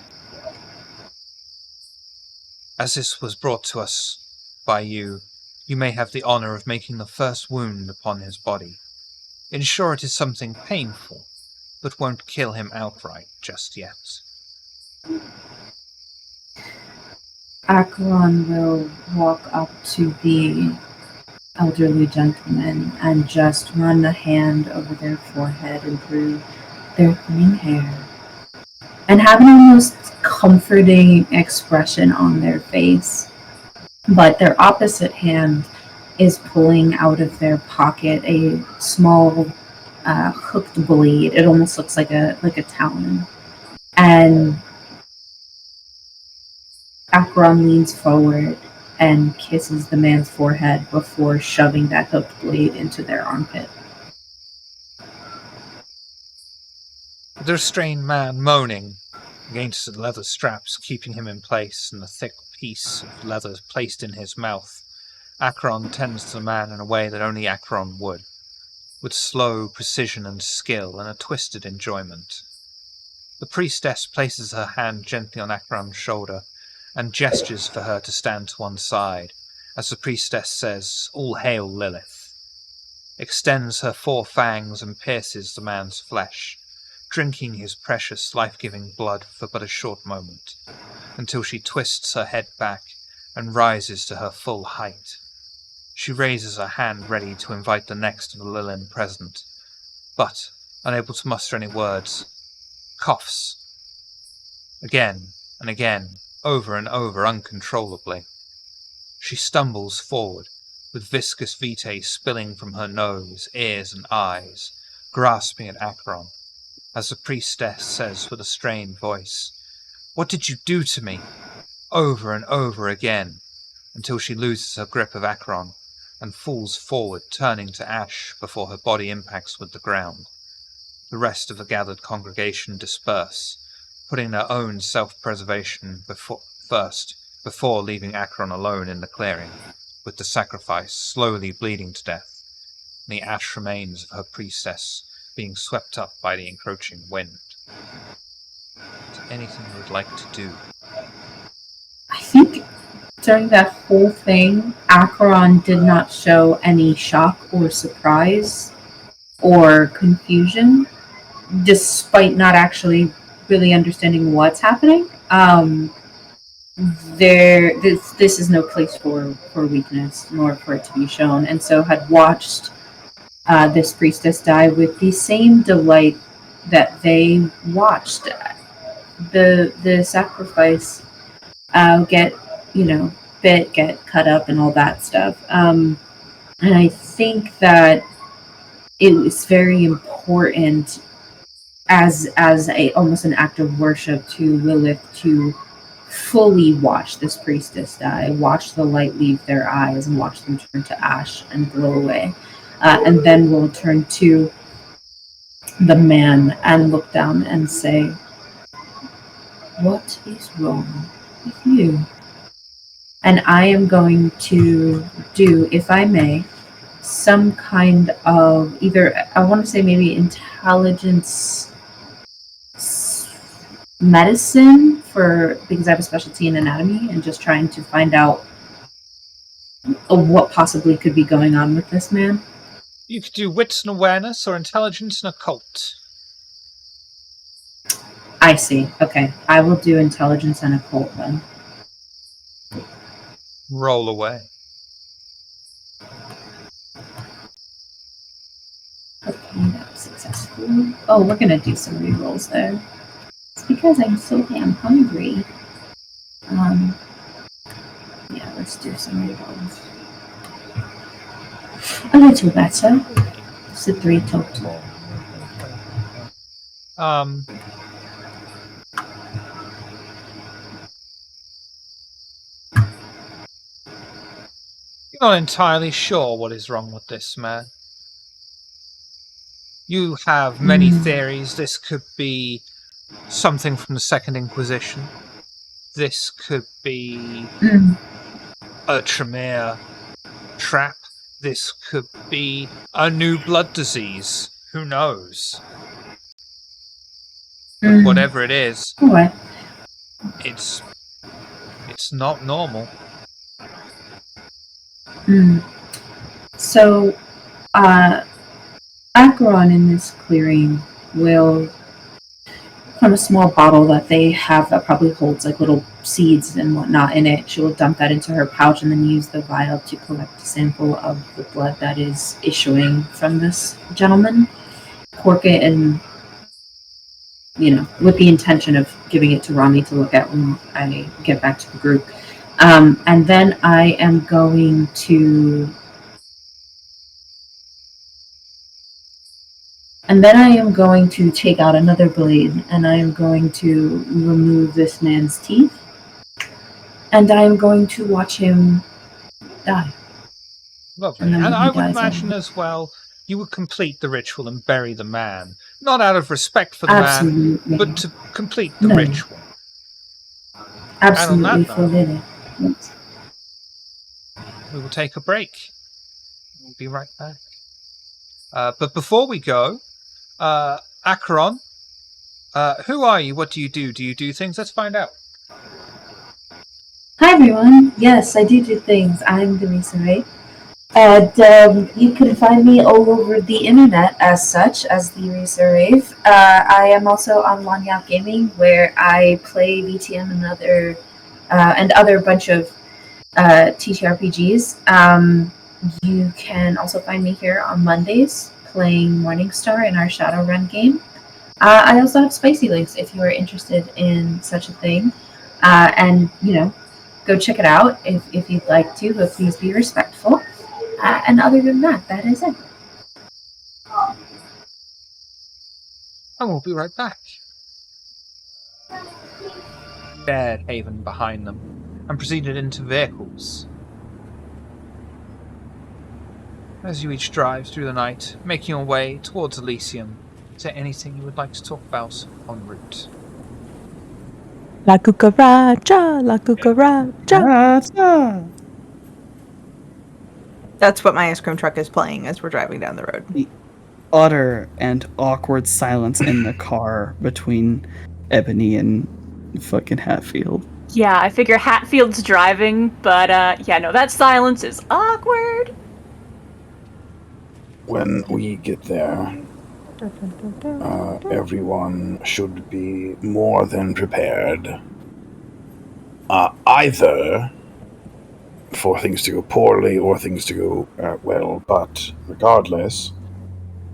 As this was brought to us by you, you may have the honor of making the first wound upon his body. Ensure it is something painful, but won't kill him outright just yet. Acheron will walk up to the elderly gentleman and just run a hand over their forehead and through their thinning hair, and have an almost comforting expression on their face. But their opposite hand is pulling out of their pocket a small hooked blade. It almost looks like a talon. And Acheron leans forward and kisses the man's forehead before shoving that hooked blade into their armpit. The restrained man moaning against the leather straps keeping him in place and the thick piece of leather placed in his mouth, Acheron tends to the man in a way that only Acheron would, with slow precision and skill and a twisted enjoyment. The priestess places her hand gently on Acheron's shoulder and gestures for her to stand to one side, as the priestess says, "All hail Lilith," extends her 4 fangs and pierces the man's flesh, drinking his precious life-giving blood for but a short moment, until she twists her head back and rises to her full height. She raises her hand ready to invite the next of the Lilin present, but, unable to muster any words, coughs. Again and again, over and over uncontrollably. She stumbles forward, with viscous vitae spilling from her nose, ears, and eyes, grasping at Acheron, as the priestess says with a strained voice, "What did you do to me?" over and over again, until she loses her grip of Acheron and falls forward, turning to ash before her body impacts with the ground. The rest of the gathered congregation disperse, putting their own self-preservation first, before leaving Acheron alone in the clearing, with the sacrifice slowly bleeding to death, and the ash remains of her priestess being swept up by the encroaching wind. Is there anything you would like to do? I think during that whole thing, Acheron did not show any shock or surprise or confusion, despite not actually really understanding what's happening. This is no place for weakness, nor for it to be shown, and so had watched this priestess die with the same delight that they watched the sacrifice get cut up and all that stuff. And I think that it was very important as a almost an act of worship to Lilith to fully watch this priestess die, watch the light leave their eyes and watch them turn to ash and blow away. And then we'll turn to the man and look down and say, "What is wrong with you?" And I am going to do, if I may, some kind of either, I want to say maybe intelligence medicine, because I have a specialty in anatomy, and just trying to find out what possibly could be going on with this man. You could do wits and awareness or intelligence and occult. I see. Okay. I will do intelligence and occult then. Roll away. Okay, that was successful. Oh, we're gonna do some rerolls there. It's because I'm so damn hungry. Yeah, let's do some rerolls. A little better. It's a 3 total. Not entirely sure what is wrong with this man. You have many theories. This could be something from the Second Inquisition. This could be a Tremere trap. This could be a new blood disease. Who knows? But whatever it is, What? it's not normal. So, Acheron in this clearing will, from a small bottle that they have that probably holds like little seeds and whatnot in it, she will dump that into her pouch and then use the vial to collect a sample of the blood that is issuing from this gentleman, cork it, and, with the intention of giving it to Rami to look at when I get back to the group. And then I am going to take out another blade, and I am going to remove this man's teeth, and I am going to watch him die. Lovely. And I would imagine as well, you would complete the ritual and bury the man. Not out of respect for the man, but to complete the ritual. Absolutely forbidden. Yes. We will take a break. We'll be right back. But before we go, Acheron, who are you? What do you do? Do you do things? Let's find out. Hi everyone. Yes, I do things. I'm Demisare. And you can find me all over the internet as such, as the Rave. I am also on Lanyap Gaming, where I play VTM and other bunch of TTRPGs. You can also find me here on Mondays playing Morningstar in our Shadowrun game. I also have Spicy Links if you are interested in such a thing. And, go check it out if you'd like to, but please be respectful. And other than that, that is it. And we'll be right back. Shared haven behind them and proceeded into vehicles. As you each drive through the night, making your way towards Elysium, is there anything you would like to talk about en route? La cucaracha, la cucaracha. That's what my ice cream truck is playing as we're driving down the road. The utter and awkward silence in the car between Ebony and fucking Hatfield. Yeah, I figure Hatfield's driving, but that silence is awkward. When we get there, everyone should be more than prepared. Either for things to go poorly or things to go well, but regardless,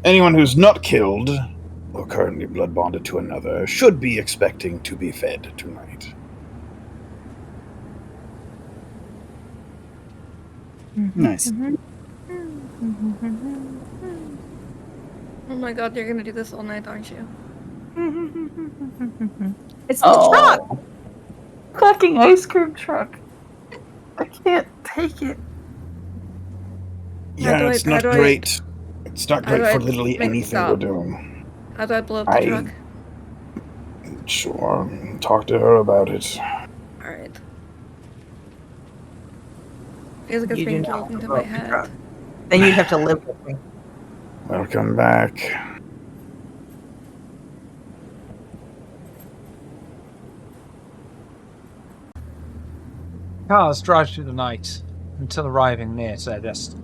anyone who's not killed or currently blood bonded to another should be expecting to be fed tonight. Nice. Oh my god, you're gonna do this all night, aren't you? It's the truck! Fucking ice cream truck. I can't take it. Yeah, it's not great. It's not great for literally anything we're doing. How do I blow up the truck? Sure. Talk to her about it. Alright. Feels like it's being drilled into my head. Then you'd have to live with me. Welcome back. Cars drive through the night until arriving near to their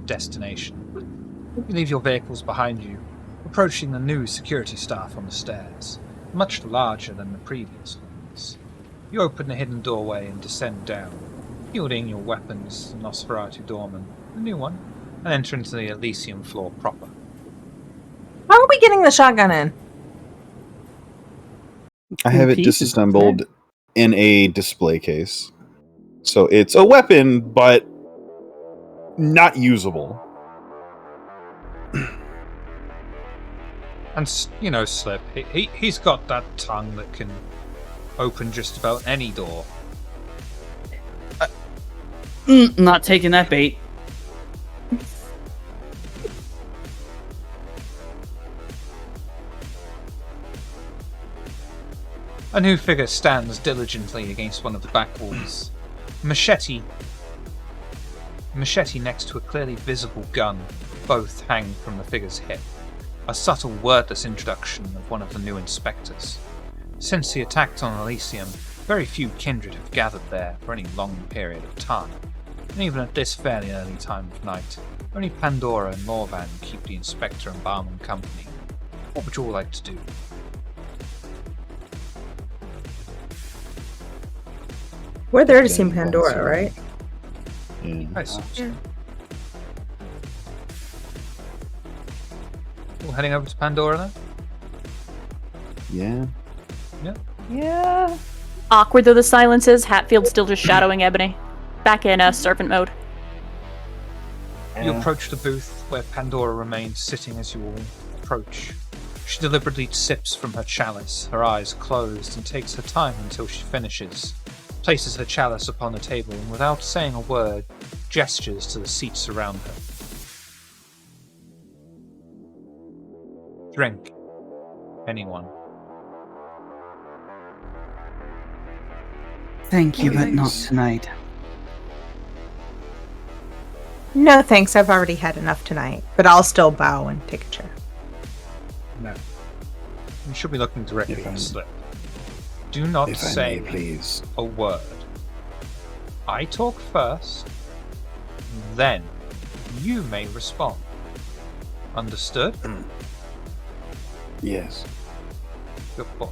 destination. You leave your vehicles behind you, approaching the new security staff on the stairs, much larger than the previous ones. You open the hidden doorway and descend down, yielding your weapons to Nosferatu Dorman, the new one, and enter into the Elysium floor proper. How are we getting the shotgun in? I have it disassembled in a display case. So it's a weapon, but not usable. And, Slip, he's got that tongue that can open just about any door. Not taking that bait. A new figure stands diligently against one of the back walls. Machete next to a clearly visible gun, both hang from the figure's hip. A subtle, wordless introduction of one of the new inspectors. Since the attack on Elysium, very few kindred have gathered there for any long period of time, and even at this fairly early time of night, only Pandora and Morvan keep the inspector and barman company. What would you all like to do? We're there to see Pandora, right? Yeah. I see. Yeah. All heading over to Pandora then? Yeah. Yeah. Awkward though the silence is, Hatfield still just shadowing Ebony. Back in servant mode. You approach the booth where Pandora remains sitting as you all approach. She deliberately sips from her chalice, her eyes closed, and takes her time until she finishes. Places her chalice upon the table and without saying a word, gestures to the seats around her. Drink. Anyone. Thank you, Okay, but not thanks. tonight. No, thanks. I've already had enough tonight. But I'll still bow and take a chair. No. You should be looking directly If at I- the slip. Do not If I say may, please. a word. I talk first, then you may respond. Understood? Yes. Good boy.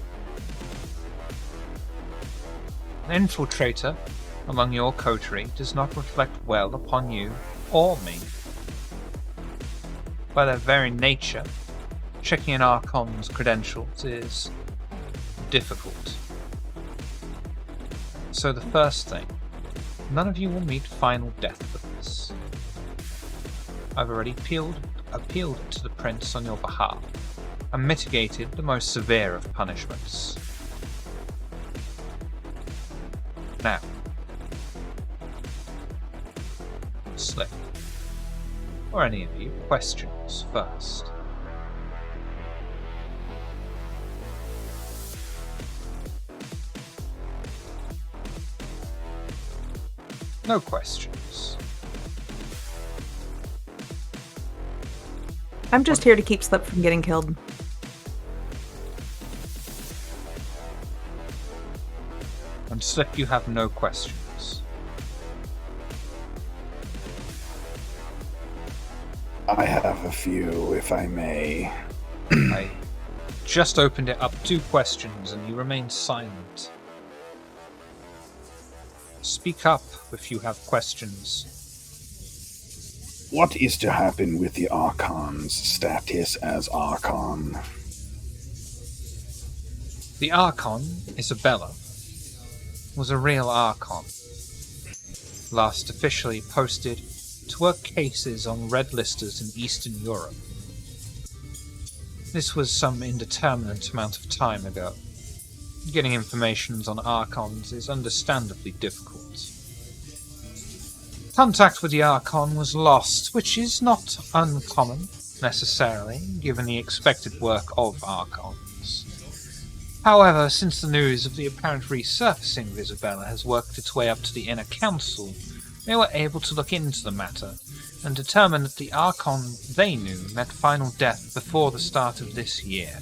An infiltrator among your coterie does not reflect well upon you or me. By their very nature, checking an Archon's credentials is difficult. So the first thing, none of you will meet final death for this. I've already appealed to the Prince on your behalf, and mitigated the most severe of punishments. Now, Slip, or any of you, questions first. No questions. I'm just here to keep Slip from getting killed. And Slip, you have no questions. I have a few, if I may. I just opened it up 2 questions and you remain silent. Speak up if you have questions. What is to happen with the Archon's status as Archon? The Archon, Isabella, was a real Archon. Last officially posted to work cases on red listers in Eastern Europe. This was some indeterminate amount of time ago. Getting information on Archons is understandably difficult. Contact with the Archon was lost, which is not uncommon, necessarily, given the expected work of Archons. However, since the news of the apparent resurfacing of Isabella has worked its way up to the Inner Council, they were able to look into the matter, and determine that the Archon they knew met final death before the start of this year.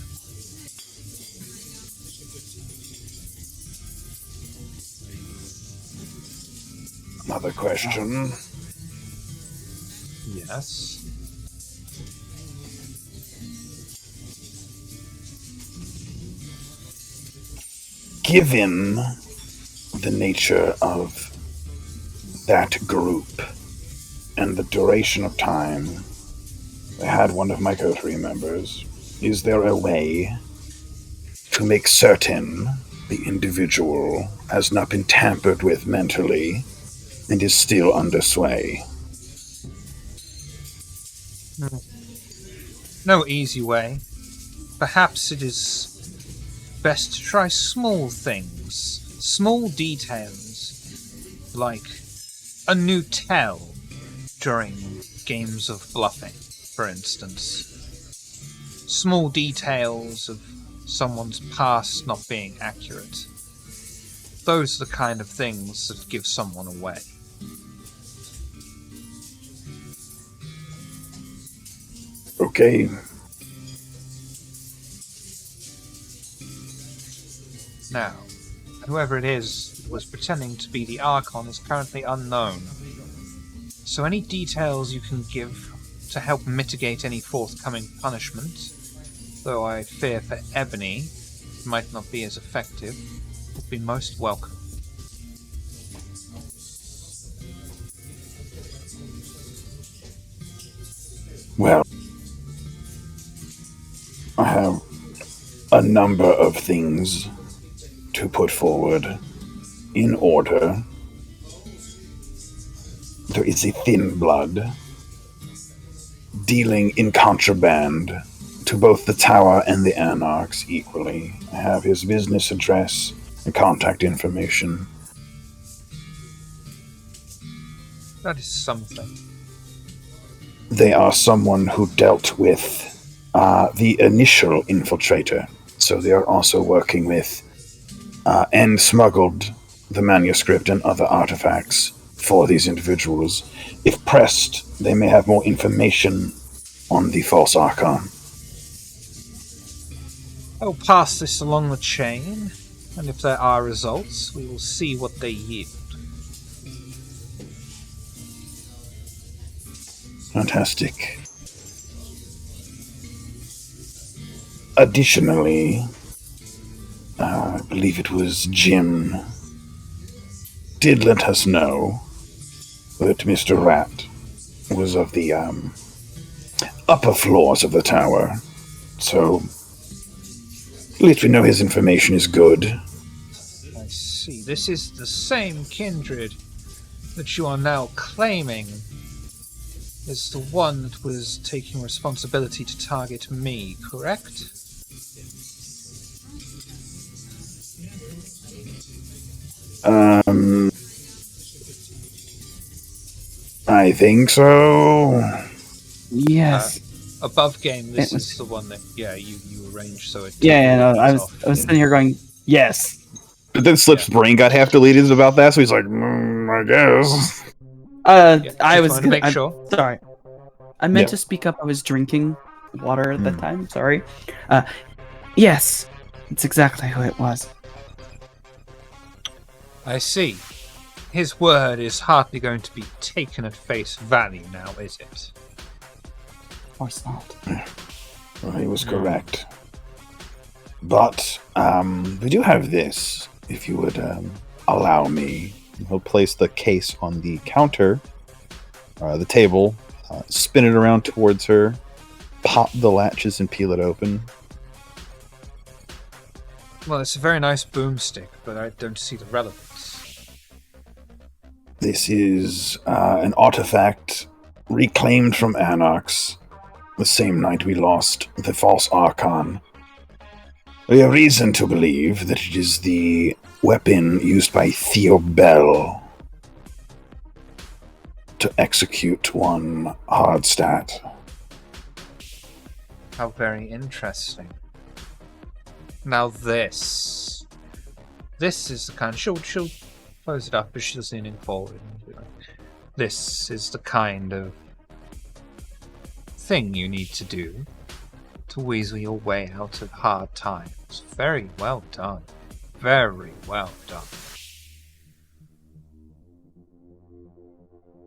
Another question. Yes. Given the nature of that group and the duration of time I had one of my coterie members, is there a way to make certain the individual has not been tampered with mentally and is still under sway? No easy way. Perhaps it is best to try small things, small details, like a new tell during games of bluffing, for instance. Small details of someone's past not being accurate. Those are the kind of things that give someone away. Okay. Now, whoever it is that was pretending to be the Archon is currently unknown. So any details you can give to help mitigate any forthcoming punishment, though I fear for Ebony it might not be as effective, would be most welcome. Well, I have a number of things to put forward in order. There is a thin blood dealing in contraband to both the Tower and the Anarchs equally. I have his business address and contact information. That is something. They are someone who dealt with the initial infiltrator, so they are also working with and smuggled the manuscript and other artifacts for these individuals. If pressed, they may have more information on the false Archon. I will pass this along the chain, and if there are results, we will see what they yield. Fantastic. Additionally, I believe it was Jim did let us know that Mr. Rat was of the upper floors of the tower. So, at least we know his information is good. I see. This is the same kindred that you are now claiming is the one that was taking responsibility to target me, correct? I think so. Yes. Above game, this was- is the one that, you arranged so it... No, I was off. sitting here going, yes. But then Slip's brain got half deleted about that, so he's like, I guess. I was wanted to make sure. Sorry. I meant Yeah. to speak up. I was drinking water at the time. Sorry. Yes. It's exactly who it was. I see. His word is hardly going to be taken at face value now, is it? Of course not. Well, he was correct. But we do have this, if you would allow me. He'll place the case on the counter, the table, spin it around towards her, pop the latches and peel it open. Well, it's a very nice boomstick, but I don't see the relevance. This is an artifact reclaimed from Anox the same night we lost the false Archon. We have reason to believe that it is the weapon used by Theo Bell to execute one Hardstat. How very interesting. Now this is the kind... She'll close it up as she's leaning forward. This is the kind of thing you need to do to weasel your way out of hard times. Very well done. Very well done.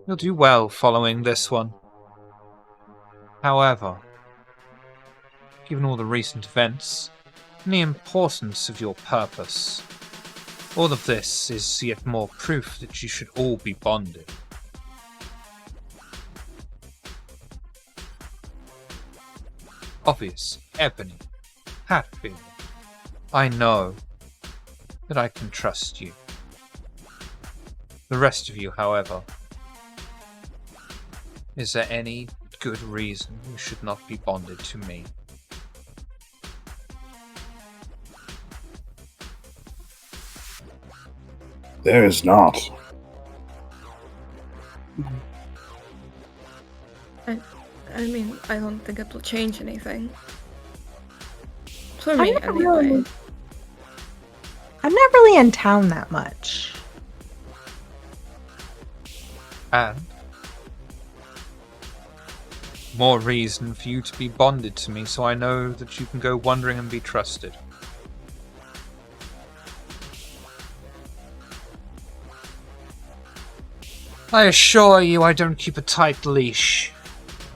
You'll do well following this one. However, given all the recent events and the importance of your purpose, all of this is yet more proof that you should all be bonded. Obvious, Ebony, Hatfield, I know that I can trust you. The rest of you, however, is there any good reason you should not be bonded to me? There is not. I mean, I don't think it will change anything. For me, anyway. I'm not really in town that much. And more reason for you to be bonded to me, so I know that you can go wandering and be trusted. I assure you I don't keep a tight leash,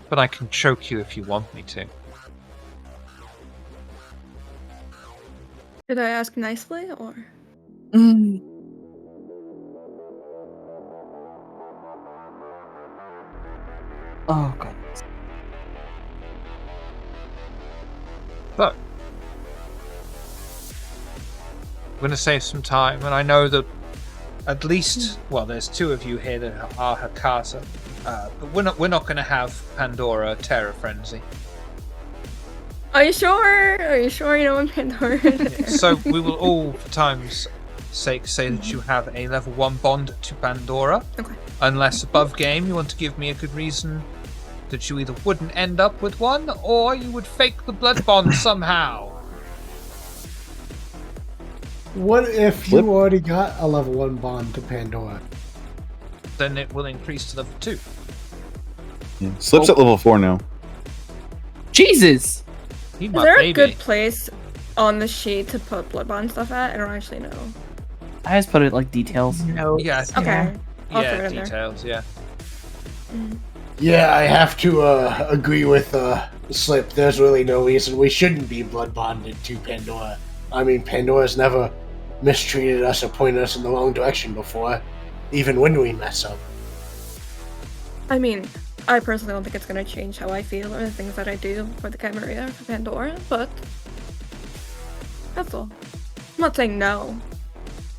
but I can choke you if you want me to. Did I ask nicely, or? Oh god. So, I'm going to save some time, and I know that at least, well, there's two of you here that are Hakata, but we're not going to have Pandora Terror Frenzy. Are you sure? Are you sure you don't want Pandora? So we will all, for time's sake, say that you have a level 1 bond to Pandora. Okay. Unless above game you want to give me a good reason that you either wouldn't end up with one, or you would fake the blood bond somehow. What if you already got a level 1 bond to Pandora? Then it will increase to level 2. Yeah. Slip's at level 4 now. Jesus! Is there a good place on the sheet to put blood bond stuff at? I don't actually know. I just put it like details. No. Yeah. Okay. I'll throw it Yeah, in there. details, yeah. Yeah, I have to agree with Slip. There's really no reason we shouldn't be blood bonded to Pandora. I mean, Pandora's never mistreated us or pointed us in the wrong direction before, even when we mess up. I mean, I personally don't think it's going to change how I feel or the things that I do for the Chimera for Pandora, but that's all. I'm not saying no.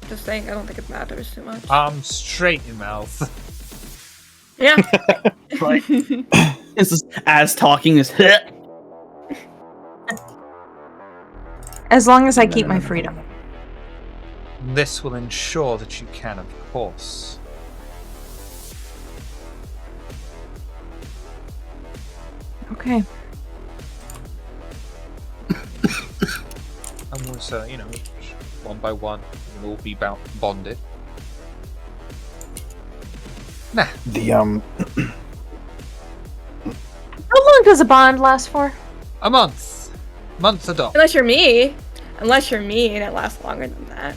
Just saying I don't think it matters too much. Straight in mouth. Yeah. Right. This is as talking as As long as I keep my freedom. This will ensure that you can, of course. Okay. And we'll, one by one, we'll all be bonded. Nah. How long does a bond last for? A month. Month a dot. Unless you're me. Unless you're me and it lasts longer than that.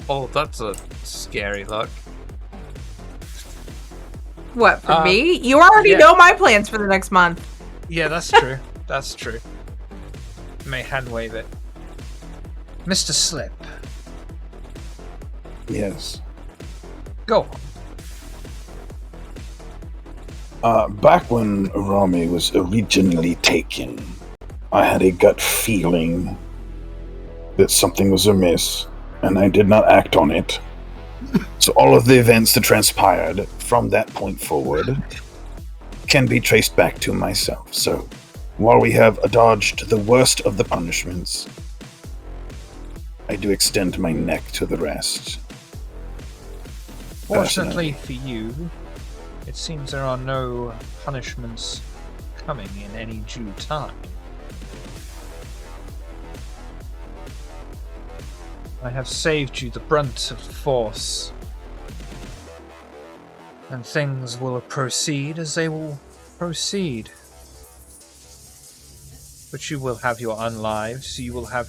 Oh, that's a scary look. What, for me? You already yeah. know my plans for the next month. Yeah, that's true. That's true. May hand wave it. Mr. Slip, Yes. go on. Back when Rami was originally taken, I had a gut feeling that something was amiss, and I did not act on it. So all of the events that transpired from that point forward can be traced back to myself. So while we have dodged the worst of the punishments, I do extend my neck to the rest. Fortunately for you, it seems there are no punishments coming in any due time. I have saved you the brunt of force, and things will proceed as they will proceed. But you will have your unlives, so you will have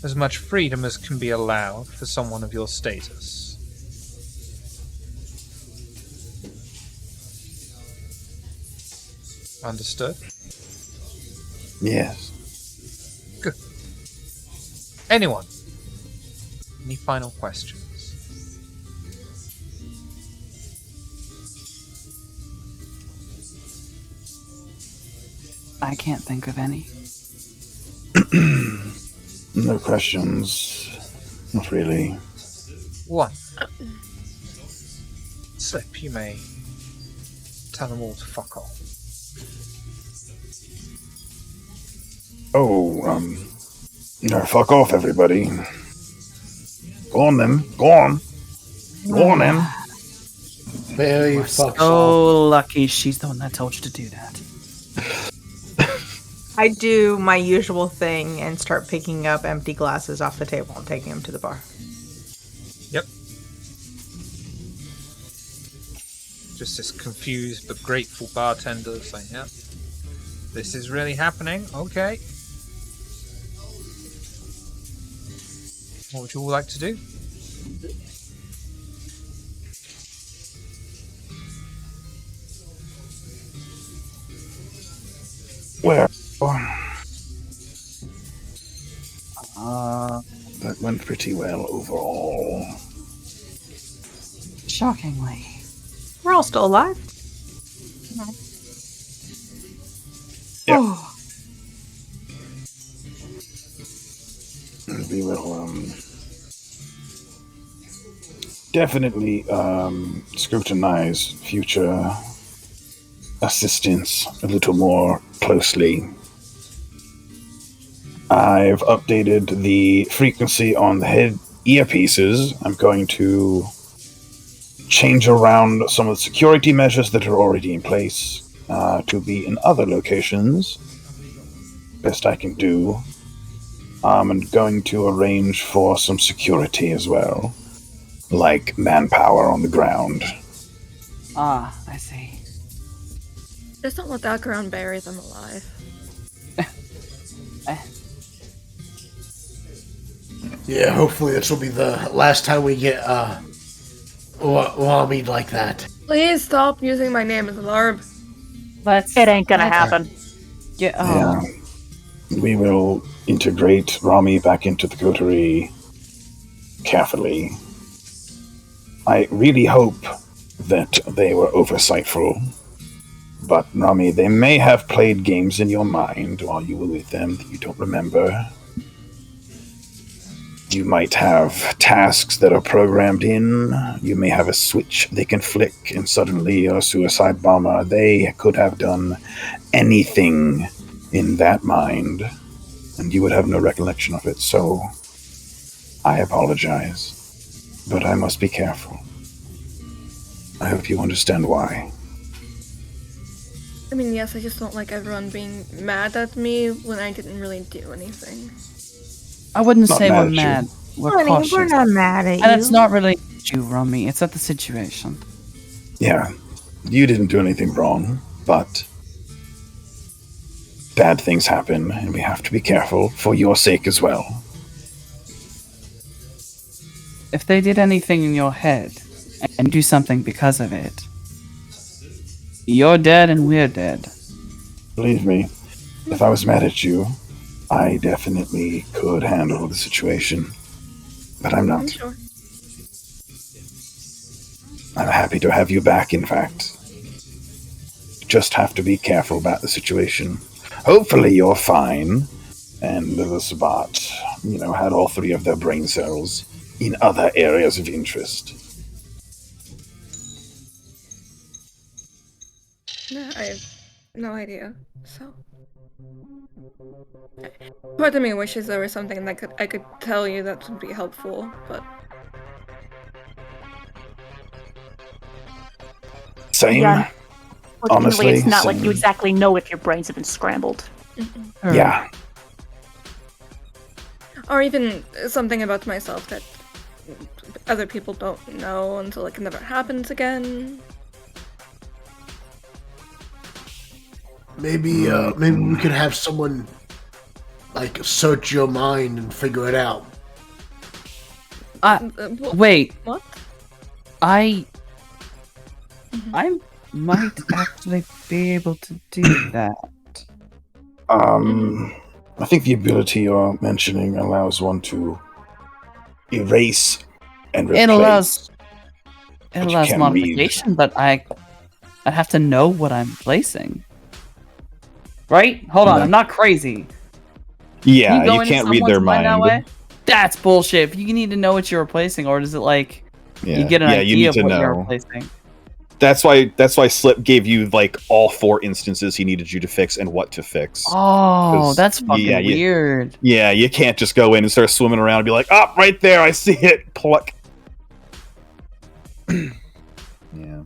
as much freedom as can be allowed for someone of your status. Understood? Yes. Good. Anyone? Any final questions? I can't think of any. No questions. Not really. One. Slip, you may tell them all to fuck off. No, fuck off, everybody. Go on then. Go on. Go on then. Very You are fucks so lucky she's the one that told you to do that. I do my usual thing and start picking up empty glasses off the table and taking them to the bar. Yep. Just this confused but grateful bartender saying, "Yep, this is really happening. Okay. What would you all like to do?" Well, Uh, that went pretty well overall. shockingly. We're all still alive. Yep. Oh, We will definitely scrutinize future assistance a little more closely. I've updated the frequency on the head earpieces. I'm going to change around some of the security measures that are already in place to be in other locations. Best I can do. I'm going to arrange for some security as well, like manpower on the ground. Ah, I see. Just don't let that ground bury them alive. Yeah, hopefully this will be the last time we get whammied like that. Please stop using my name as a larb. It ain't gonna happen. Yeah. Yeah. We will integrate Rami back into the coterie carefully. I really hope that they were oversightful. But, Rami, they may have played games in your mind while you were with them that you don't remember. You might have tasks that are programmed in. You may have a switch they can flick, and suddenly you're a suicide bomber. They could have done anything in that mind, and you would have no recollection of it. So, I apologize. But I must be careful. I hope you understand why. I mean, yes, I just don't like everyone being mad at me when I didn't really do anything. I wouldn't Not say mad we're at you. mad. We're honey, cautious. we're not mad at you. And it's not really at you, Rummy. It's at the situation. Yeah, you didn't do anything wrong, but bad things happen, and we have to be careful for your sake as well. If they did anything in your head and do something because of it, you're dead and we're dead. Believe me, if I was mad at you, I definitely could handle the situation. But I'm I'm not. sure. I'm happy to have you back, in fact. Just have to be careful about the situation. Hopefully you're fine. And the Sabat, had all three of their brain cells in other areas of interest. No, I have no idea. So, part of me wishes there was something that I could tell you that would be helpful, but Same. Yeah. Fortunately, Honestly, it's not like same. you exactly know if your brains have been scrambled. Yeah. or even something about myself that other people don't know until it never happens again. Maybe we could have someone search your mind and figure it out. Wait. What? I might actually be able to do that. I think the ability you're mentioning allows one to erase and replace. It allows you can't read. modification, but I'd have to know what I'm placing. Right? Hold on, No. I'm not crazy. Yeah, go you into can't read someone's their mind that mind. way? That's bullshit. If you need to know what you're replacing, or is it like Yeah. you get an you idea need of to what you're know. replacing? That's why Slip gave you all 4 instances he needed you to fix and what to fix. Oh, 'Cause, that's fucking yeah, you- weird. Yeah, you can't just go in and start swimming around and be like, "Oh, right there, I see it." Pluck. Yeah.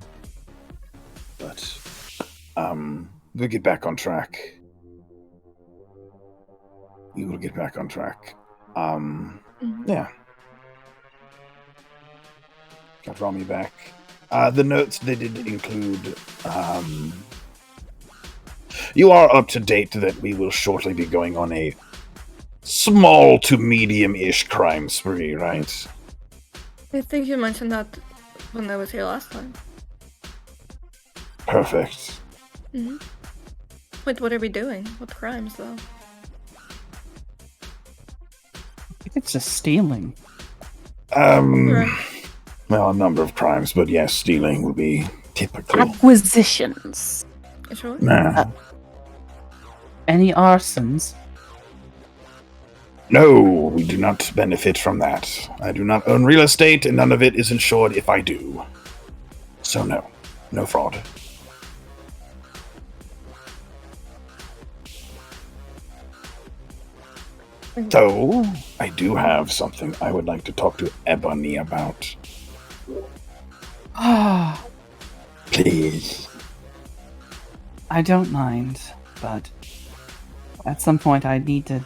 We'll get back on track. We will get back on track. Yeah. Got draw me back. The notes, they did include, you are up to date that we will shortly be going on a small to medium-ish crime spree, right? I think you mentioned that when I was here last time. Perfect. Mm-hmm. Wait, what are we doing? What crimes, though? I think it's just stealing. Right. Well, a number of crimes, but yes, stealing will be typical. Acquisitions. You sure? Nah. Any arsons? No, we do not benefit from that. I do not own real estate, and none of it is insured if I do. So no fraud. So, I do have something I would like to talk to Ebony about. Ah, Please. I don't mind, but at some point I need to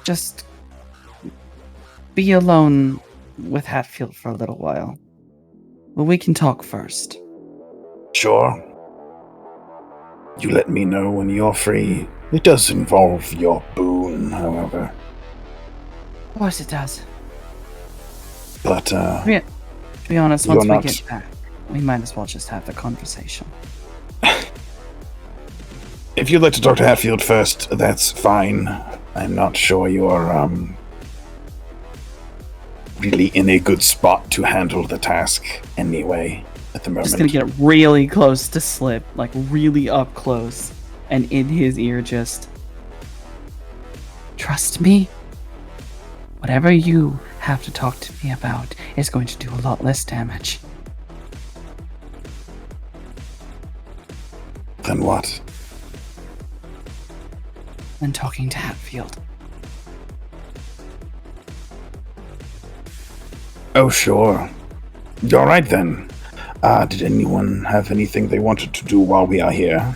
just be alone with Hatfield for a little while. Well, we can talk first. Sure. You let me know when you're free. It does involve your boon, however. Of course it does. But, To be honest, You're once we not- get back, we might as well just have the conversation. if you'd like to talk to Hatfield first, that's fine. I'm not sure you're, really in a good spot to handle the task anyway, at the moment. Just gonna get really close to Slip, like really up close, and in his ear just... Trust me. Whatever you have to talk to me about is going to do a lot less damage. Then what? Than talking to Hatfield. Oh, sure. Alright then. Did anyone have anything they wanted to do while we are here?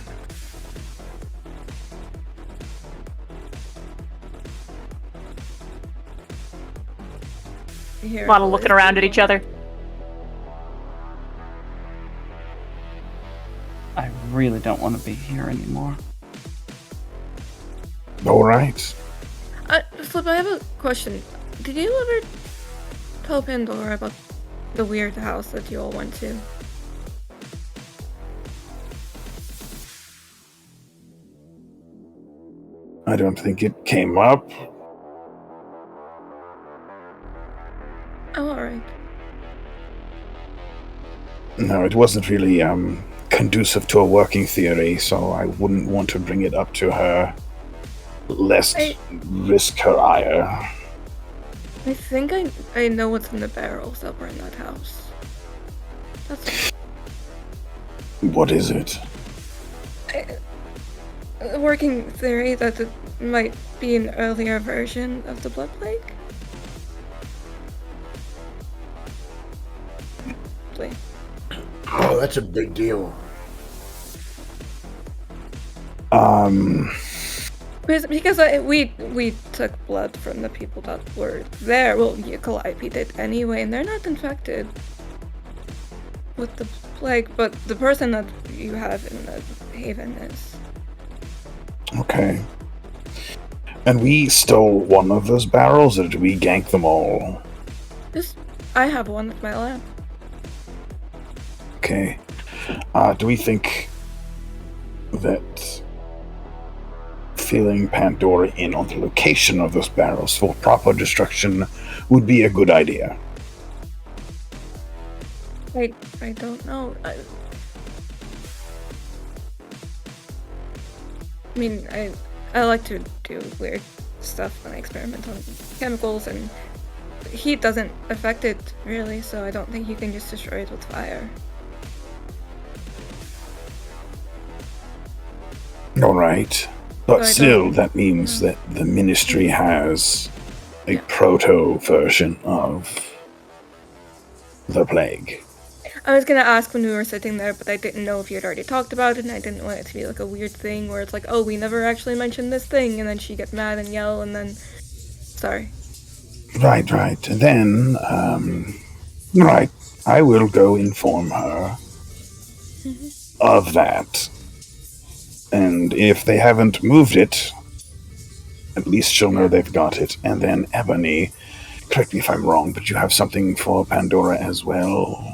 A lot of looking around at each other. I really don't want to be here anymore. Alright. Flip, I have a question. Did you ever tell Pandora about the weird house that you all went to? I don't think it came up. Oh, alright. No, it wasn't really, conducive to a working theory, so I wouldn't want to bring it up to her, lest risk her ire. I think I know what's in the barrels that were in that house. That's What is it? a working theory that it might be an earlier version of the Blood Plague. Please. Oh, that's a big deal. Because we took blood from the people that were there. Well, Calliope did anyway, and they're not infected with the plague, but the person that you have in the Haven is. Okay. And we stole one of those barrels, or did we gank them all? I have one at my lab. Okay. Do we think that filling Pandora in on the location of those barrels for proper destruction would be a good idea? I don't know. I mean, I like to do weird stuff when I experiment on chemicals, and heat doesn't affect it really, so I don't think you can just destroy it with fire. Alright. But I still, don't- that means that the Ministry has a Yeah. proto version of the plague. I was gonna ask when we were sitting there, but I didn't know if you had already talked about it, and I didn't want it to be like a weird thing where it's like, oh, we never actually mentioned this thing, and then she gets mad and yell, and then... Sorry. Right. And then, right, I will go inform her of that. And if they haven't moved it, at least she'll know they've got it. And then Ebony, correct me if I'm wrong, but you have something for Pandora as well.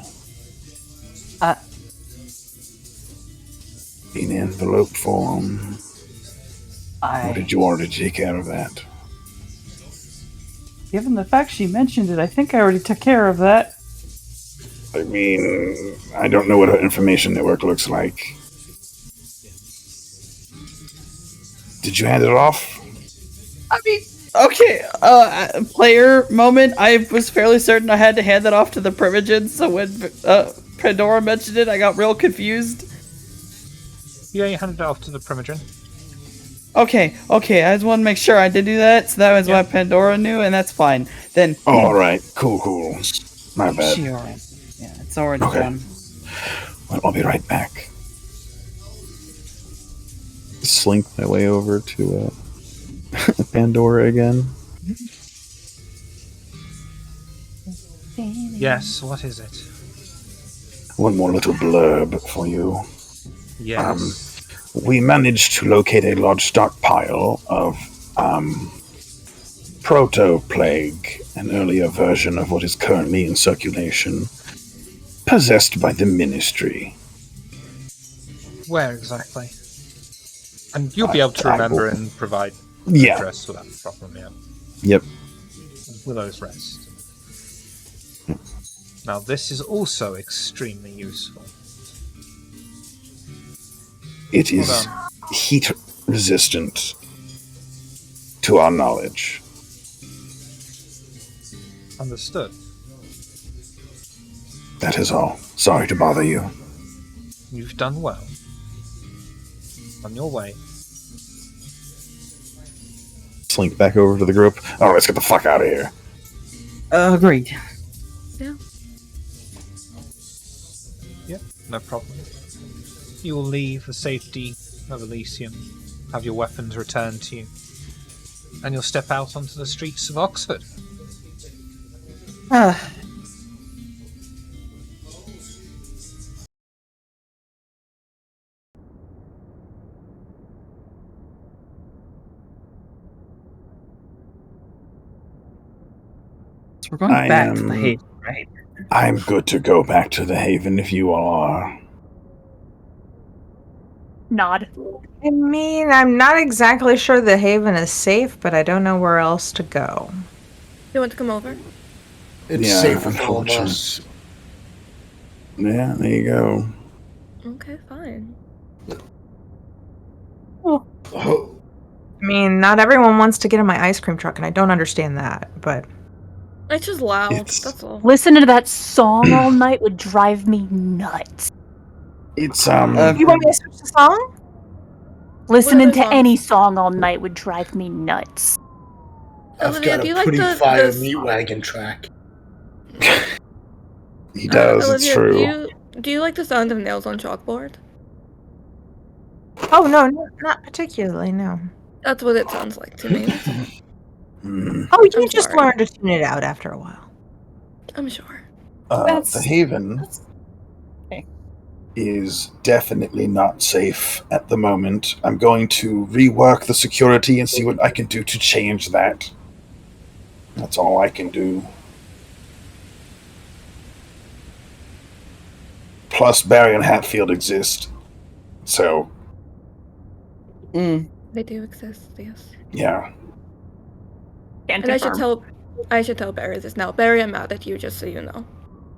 In envelope form. Or did you already take care of that? Given the fact she mentioned it, I think I already took care of that. I mean, I don't know what her information network looks like. Did you hand it off? I mean, okay, player moment, I was fairly certain I had to hand that off to the Primogens, so when Pandora mentioned it, I got real confused. Yeah, you handed it off to the Primogen. Okay, I just want to make sure I did do that, so that was why Pandora knew, and that's fine. Then... Alright, cool. My bad. She already... Yeah, it's already done. Well, I'll be right back. Slink my way over to Pandora again. Yes, what is it? One more little blurb for you. Yes. We managed to locate a large stockpile of proto-plague, an earlier version of what is currently in circulation, possessed by the Ministry. Where exactly? And you'll be able to remember and provide Yeah. address without a problem, yeah. Yep. Willow's Rest. Now, this is also extremely useful. It is heat resistant, to our knowledge. Understood. That is all. Sorry to bother you. You've done well. On your way. Slink back over to the group. Alright, let's get the fuck out of here. Agreed. Yeah. Yep, no problem. You will leave the safety of Elysium, have your weapons returned to you, and you'll step out onto the streets of Oxford. So we're going back to the Haven, right? I'm good to go back to the Haven if you all are. Nod. I mean, I'm not exactly sure the Haven is safe, but I don't know where else to go. You want to come over? It's Yeah, safe for all of unfortunate. us. Yeah, there you go. Okay, fine. Oh, I mean, not everyone wants to get in my ice cream truck, and I don't understand that, but... It's just loud, It's- that's all. Listening to that song all night would drive me nuts. It's, You want me to switch the song? Listening other to songs? any song all night would drive me nuts. I've Olivia, got do you a like Pretty the- Fire the- Meat Wagon track. he does, it's Olivia, true. Do you like the sound of nails on chalkboard? Oh, no, not particularly, no. That's what it sounds like to me. That's all. Hmm. Oh, you I'm just sorry. learn to tune it out after a while. I'm sure. The Haven is definitely not safe at the moment. I'm going to rework the security and see what I can do to change that. That's all I can do. Plus, Barry and Hatfield exist. So, Mm. They do exist, yes. yeah. Can't And confirm. I should tell Barry this now. Barry, I'm mad at you, just so you know.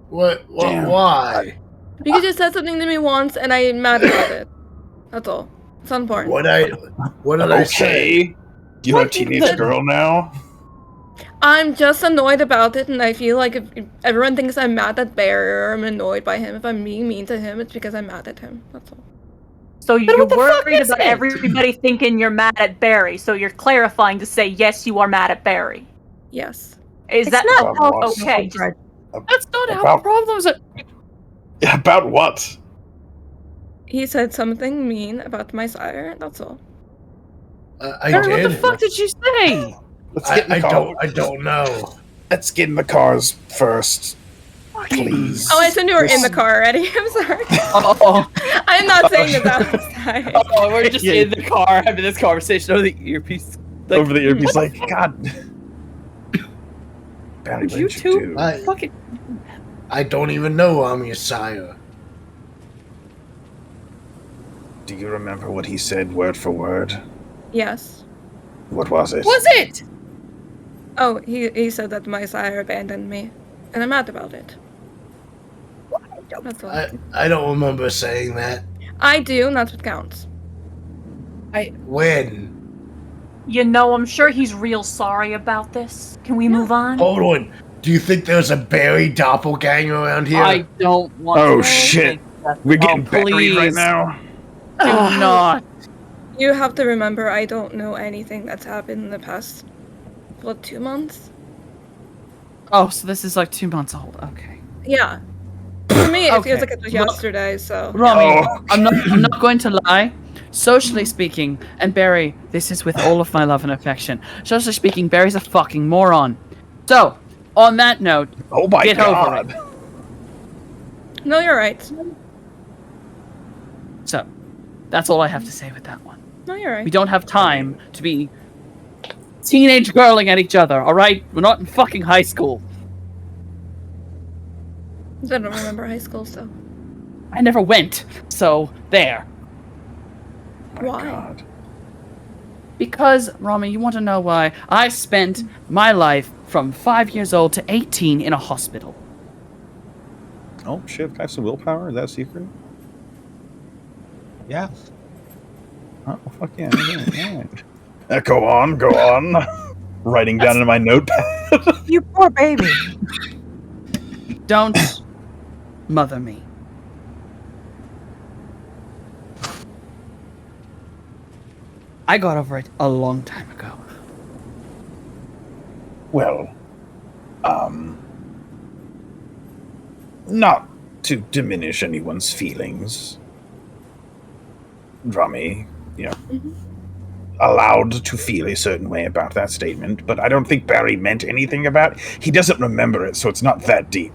What? Damn. Why? Because you said something to me once, and I'm mad about it. That's all. It's unimportant. What did I say? Okay. You're a teenage girl now? I'm just annoyed about it, and I feel like if everyone thinks I'm mad at Barry or I'm annoyed by him, if I'm being mean to him, it's because I'm mad at him. That's all. So you're what the fuck worried is about it? everybody thinking you're mad at Barry, so you're clarifying to say, yes, you are mad at Barry. Yes. Is It's that not About what? okay? Just- That's not how About- problems are. About what? He said something mean about my sire. That's all. I Barry, did. what the fuck did you say? Let's get in the car. I don't know. Let's get in the cars first, please. Oh, I assumed you were in the car already. I'm sorry. Oh, I'm not saying that outside. oh, we're just Yeah. in the car having this conversation over the earpiece. Like, Over the earpiece, like, God. Barry, you what did two do? fucking. I don't even know I'm your sire. Do you remember what he said word for word? Yes. What was it? Was it? Oh, he said that my sire abandoned me, and I'm mad about it. That's all. I don't remember saying that. I do, and that's what counts. When? You know, I'm sure he's real sorry about this. Can we move on? Hold on. Do you think there's a Barry doppelganger around here? I don't want Oh, to. shit. Like, We're getting buried right please. now. Do not. You have to remember, I don't know anything that's happened in the past, 2 months? Oh, so this is like 2 months old. Okay. Yeah. For me, it Okay. feels like it was Well, yesterday, so... Rami, Oh. I'm not going to lie. Socially speaking, and Barry, this is with all of my love and affection. Socially speaking, Barry's a fucking moron. So, on that note, Oh my get over it. God. No, you're right. So, that's all I have to say with that one. No, you're right. We don't have time to be teenage girling at each other, alright? We're not in fucking high school. I don't remember high school, so... I never went, so there. My Why? God. Because, Rami, you want to know why? I spent my life from 5 years old to 18 in a hospital. Oh shit! Can I have some willpower? Is that a secret? Yeah. Oh fuck yeah! Okay, all right. Go on, go on. Writing down in my notepad. You poor baby. Don't mother me. I got over it a long time ago. Well, not to diminish anyone's feelings, Rami, allowed to feel a certain way about that statement, but I don't think Barry meant anything about it. He doesn't remember it, so it's not that deep,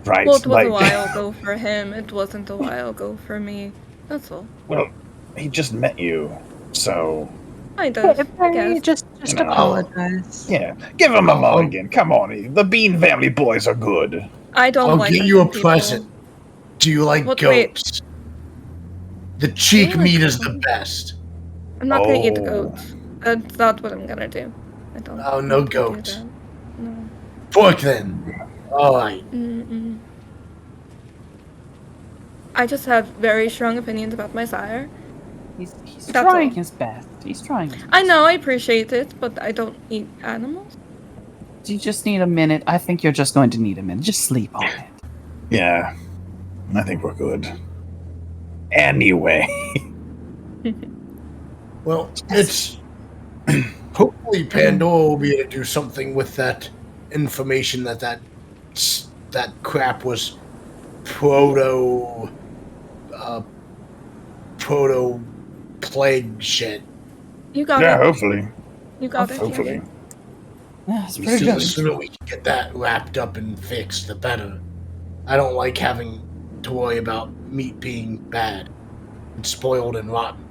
right? Well, it was a while ago for him. It wasn't a while ago for me. That's all. Well, he just met you, so I does, I Barry, guess. just No. apologize. yeah. Give him a mulligan. Come on, the Bean family boys are good. I don't I'll like get you a hurting people. present. Do you like What- wait. goats? The cheek like meat is the goats? best. I'm not gonna eat the Oh. goat. That's not what I'm gonna do. I don't. Oh, no want to do goat. that. No. Pork then. Alright. Mm-mm. I just have very strong opinions about my sire. He's That's trying all. his best. He's trying his best. I know, I appreciate it, but I don't eat animals. You just need a minute. I think you're just going to need a minute. Just sleep on it. Yeah, I think we're good. Anyway, Well, it's hopefully Pandora will be able to do something with that information that crap was proto plague shit. You got yeah, it. hopefully, You got it. hopefully. Yeah, it's The pretty good. sooner we can get that wrapped up and fixed, the better. I don't like having to worry about meat being bad and spoiled and rotten.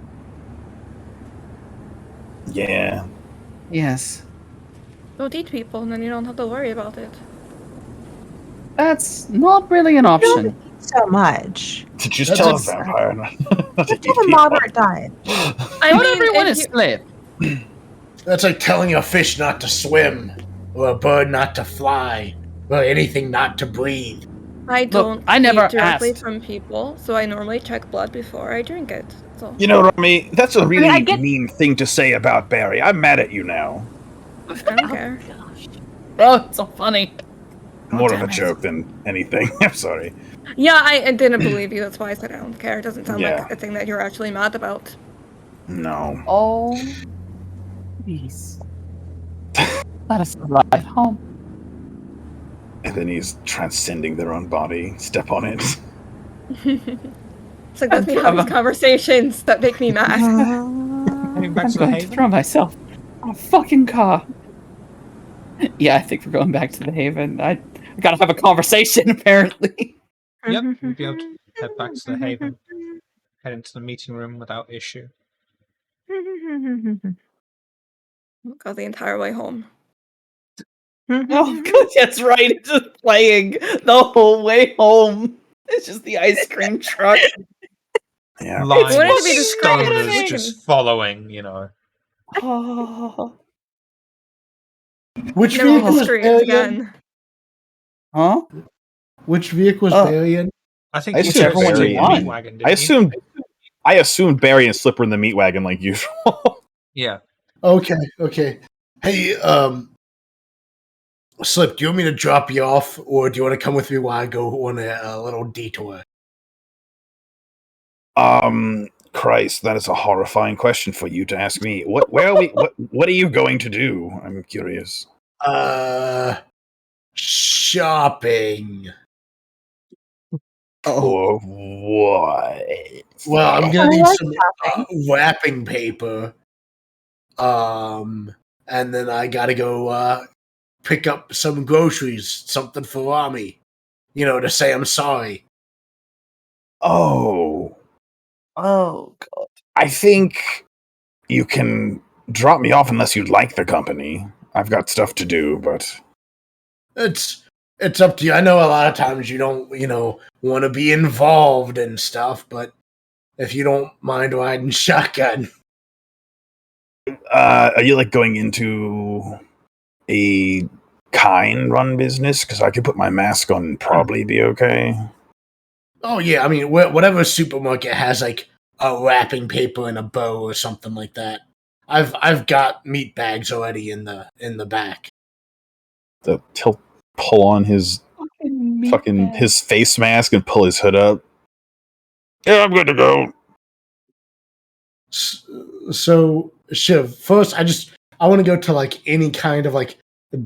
Yeah, Yes. Don't eat people, and then you don't have to worry about it. That's not really an option. So much. to just That's tell a a- vampire not to Just eat have a people. moderate diet. I Not mean, everyone if is you- split. That's like telling a fish not to swim, or a bird not to fly, or anything not to breathe. I don't I never eat directly asked. from people, so I normally check blood before I drink it. So You know, Rami, that's a really I get- mean thing to say about Barry. I'm mad at you now. I don't care. Oh, it's so funny. More of damn a it. joke than anything. I'm sorry. Yeah, I didn't believe you. That's why I said I don't care. It doesn't sound Yeah. like a thing that you're actually mad about. No. Oh, please. Let us arrive home. And then he's transcending their own body. Step on it. It's like, let me have these conversations that make me mad. Heading back I'm to the going to Haven? throw myself on a fucking car. Yeah, I think we're going back to the Haven. I gotta have a conversation, apparently. Yep, you'd be able to head back to the Haven. Head into the meeting room without issue. Go the entire way home. Oh, God, that's right. It's just playing the whole way home. It's just the ice cream truck. Yeah. Lines Wouldn't of it be disgusting? stoners just following, you know. Oh. Which Never vehicle leave the was streets Barry in? again. Huh? Which vehicle was Oh. Barry in? I think I you assumed chose to Barry take the and- meat wagon, didn't I you? assumed Barry and Slipper in the meat wagon like usual. Yeah. Okay. Hey, Slip, do you want me to drop you off, or do you want to come with me while I go on a little detour? Christ, that is a horrifying question for you to ask me. Where are we? What are you going to do? I'm curious. Shopping. For what? Well, I'm gonna I need like some shopping. wrapping paper. And then I gotta go pick up some groceries, something for Rami. You know, to say I'm sorry. Oh, Oh, God. I think you can drop me off unless you'd like the company. I've got stuff to do, but It's up to you. I know a lot of times you don't, want to be involved and stuff, but if you don't mind riding shotgun. are you like going into a kind run business? Because I could put my mask on and probably be okay. Oh yeah, I mean, whatever supermarket has like a wrapping paper and a bow or something like that. I've got meat bags already in the back. He'll pull on his his face mask and pull his hood up. Yeah, I'm good to go. So Shiv, first I want to go to like any kind of like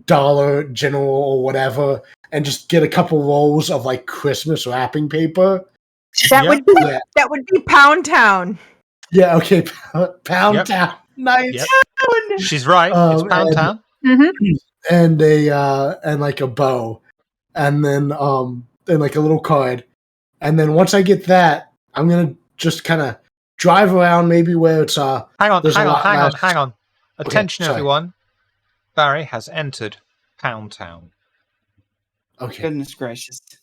Dollar General or whatever, and just get a couple rolls of like Christmas wrapping paper. That Yep. would be Pound Town. Yeah, okay, Pound Yep. Town, nice. Yep. She's right. It's Pound Town. And and like a bow, and then like a little card, and then once I get that, I'm gonna just kind of drive around, maybe where it's Hang on. there's a lot less- Attention, sorry. everyone. Barry has entered Pound Town. Okay, Goodness gracious. Okay.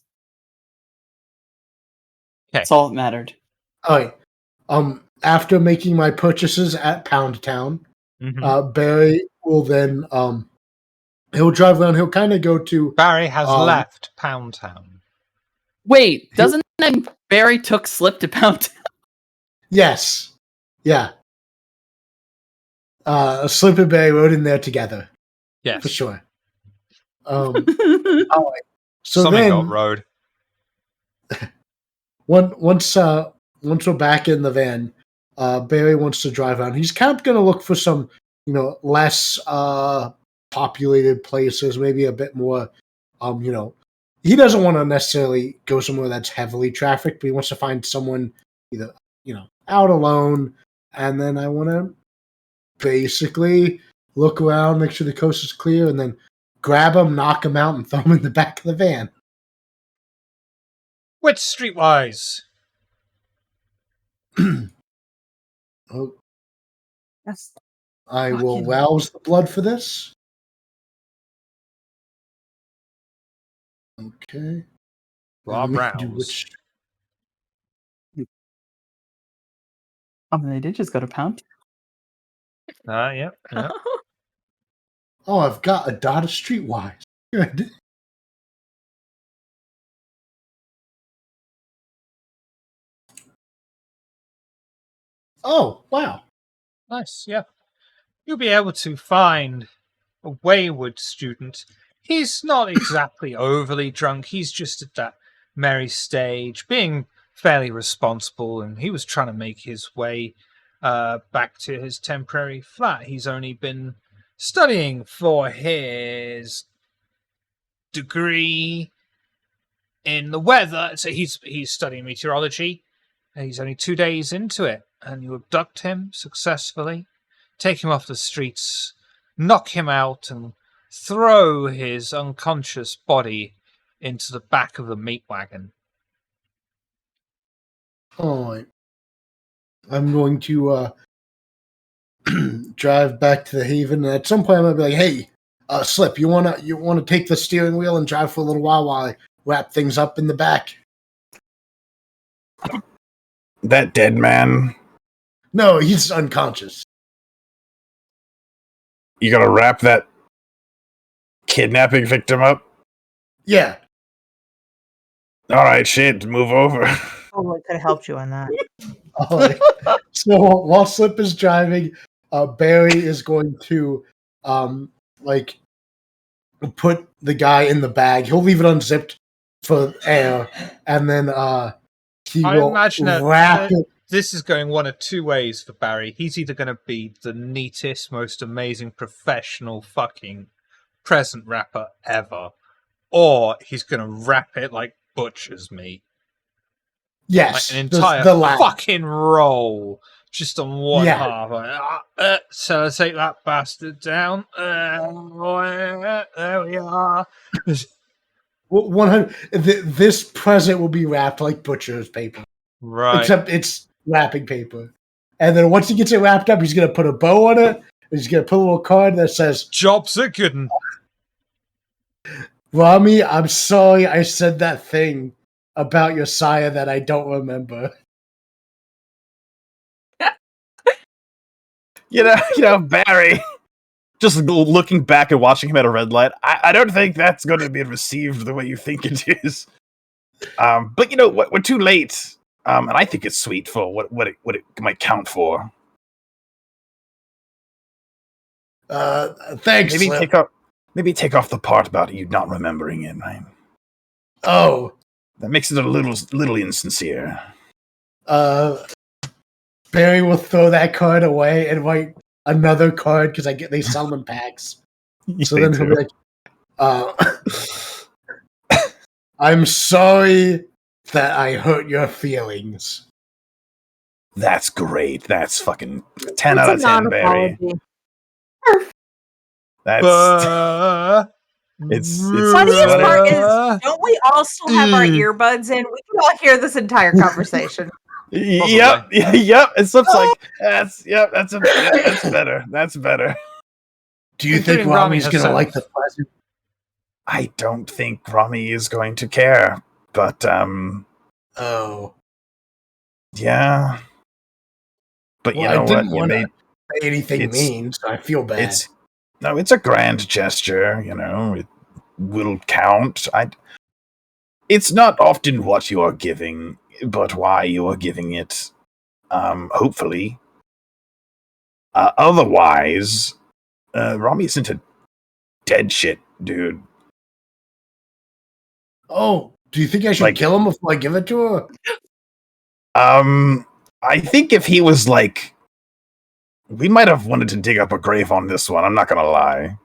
That's all that mattered. all right. After making my purchases at Pound Town, Mhm. Barry will then he'll drive around. He'll kind of go to Barry has left Pound Town. Wait, doesn't that mean Barry took Slip to Pound Town? yes, yeah. Slip and Barry rode in there together Yes. for sure. All right. So Something then, got road. once we're back in the van, Barry wants to drive around. He's kind of going to look for some, less populated places, maybe a bit more, he doesn't want to necessarily go somewhere that's heavily trafficked, but he wants to find someone either, out alone. And then I want to basically look around, make sure the coast is clear, and then grab him, knock him out, and throw him in the back of the van. Which streetwise? Oh, That's I will fucking- rouse the blood for this. Okay. Rob Let me do Rouse. I mean, they did just go to Pound Town. Yep. Oh, I've got a dot of streetwise. Good. Oh, wow. Nice, yeah. You'll be able to find a wayward student. He's not exactly overly drunk. He's just at that merry stage, being fairly responsible, and he was trying to make his way back to his temporary flat. He's only been studying for his degree in the weather. So he's studying meteorology. And he's only 2 days into it, and you abduct him successfully, take him off the streets, knock him out, and throw his unconscious body into the back of the meat wagon. All right. I'm going to drive back to the Haven, and at some point I'm gonna be like, "Hey, Slip, you wanna take the steering wheel and drive for a little while I wrap things up in the back?" That dead man. No, he's unconscious. You gotta wrap that kidnapping victim up? Yeah. Alright, shit, move over. Totally could have helped you on that. All right. So while Slip is driving, Barry is going to like put the guy in the bag. He'll leave it unzipped for air, and then he I will imagine wrap it. this is going one of two ways for Barry. He's either going to be the neatest, most amazing professional fucking present wrapper ever, or he's going to wrap it like butcher's meat. Yes, Like an entire the latter. fucking roll just on one Yeah. half. Like, so I take that bastard down. There we are. 100. This present will be wrapped like butcher's paper, Right. except it's wrapping paper. And then once he gets it wrapped up, he's gonna put a bow on it. He's gonna put a little card that says, Job's a good one. "Rami, I'm sorry I said that thing about your sire that I don't remember." You know, Barry. Just looking back and watching him at a red light, I don't think that's going to be received the way you think it is. But you know what? We're too late. And I think it's sweet for what it might count for. Thanks. Maybe Slip. take off the part about you not remembering it, right? Oh, That makes it a little insincere. Barry will throw that card away and write another card because they sell them in packs. So then he'll be like, "I'm sorry that I hurt your feelings." That's great. That's fucking 10 out of 10, Barry. That's it's Funniest part whatever. is, don't we all still have our earbuds in? We can all hear this entire conversation. Yep. It slips like that's better. That's better. Do you Including think Rami's Rami gonna herself. like the present? I don't think Rami is going to care, but Oh, yeah. But you well, know I what? didn't You want made to say anything it's- mean, so I feel bad. it's a grand gesture. You know, it will count. It's not often what you are giving, but why you are giving it. Hopefully. Otherwise, Rami isn't a dead shit, dude. Oh, do you think I should Like- kill him before I give it to her? I think if he was like, we might have wanted to dig up a grave on this one. I'm not gonna lie.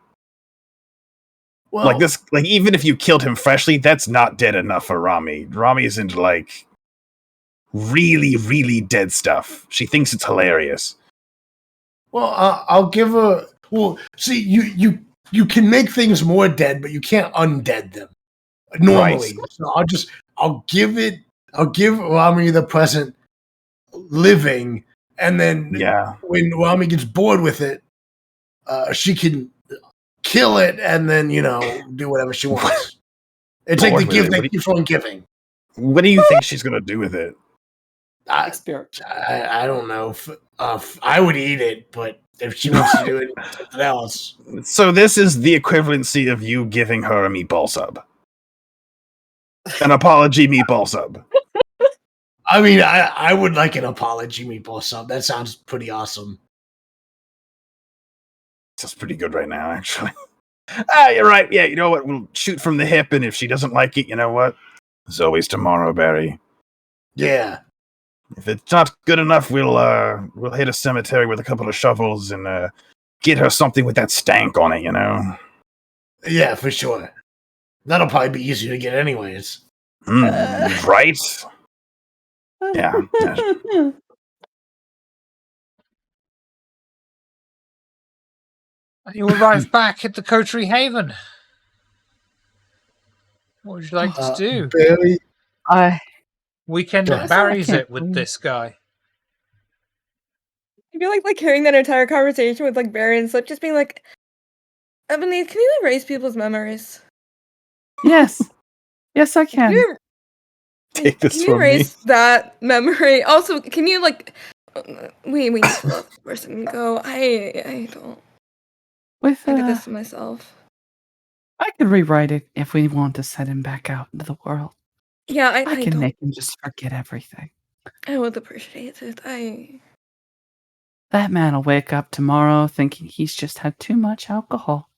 Well, Like this, like even if you killed him freshly, that's not dead enough for Rami. Rami isn't like really, really dead stuff. She thinks it's hilarious. Well, I'll give her. Well, see, you can make things more dead, but you can't undead them normally. Right. So I'll give Rami the present living, and then Yeah. when Rami gets bored with it, she can kill it and then do whatever she wants. It's like Bored the with gift it? that What do keeps on giving. What do you think she's gonna do with it? I don't know. I would eat it, but if she wants to do it, something else. So this is the equivalency of you giving her a meatball sub. An apology meatball sub. I mean, I would like an apology meatball sub. That sounds pretty awesome. Sounds pretty good right now, actually. You're right. Yeah, you know what? We'll shoot from the hip, and if she doesn't like it, you know what? There's always tomorrow, Barry. Yeah. If it's not good enough, we'll hit a cemetery with a couple of shovels and get her something with that stank on it, you know? Yeah, for sure. That'll probably be easier to get anyways. Right? Yeah. You arrive back at the Coterie Haven. What would you like to do? Barry, Weekend Go at ahead. Barry's Can't it with believe- this guy. I feel like hearing that entire conversation with like Barry and Slip just being like, Ebony, can you erase people's memories? Yes. Yes, I Can can. you, Take this can you from me. erase that memory? Also, can you like we need to let the person go. I don't With I did this to myself. I could rewrite it if we want to set him back out into the world. Yeah, I I can don't make him just forget everything. I would appreciate it. That man will wake up tomorrow thinking he's just had too much alcohol.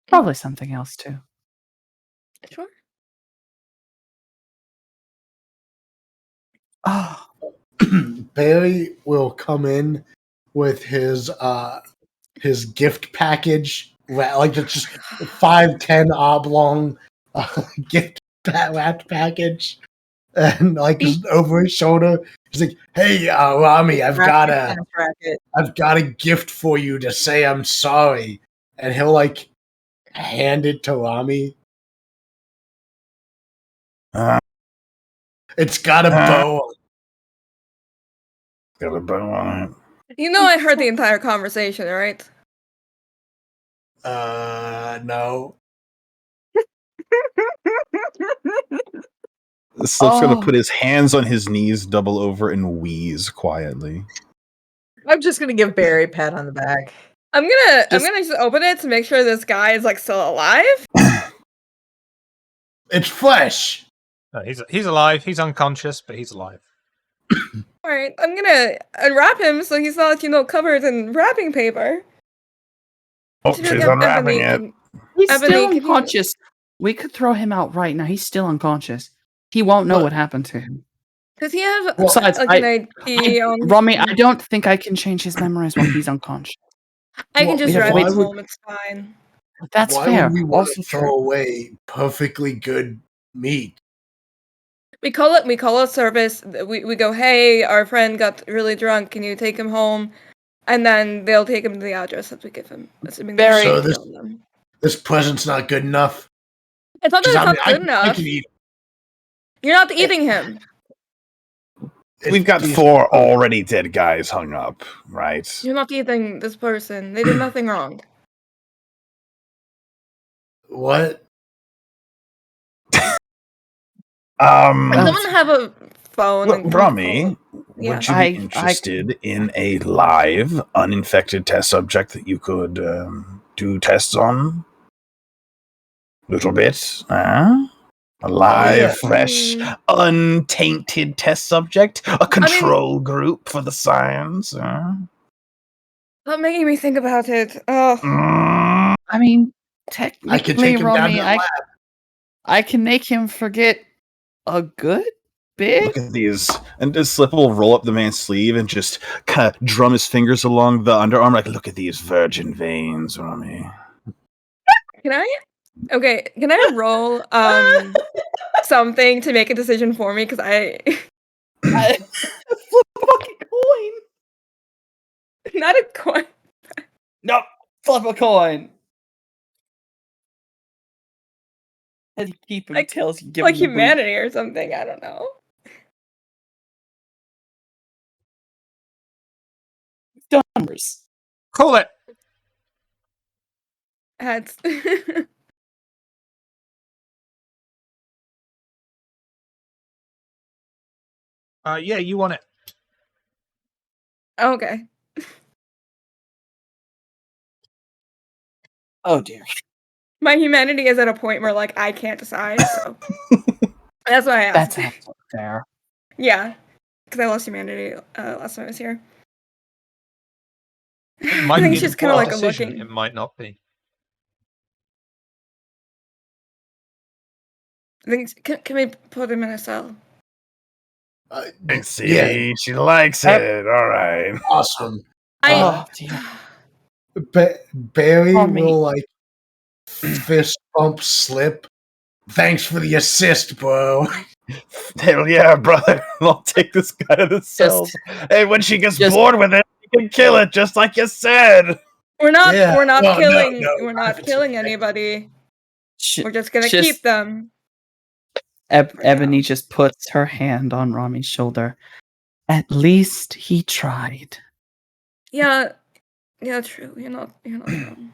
Probably something else too. Sure. Oh, Barry will come in with his gift package, like it's just 5-10 oblong gift wrapped package, and like just over his shoulder, he's like, "Hey, Rami, I've got a gift for you to say I'm sorry," and he'll like hand it to Rami. Uh, It's got a bow. got a bow on it. You know I heard the entire conversation, right? No. Slip's gonna Oh. put his hands on his knees, double over, and wheeze quietly. I'm just gonna give Barry a pat on the back. I'm gonna just open it to make sure this guy is like still alive. It's flesh. No, he's alive. He's unconscious, but he's alive. Alright, I'm gonna unwrap him so he's not, covered in wrapping paper. Oh, Should she's have unwrapping Ebony- it. he's Ebony, still can you- unconscious. We could throw him out right now. He's still unconscious. He won't know But- what happened to him. Does he have Besides, like an ID on Rami, I don't think I can change his memories while he's unconscious. I can just Why drive him would- home, it's fine. That's Why fair. would we want Also to throw away perfectly good meat? We call it service. We go, hey, our friend got really drunk. Can you take him home? And then they'll take him to the address that we give him. Assuming they Very- So don't this- kill them. This present's not good enough. It's not that 'Cause it's I mean, not I- good I enough. can eat You're not eating him. We've got these- 4 already dead guys hung up, right? You're not eating this person. They did nothing wrong. What? Um, Does someone have a phone? look, and can you Rami, call- Yeah. would you I- be interested in a live, uninfected test subject that you could do tests on? Little bit, huh? A live, yeah. fresh, untainted test subject? A control group for the science? Huh? Stop making me think about it. Oh, Mm, I mean, I can technically, take him down to Rami, the lab. I can make him forget a good bit. Look at these. And just Slip will roll up the man's sleeve and just kind of drum his fingers along the underarm, like, look at these virgin veins, Rami. can I? Okay, can I roll something to make a decision for me? Because Flip a fucking coin. not a coin. Nope. Flip a coin. And you keep him Like- tells you give Like him the boot. humanity or something. I don't know. Numbers. Call it. Heads. Yeah, you want it. Okay. Oh dear. My humanity is at a point where like I can't decide, so that's why I asked. That's absolutely fair. Yeah, because I lost humanity last time I was here. It I might think be it's an just kind of important like a decision. looking. It might not be. I think can we put him in a cell? I see. Yeah. She likes it. All right. Awesome. Oh dear. Barry Rami. will like fist bump Slip Thanks for the assist, bro. Hell yeah, brother. I'll take this guy to the cells. Hey, when she gets just- bored with it, you can kill it, just like you said. We're not Yeah. Well, killing no, we're not it's killing okay. anybody. Sh- We're just gonna just- keep them. Ebony just puts her hand on Rami's shoulder. At least he tried. Yeah, true. You're not wrong.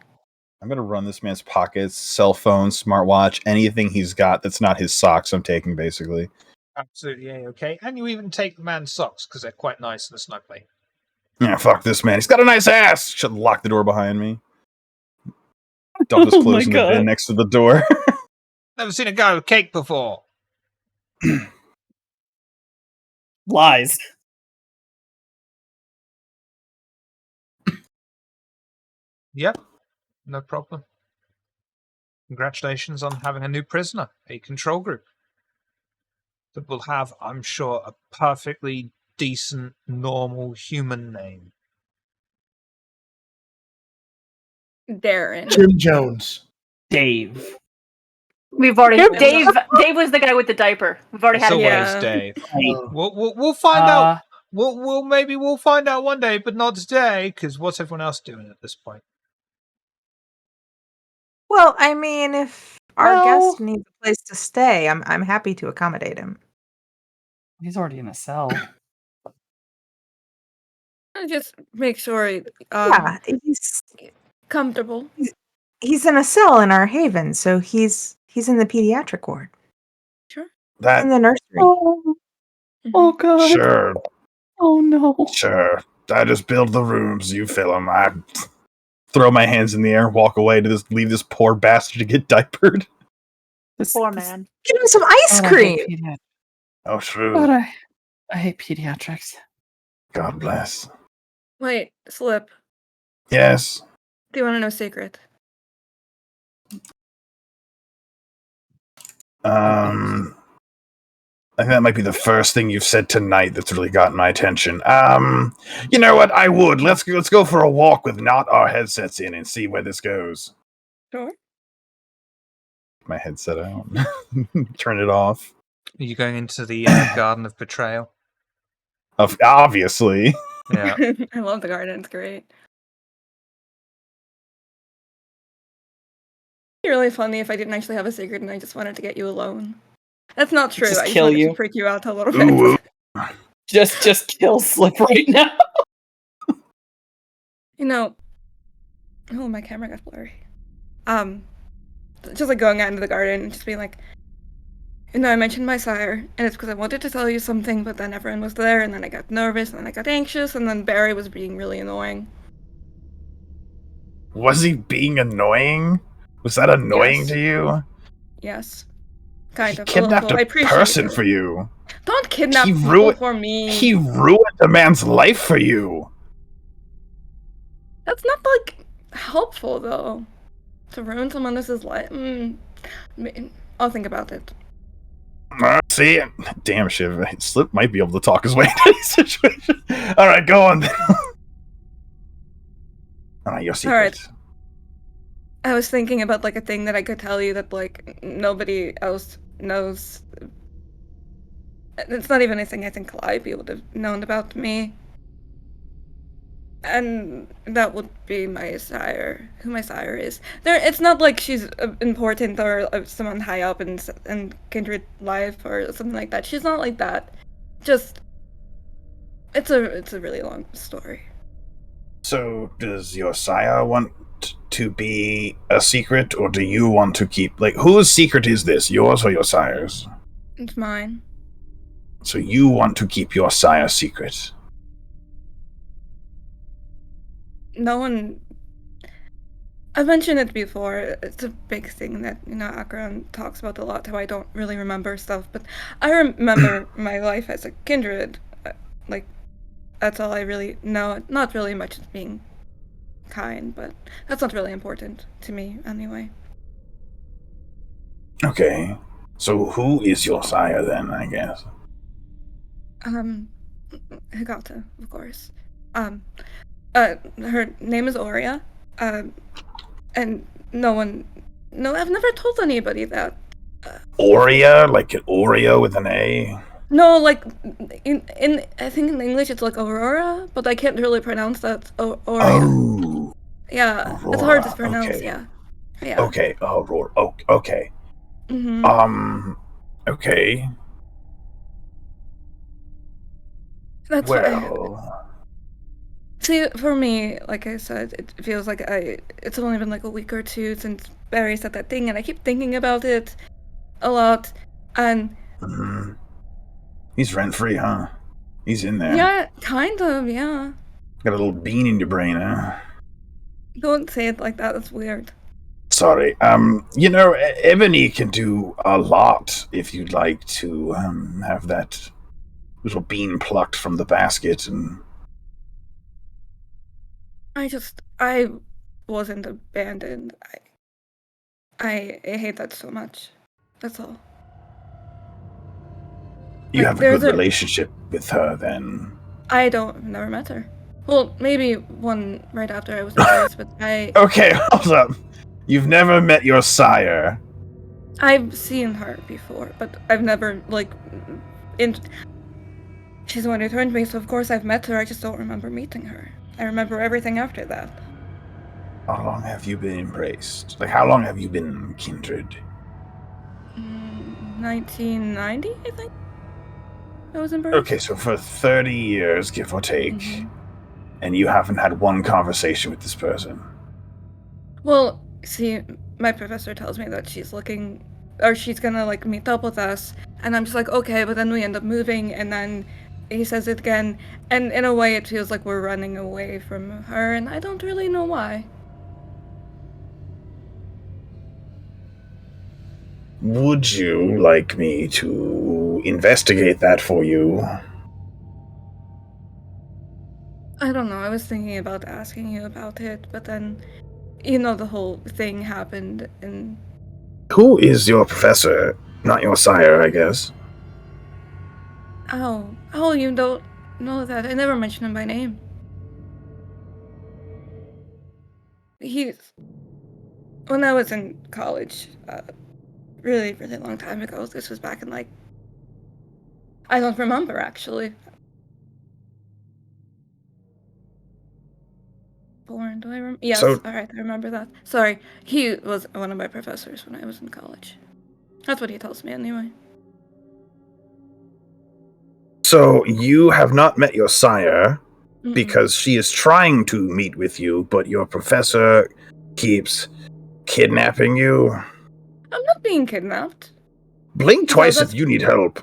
I'm gonna run this man's pockets, cell phone, smartwatch, anything he's got that's not his socks. I'm taking basically. Absolutely okay. And you even take the man's socks because they're quite nice and snuggly. Yeah, fuck this man. He's got a nice ass. Should lock the door behind me. Dump his Oh clothes my in the bin God. next to the door. Never seen a guy with cake before. Lies. Yep, no problem. Congratulations on having a new prisoner, a control group. That will have, I'm sure, a perfectly decent, normal human name. Darren. Jim Jones. Dave. We've already Nope. Dave was the guy with the diaper. We've already It's had Yeah. always Dave. Oh. We'll find out. We'll find out one day, but not today, because what's everyone else doing at this point? Well, I mean, if our Well- guest needs a place to stay, I'm happy to accommodate him. He's already in a cell. Just make sure Yeah, he's comfortable. he's in a cell in our haven, so he's in the pediatric ward, in That the nursery. Oh, oh God. sure, Oh no. sure. I just build the rooms. You fill them. I throw my hands in the air, walk away to just leave this poor bastard to get diapered. Poor man. Give him some ice God, I cream. hate pediatrics. Oh, true. God, I hate pediatrics. God bless. Wait, Slip. Yes. Do you want to know a secret? I think that might be the first thing you've said tonight that's really gotten my attention. You know what? I would. Let's go for a walk with not our headsets in and see where this goes. Sure. My headset out. Turn it off. Are you going into the Garden of Betrayal? Obviously. Yeah. I love the garden. It's great. It'd be really funny if I didn't actually have a secret and I just wanted to get you alone. That's not true. Just I just kill wanted you. to freak you out a little bit. Ooh. Just kill Slip right now. You know, oh, my camera got blurry. Just like going out into the garden and just being like, you know, I mentioned my sire, and it's because I wanted to tell you something, but then everyone was there, and then I got nervous, and then I got anxious, and then Barry was being really annoying. Was he being annoying? Was that annoying Yes. to you? Yes. Kind of. Kidnapped I a appreciate person it. for you. Don't kidnap He people ruined- for me. He ruined a man's life for you. That's not, like, helpful, though. To ruin someone else's life. I'll think about it. See? Damn, Shiv. Slip might be able to talk his way into this situation. Alright, go on then. Alright, your secret. Alright. I was thinking about, like, a thing that I could tell you that, like, nobody else knows. It's not even anything I think Calliope would have known about me. And that would be my sire, who my sire is. It's not like she's important or someone high up in Kindred life or something like that. She's not like that. Just, it's a really long story. So, does your sire want to be a secret, or do you want to keep... Like, whose secret is this? Yours or your sire's? It's mine. So you want to keep your sire secret? No one... I've mentioned it before. It's a big thing that, you know, Akron talks about a lot, how I don't really remember stuff, but I remember my life as a kindred. Like, that's all I really know. Not really much as being kind, but that's not really important to me, anyway. Okay. So who is your sire then, I guess? Higata, of course. Her name is Aurea. And no, I've never told anybody that. Aurea, like an Oreo with an A. No, like in I think in English it's like Aurora, but I can't really pronounce that. Aurea. Oh, Yeah, it's hard to Aurora. pronounce. Okay. Yeah. Yeah. Okay, Aurora. Oh, okay. Mhm. Okay. That's why. Well, See, for me, like I said, it feels like it's only been like a week or two since Barry said that thing, and I keep thinking about it a lot. And he's rent free, huh? He's in there. yeah, kind of, yeah. Got a little bean in your brain, huh? Don't say it like that. That's weird. Sorry. Ebony can do a lot if you'd like to have that little bean plucked from the basket and I wasn't abandoned. I hate that so much. That's all. you Like, have a there's good relationship with her then. never met her. Well, maybe one right after I was embraced, but Okay, hold up. You've never met your sire. I've seen her before, but I've never, like, she's the one who turned me, so of course I've met her, I just don't remember meeting her. I remember everything after that. How long have you been embraced? Like, how long have you been kindred? 1990, I think? I was embraced. Okay, so for 30 years, give or take, and you haven't had one conversation with this person. Well, see, my professor tells me that she's gonna, like, meet up with us, and I'm just like, okay, but then we end up moving, and then he says it again, and in a way it feels like we're running away from her, and I don't really know why. Would you like me to investigate that for you? I don't know, I was thinking about asking you about it, but then, the whole thing happened, and... Who is your professor? Not your sire, I guess. Oh, you don't know that. I never mentioned him by name. When I was in college, really, really long time ago, this was back in, like... I don't remember, actually. Born, do I remember? Yes, alright, I remember that. Sorry, he was one of my professors when I was in college. That's what he tells me, anyway. So you have not met your sire Mm-mm. because she is trying to meet with you, but your professor keeps kidnapping you? I'm not being kidnapped. Blink twice if you need help.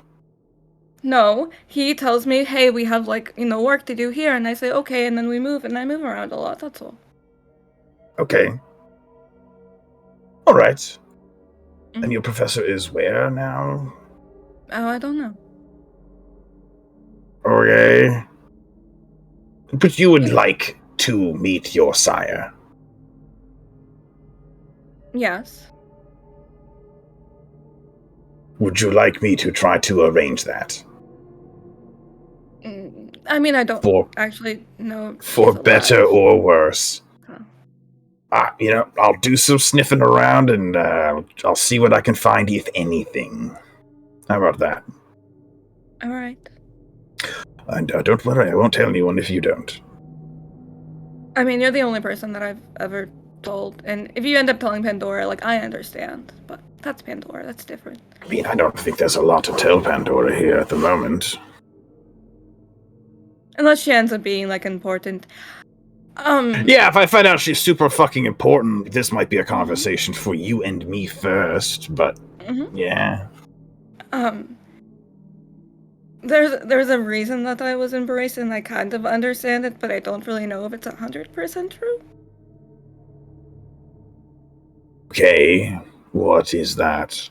No, he tells me, hey, we have, like, work to do here, and I say, okay, and then we move, and I move around a lot, that's all. Okay. Alright. And your professor is where now? Oh, I don't know. Okay. But you would like to meet your sire? Yes. Would you like me to try to arrange that? I mean, I don't actually know. For better or worse. Huh. I'll do some sniffing around and I'll see what I can find, if anything. How about that? Alright. And don't worry, I won't tell anyone if you don't. I mean, you're the only person that I've ever told, and if you end up telling Pandora, like, I understand, but that's Pandora, that's different. I mean, I don't think there's a lot to tell Pandora here at the moment. Unless she ends up being, like, important. Yeah, if I find out she's super fucking important, this might be a conversation for you and me first, but yeah. There's a reason that I was embraced, and I kind of understand it, but I don't really know if it's 100% true. Okay, what is that?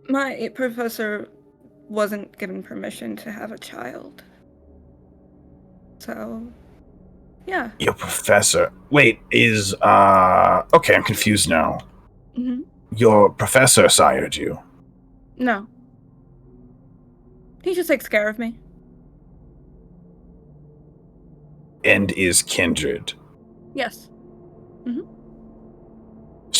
My professor wasn't given permission to have a child. So, yeah. Your professor. Wait, okay, I'm confused now. Your professor sired you? No. He just takes care of me. And is kindred? Yes.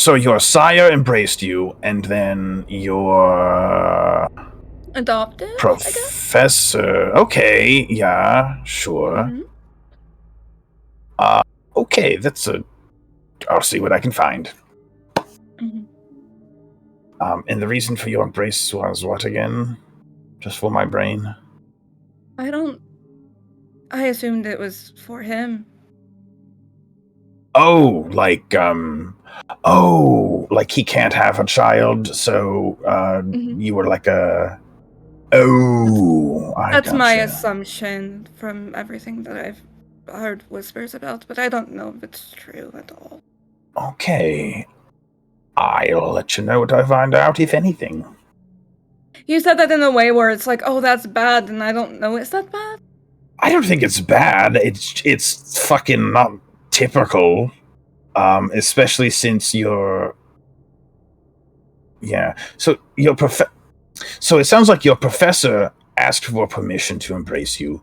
So your sire embraced you, and then your Adopted, I guess? professor. Okay, yeah, sure. Mhm. Okay, I'll see what I can find. Mhm. And the reason for your embrace was what again? Just for my brain. I assumed it was for him. Oh, like he can't have a child, so Mhm. you were like I That's my gotcha. assumption from everything that I've heard whispers about, but I don't know if it's true at all. Okay. I'll let you know what I find out, if anything. You said that in a way where it's like, oh, that's bad, and I don't know. Is that bad? I don't think it's bad. It's fucking not typical. Especially since you're... Yeah. So So it sounds like your professor asked for permission to embrace you,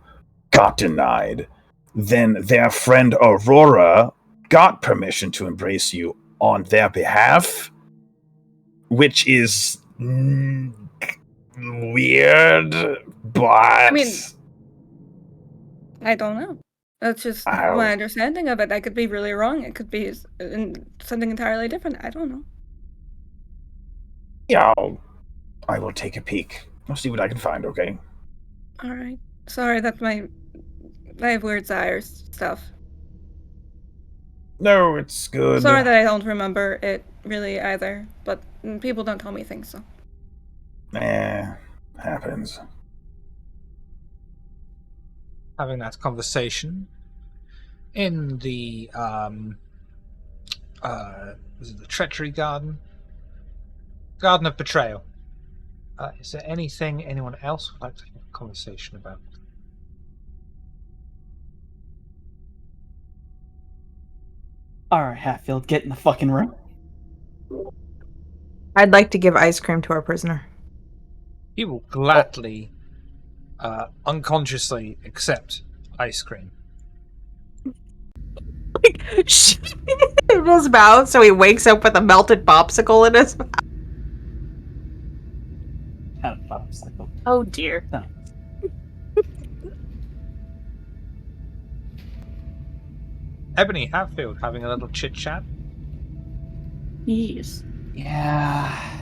got denied. Then their friend Aurora got permission to embrace you on their behalf, which is weird, but I mean, I don't know. That's just I'll- my understanding of it. I could be really wrong. It could be something entirely different. I don't know. yeah, I will take a peek. I'll see what I can find, okay? All right. Sorry that I have weird sires stuff. No, it's good. Sorry that I don't remember it really either, but people don't tell me things, so. Happens. Having that conversation in the was it the Treachery Garden? Garden of Betrayal. Is there anything anyone else would like to have a conversation about? All right, Hatfield, get in the fucking room. I'd like to give ice cream to our prisoner. He will gladly, unconsciously accept ice cream. In his mouth, so he wakes up with a melted popsicle in his mouth. Kind of popsicle. Oh dear. No. Ebony Hatfield having a little chit chat. Yes. Yeah.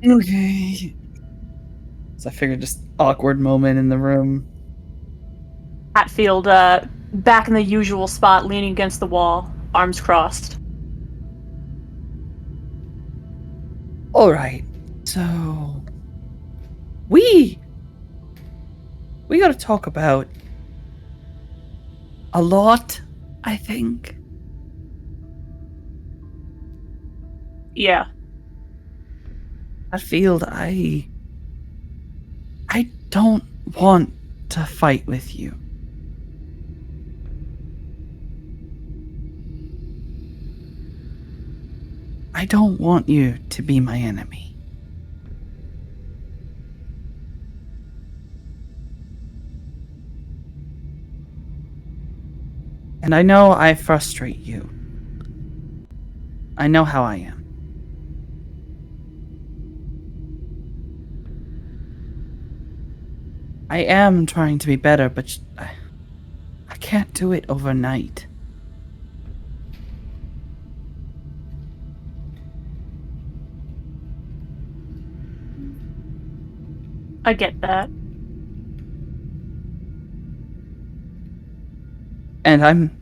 Okay. So I figured just awkward moment in the room. Hatfield, back in the usual spot, leaning against the wall, arms crossed. All right. So we got to talk about a lot, I think. Yeah. Hatfield, I don't want to fight with you. I don't want you to be my enemy. And I know I frustrate you. I know how I am. I am trying to be better, but I can't do it overnight. I get that. And I'm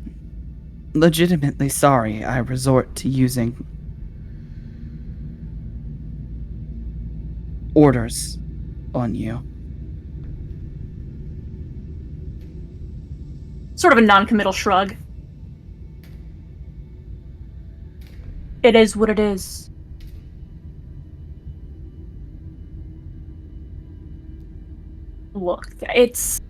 legitimately sorry I resort to using orders on you. Sort of a non-committal shrug. It is what it is. Look, it's...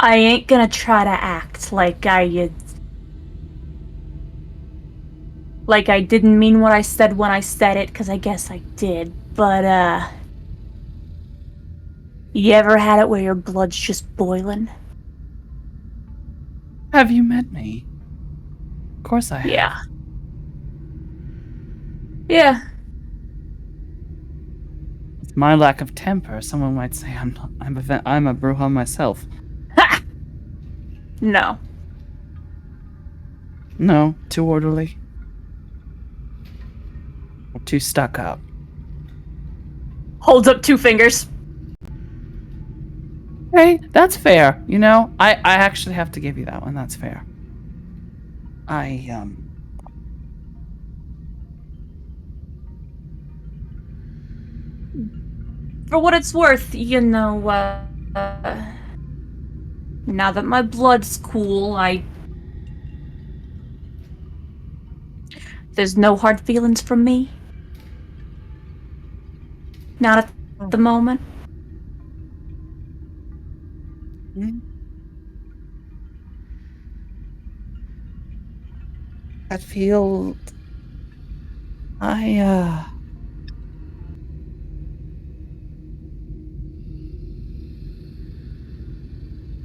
I ain't gonna try to act like I didn't mean what I said when I said it, because I guess I did, but, you ever had it where your blood's just boiling? Have you met me? Of course I have. Yeah. Yeah. With my lack of temper, someone might say I'm a Bruja myself. Ha! No. No, too orderly. Or too stuck up. Holds up 2 fingers. Hey, that's fair. You know, I actually have to give you that one. That's fair. For what it's worth, you know, now that my blood's cool, there's no hard feelings from me. Not at the moment. I feel...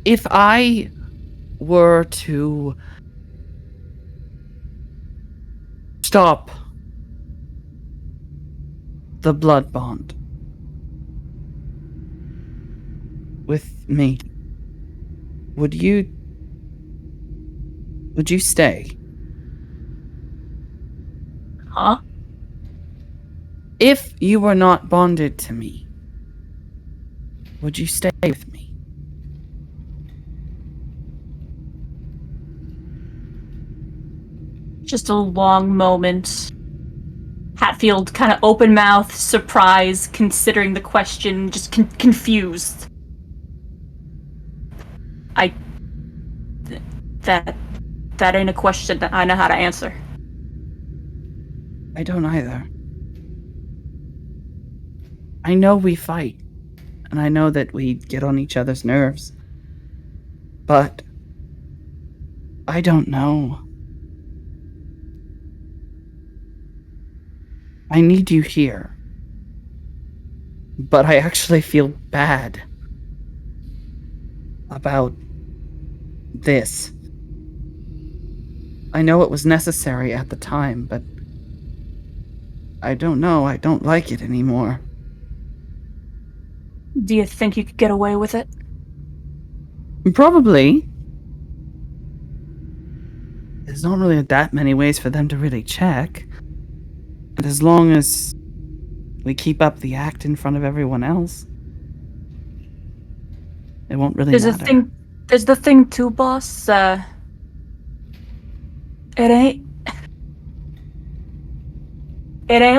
If I were to stop the blood bond with me, would you stay? Huh? If you were not bonded to me, would you stay with me? Just a long moment. Hatfield kind of open mouth, surprised, considering the question, just confused. That ain't a question that I know how to answer. I don't either. I know we fight, and I know that we get on each other's nerves. But I don't know. I need you here. But I actually feel bad about this. I know it was necessary at the time, but I don't know. I don't like it anymore. Do you think you could get away with it? Probably. There's not really that many ways for them to really check. And as long as we keep up the act in front of everyone else, it won't really matter. There's the thing too, boss. It ain't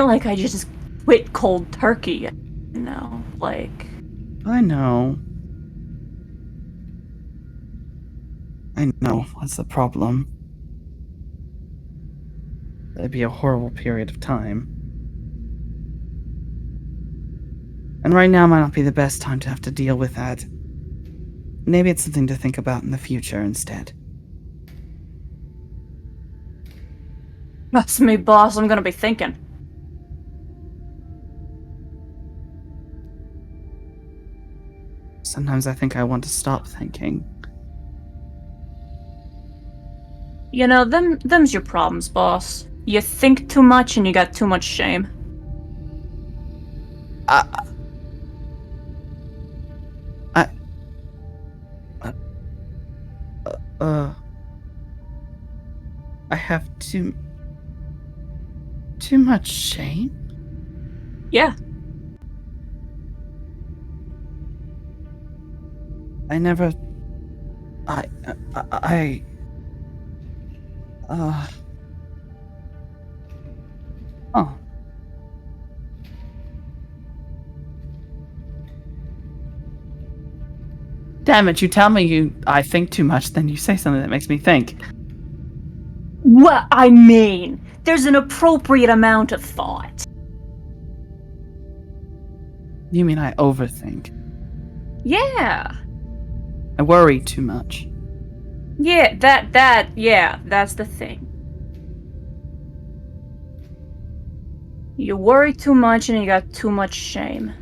like I just quit cold turkey, you know, like... I know. That's the problem. That'd be a horrible period of time. And right now might not be the best time to have to deal with that. Maybe it's something to think about in the future instead. That's me, boss. I'm gonna be thinking. Sometimes I think I want to stop thinking. You know, them's your problems, boss. You think too much and you got too much shame. I have too much shame? Yeah. I never... Oh. Damn it, you tell me I think too much, then you say something that makes me think. What I mean, there's an appropriate amount of thought. You mean I overthink? Yeah. I worry too much. Yeah, that's the thing. You worry too much and you got too much shame.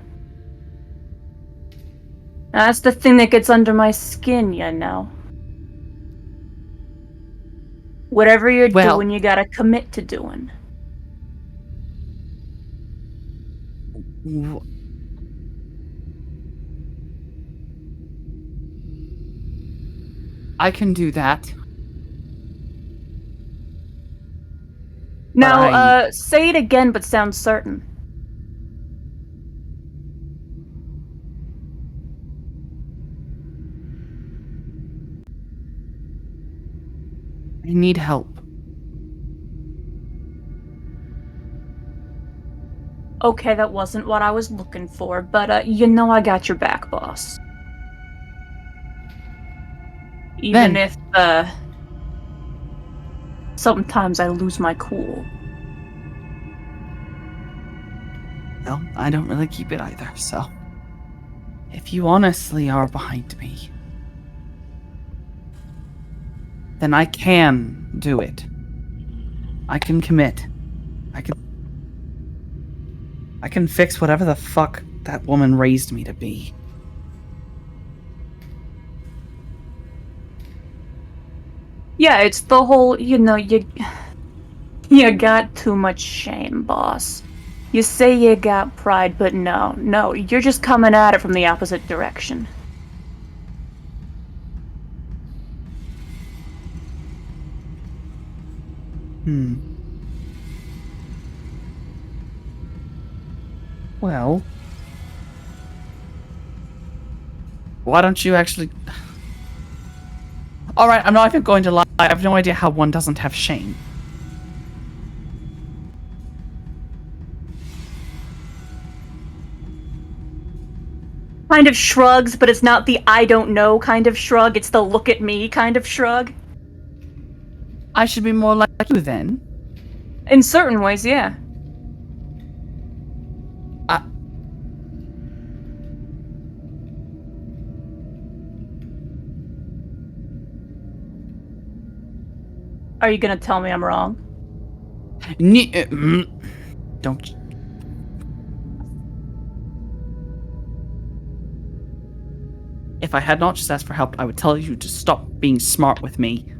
That's the thing that gets under my skin, you know. Whatever you're Well- doing, you gotta commit to doing. W- I can do that. Now, I- say it again, but sound certain. I need help. Okay, that wasn't what I was looking for, but you know I got your back, boss. Even Then- if, sometimes I lose my cool. Well, I don't really keep it either, so. If you honestly are behind me, then I can do it. I can commit. I can fix whatever the fuck that woman raised me to be. Yeah, it's the whole, you got too much shame, boss. You say you got pride, but no, you're just coming at it from the opposite direction. Well, why don't you actually... Alright, I'm not even going to lie. I have no idea how one doesn't have shame. Kind of shrugs, but it's not the I don't know kind of shrug, it's the look at me kind of shrug. I should be more like you then. In certain ways, yeah. Are you gonna tell me I'm wrong? Don't... If I had not just asked for help, I would tell you to stop being smart with me.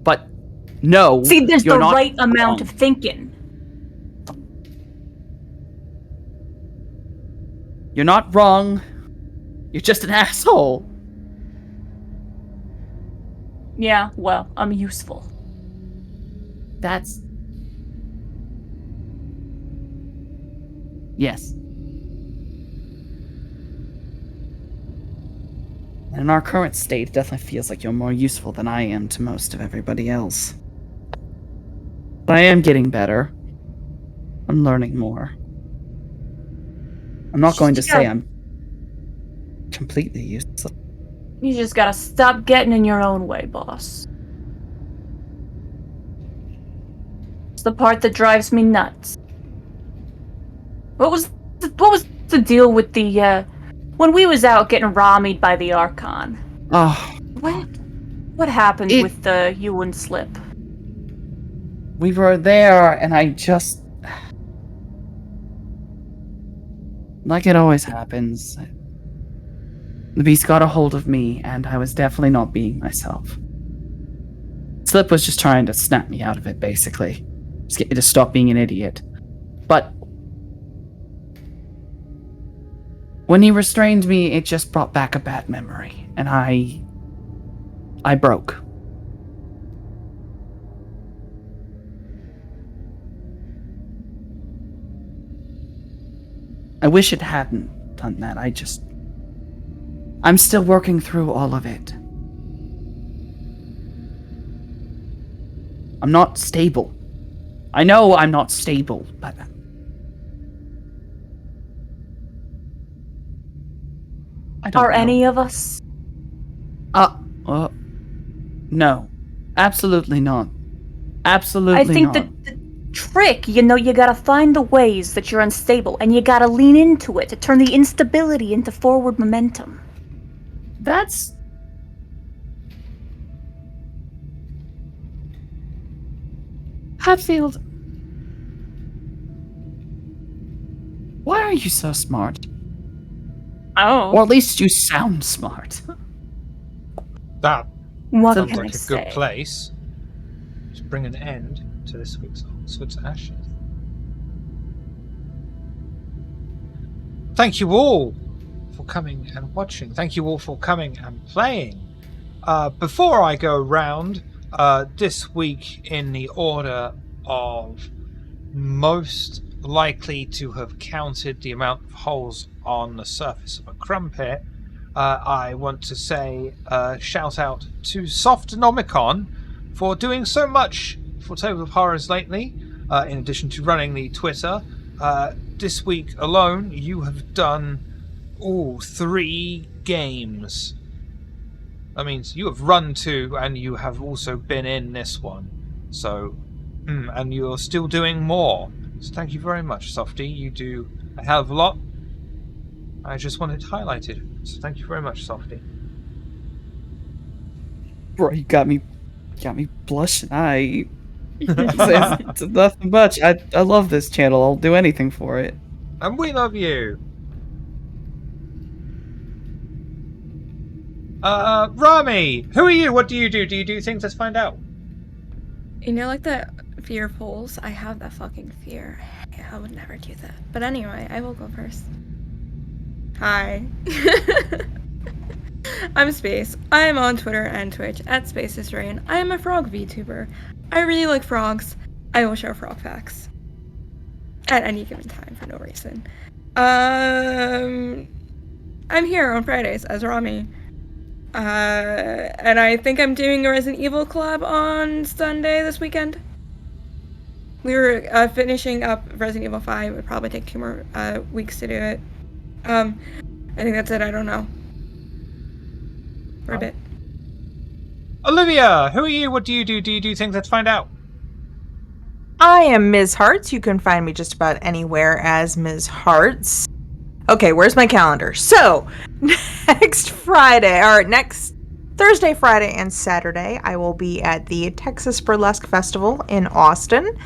But, no, See, there's you're the not right amount wrong. of thinking. You're not wrong. You're just an asshole. Yeah, well, I'm useful. That's... Yes. And in our current state, it definitely feels like you're more useful than I am to most of everybody else. But I am getting better. I'm learning more. I'm not going to say Yeah. I'm completely useless. You just gotta stop getting in your own way, boss. It's the part that drives me nuts. What was the deal with the, when we was out getting ramied by the Archon? Oh, What happened It- with the Ewan slip? we were there, and I just... Like it always happens. The beast got a hold of me, and I was definitely not being myself. Slip was just trying to snap me out of it, basically. Just get me to stop being an idiot. But when he restrained me, it just brought back a bad memory, and I broke. I wish it hadn't done that. I'm still working through all of it. I'm not stable. I know I'm not stable, but... I don't Are know. any of us? No. Absolutely not. Absolutely I think not. the trick, you gotta find the ways that you're unstable, and you gotta lean into it to turn the instability into forward momentum. That's... Hatfield... Why are you so smart? Oh. Or at least you sound smart. That What Sounds can like I a say? good place to bring an end to this week's Oxford's Ashes. Thank you all for coming and watching. Thank you all for coming and playing. Before I go round, this week in the order of most likely to have counted the amount of holes on the surface of a crumpet, I want to say shout out to Softonomicon for doing so much for Table of Horrors lately, in addition to running the Twitter. This week alone, you have done 3 games. That means you have run 2 and you have also been in this one. So, and you're still doing more. So thank you very much, Softy. You do a hell of a lot. I just wanted it highlighted. So thank you very much, Softy. Bro, you got me blushing. It's nothing much. I love this channel. I'll do anything for it. And we love you. Rami, who are you? What do you do? Do you do things? Let's find out. You know, like the fear of holes? I have that fucking fear. I would never do that. But anyway, I will go first. Hi. I'm Space. I am on Twitter and Twitch at SpacesRain. I am a frog VTuber. I really like frogs. I will share frog facts. At any given time for no reason. I'm here on Fridays as Rami. And I think I'm doing a Resident Evil collab on Sunday this weekend. We were finishing up Resident Evil 5. It would probably take 2 more weeks to do it. I think that's it. I don't know. For a bit. Olivia, who are you? What do you do? Do you do things? Let's find out. I am Ms. Hearts. You can find me just about anywhere as Ms. Hearts. Okay, where's my calendar? So, next Thursday, Friday, and Saturday, I will be at the Texas Burlesque Festival in Austin.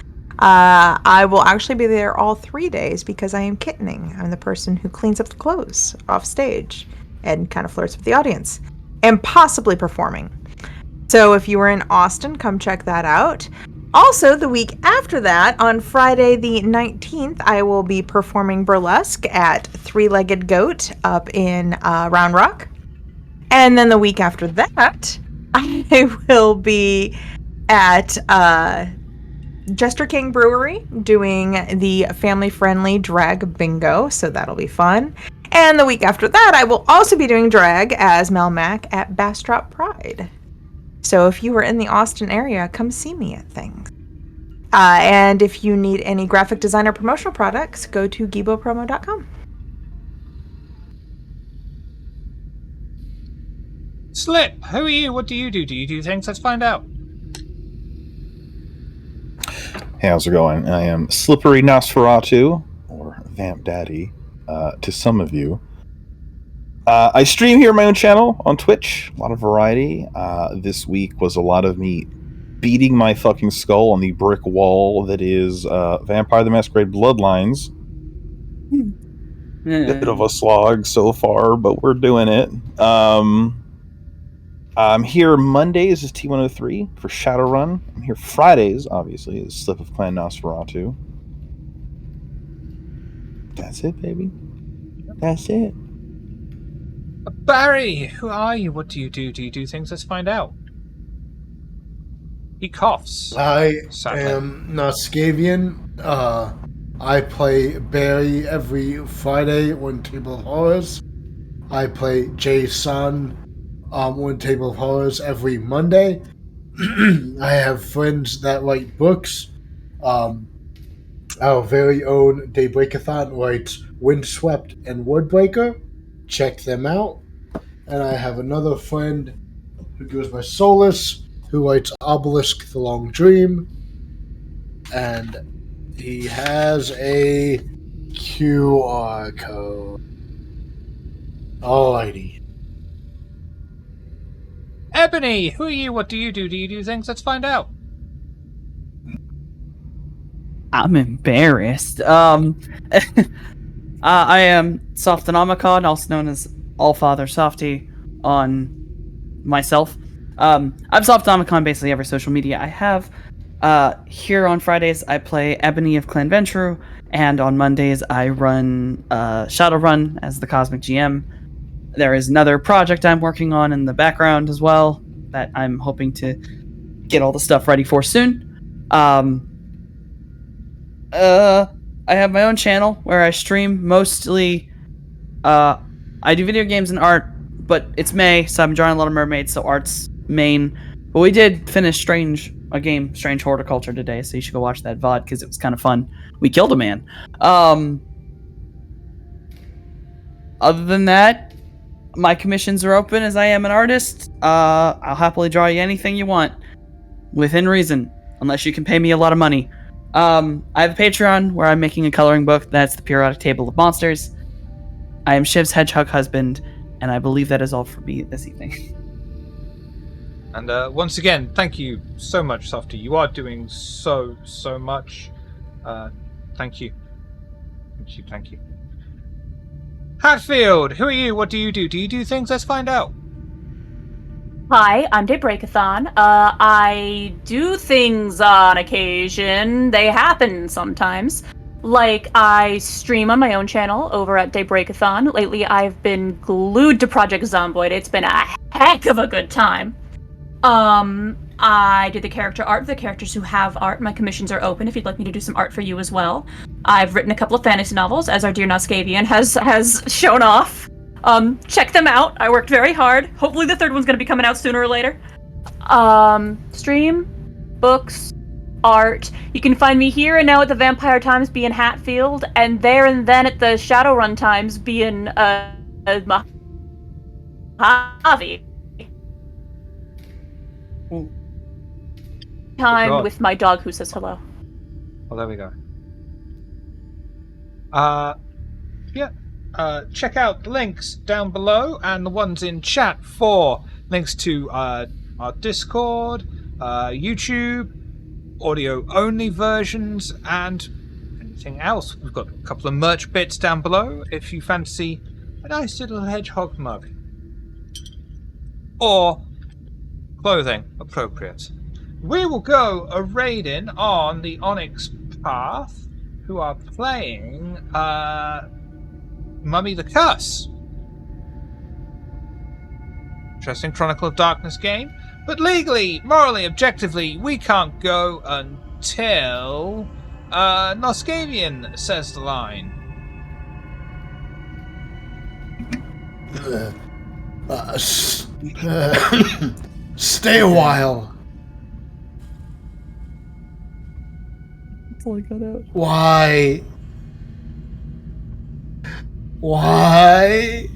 I will actually be there all 3 days because I am kittening. I'm the person who cleans up the clothes off stage and kind of flirts with the audience. And possibly performing. So if you were in Austin, come check that out. Also, the week after that, on Friday the 19th, I will be performing burlesque at Three-Legged Goat up in Round Rock. And then the week after that, I will be at Jester King Brewery doing the family-friendly drag bingo, so that'll be fun. And the week after that, I will also be doing drag as Mel Mac at Bastrop Pride. So if you are in the Austin area, come see me at things. And if you need any graphic design or promotional products, go to gibopromo.com. Slip, who are you? What do you do? Do you do things? Let's find out. Hey, how's it going? I am Slippery Nosferatu, or Vamp Daddy, to some of you. I stream here on my own channel on Twitch. A lot of variety. This week was a lot of me beating my fucking skull on the brick wall that is Vampire the Masquerade Bloodlines. Bit of a slog so far, but we're doing it. I'm here Mondays as T103 for Shadowrun. I'm here Fridays, obviously, as Slip of Clan Nosferatu. That's it, baby. That's it. Barry, who are you? What do you do? Do you do things? Let's find out. He coughs. I sadly. am Noskavian. I play Barry every Friday on Table of Horrors. I play Jay-san on Table of Horrors every Monday. I have friends that write books. Our very own Daybreakathon writes Windswept and Woodbreaker. Check them out. And I have another friend who goes by Solus, who writes Obelisk the Long Dream. And he has a QR code. Alrighty. Ebony, who are you? What do you do? Do you do things? Let's find out. I'm embarrassed. I am Softonomicon, also known as Allfather Softy on myself. I've solved Domicon basically every social media I have. Here on Fridays, I play Ebony of Clan Ventru, and on Mondays, I run Shadowrun as the Cosmic GM. There is another project I'm working on in the background as well that I'm hoping to get all the stuff ready for soon. I have my own channel where I stream mostly. I do video games and art, but it's May, so I'm drawing a lot of mermaids, so art's main. But we did finish Strange Horticulture today, so you should go watch that VOD because it was kind of fun. We killed a man. Other than that, my commissions are open as I am an artist. I'll happily draw you anything you want, within reason, unless you can pay me a lot of money. I have a Patreon where I'm making a coloring book. That's the Periodic Table of Monsters. I am Shiv's hedgehog husband, and I believe that is all for me this evening. And once again, thank you so much, Softy. You are doing so much. Thank you. Thank you. Hatfield, who are you? What do you do? Do you do things? Let's find out. Hi, I'm Daybreakathon. I do things on occasion. They happen sometimes. Like, I stream on my own channel over at Daybreakathon. Lately, I've been glued to Project Zomboid. It's been a heck of a good time. I do the character art for the characters who have art. My commissions are open if you'd like me to do some art for you as well. I've written a couple of fantasy novels, as our dear Noscavian has shown off. Check them out. I worked very hard. Hopefully the third one's gonna be coming out sooner or later. Stream, books, art. You can find me here and now at the Vampire Times being Hatfield, and there and then at the Shadowrun Times being Mojave. Time God. with my dog who says hello. Well, there we go. Check out the links down below and the ones in chat for links to our Discord, YouTube, audio-only versions, and anything else. We've got a couple of merch bits down below if you fancy a nice little hedgehog mug. Or clothing appropriate. We will go a-raiding on the Onyx Path, who are playing Mummy the Curse. Interesting Chronicle of Darkness game. But legally, morally, objectively, we can't go until Noscavian says the line. Stay a while. That's all I got out. Why? Why?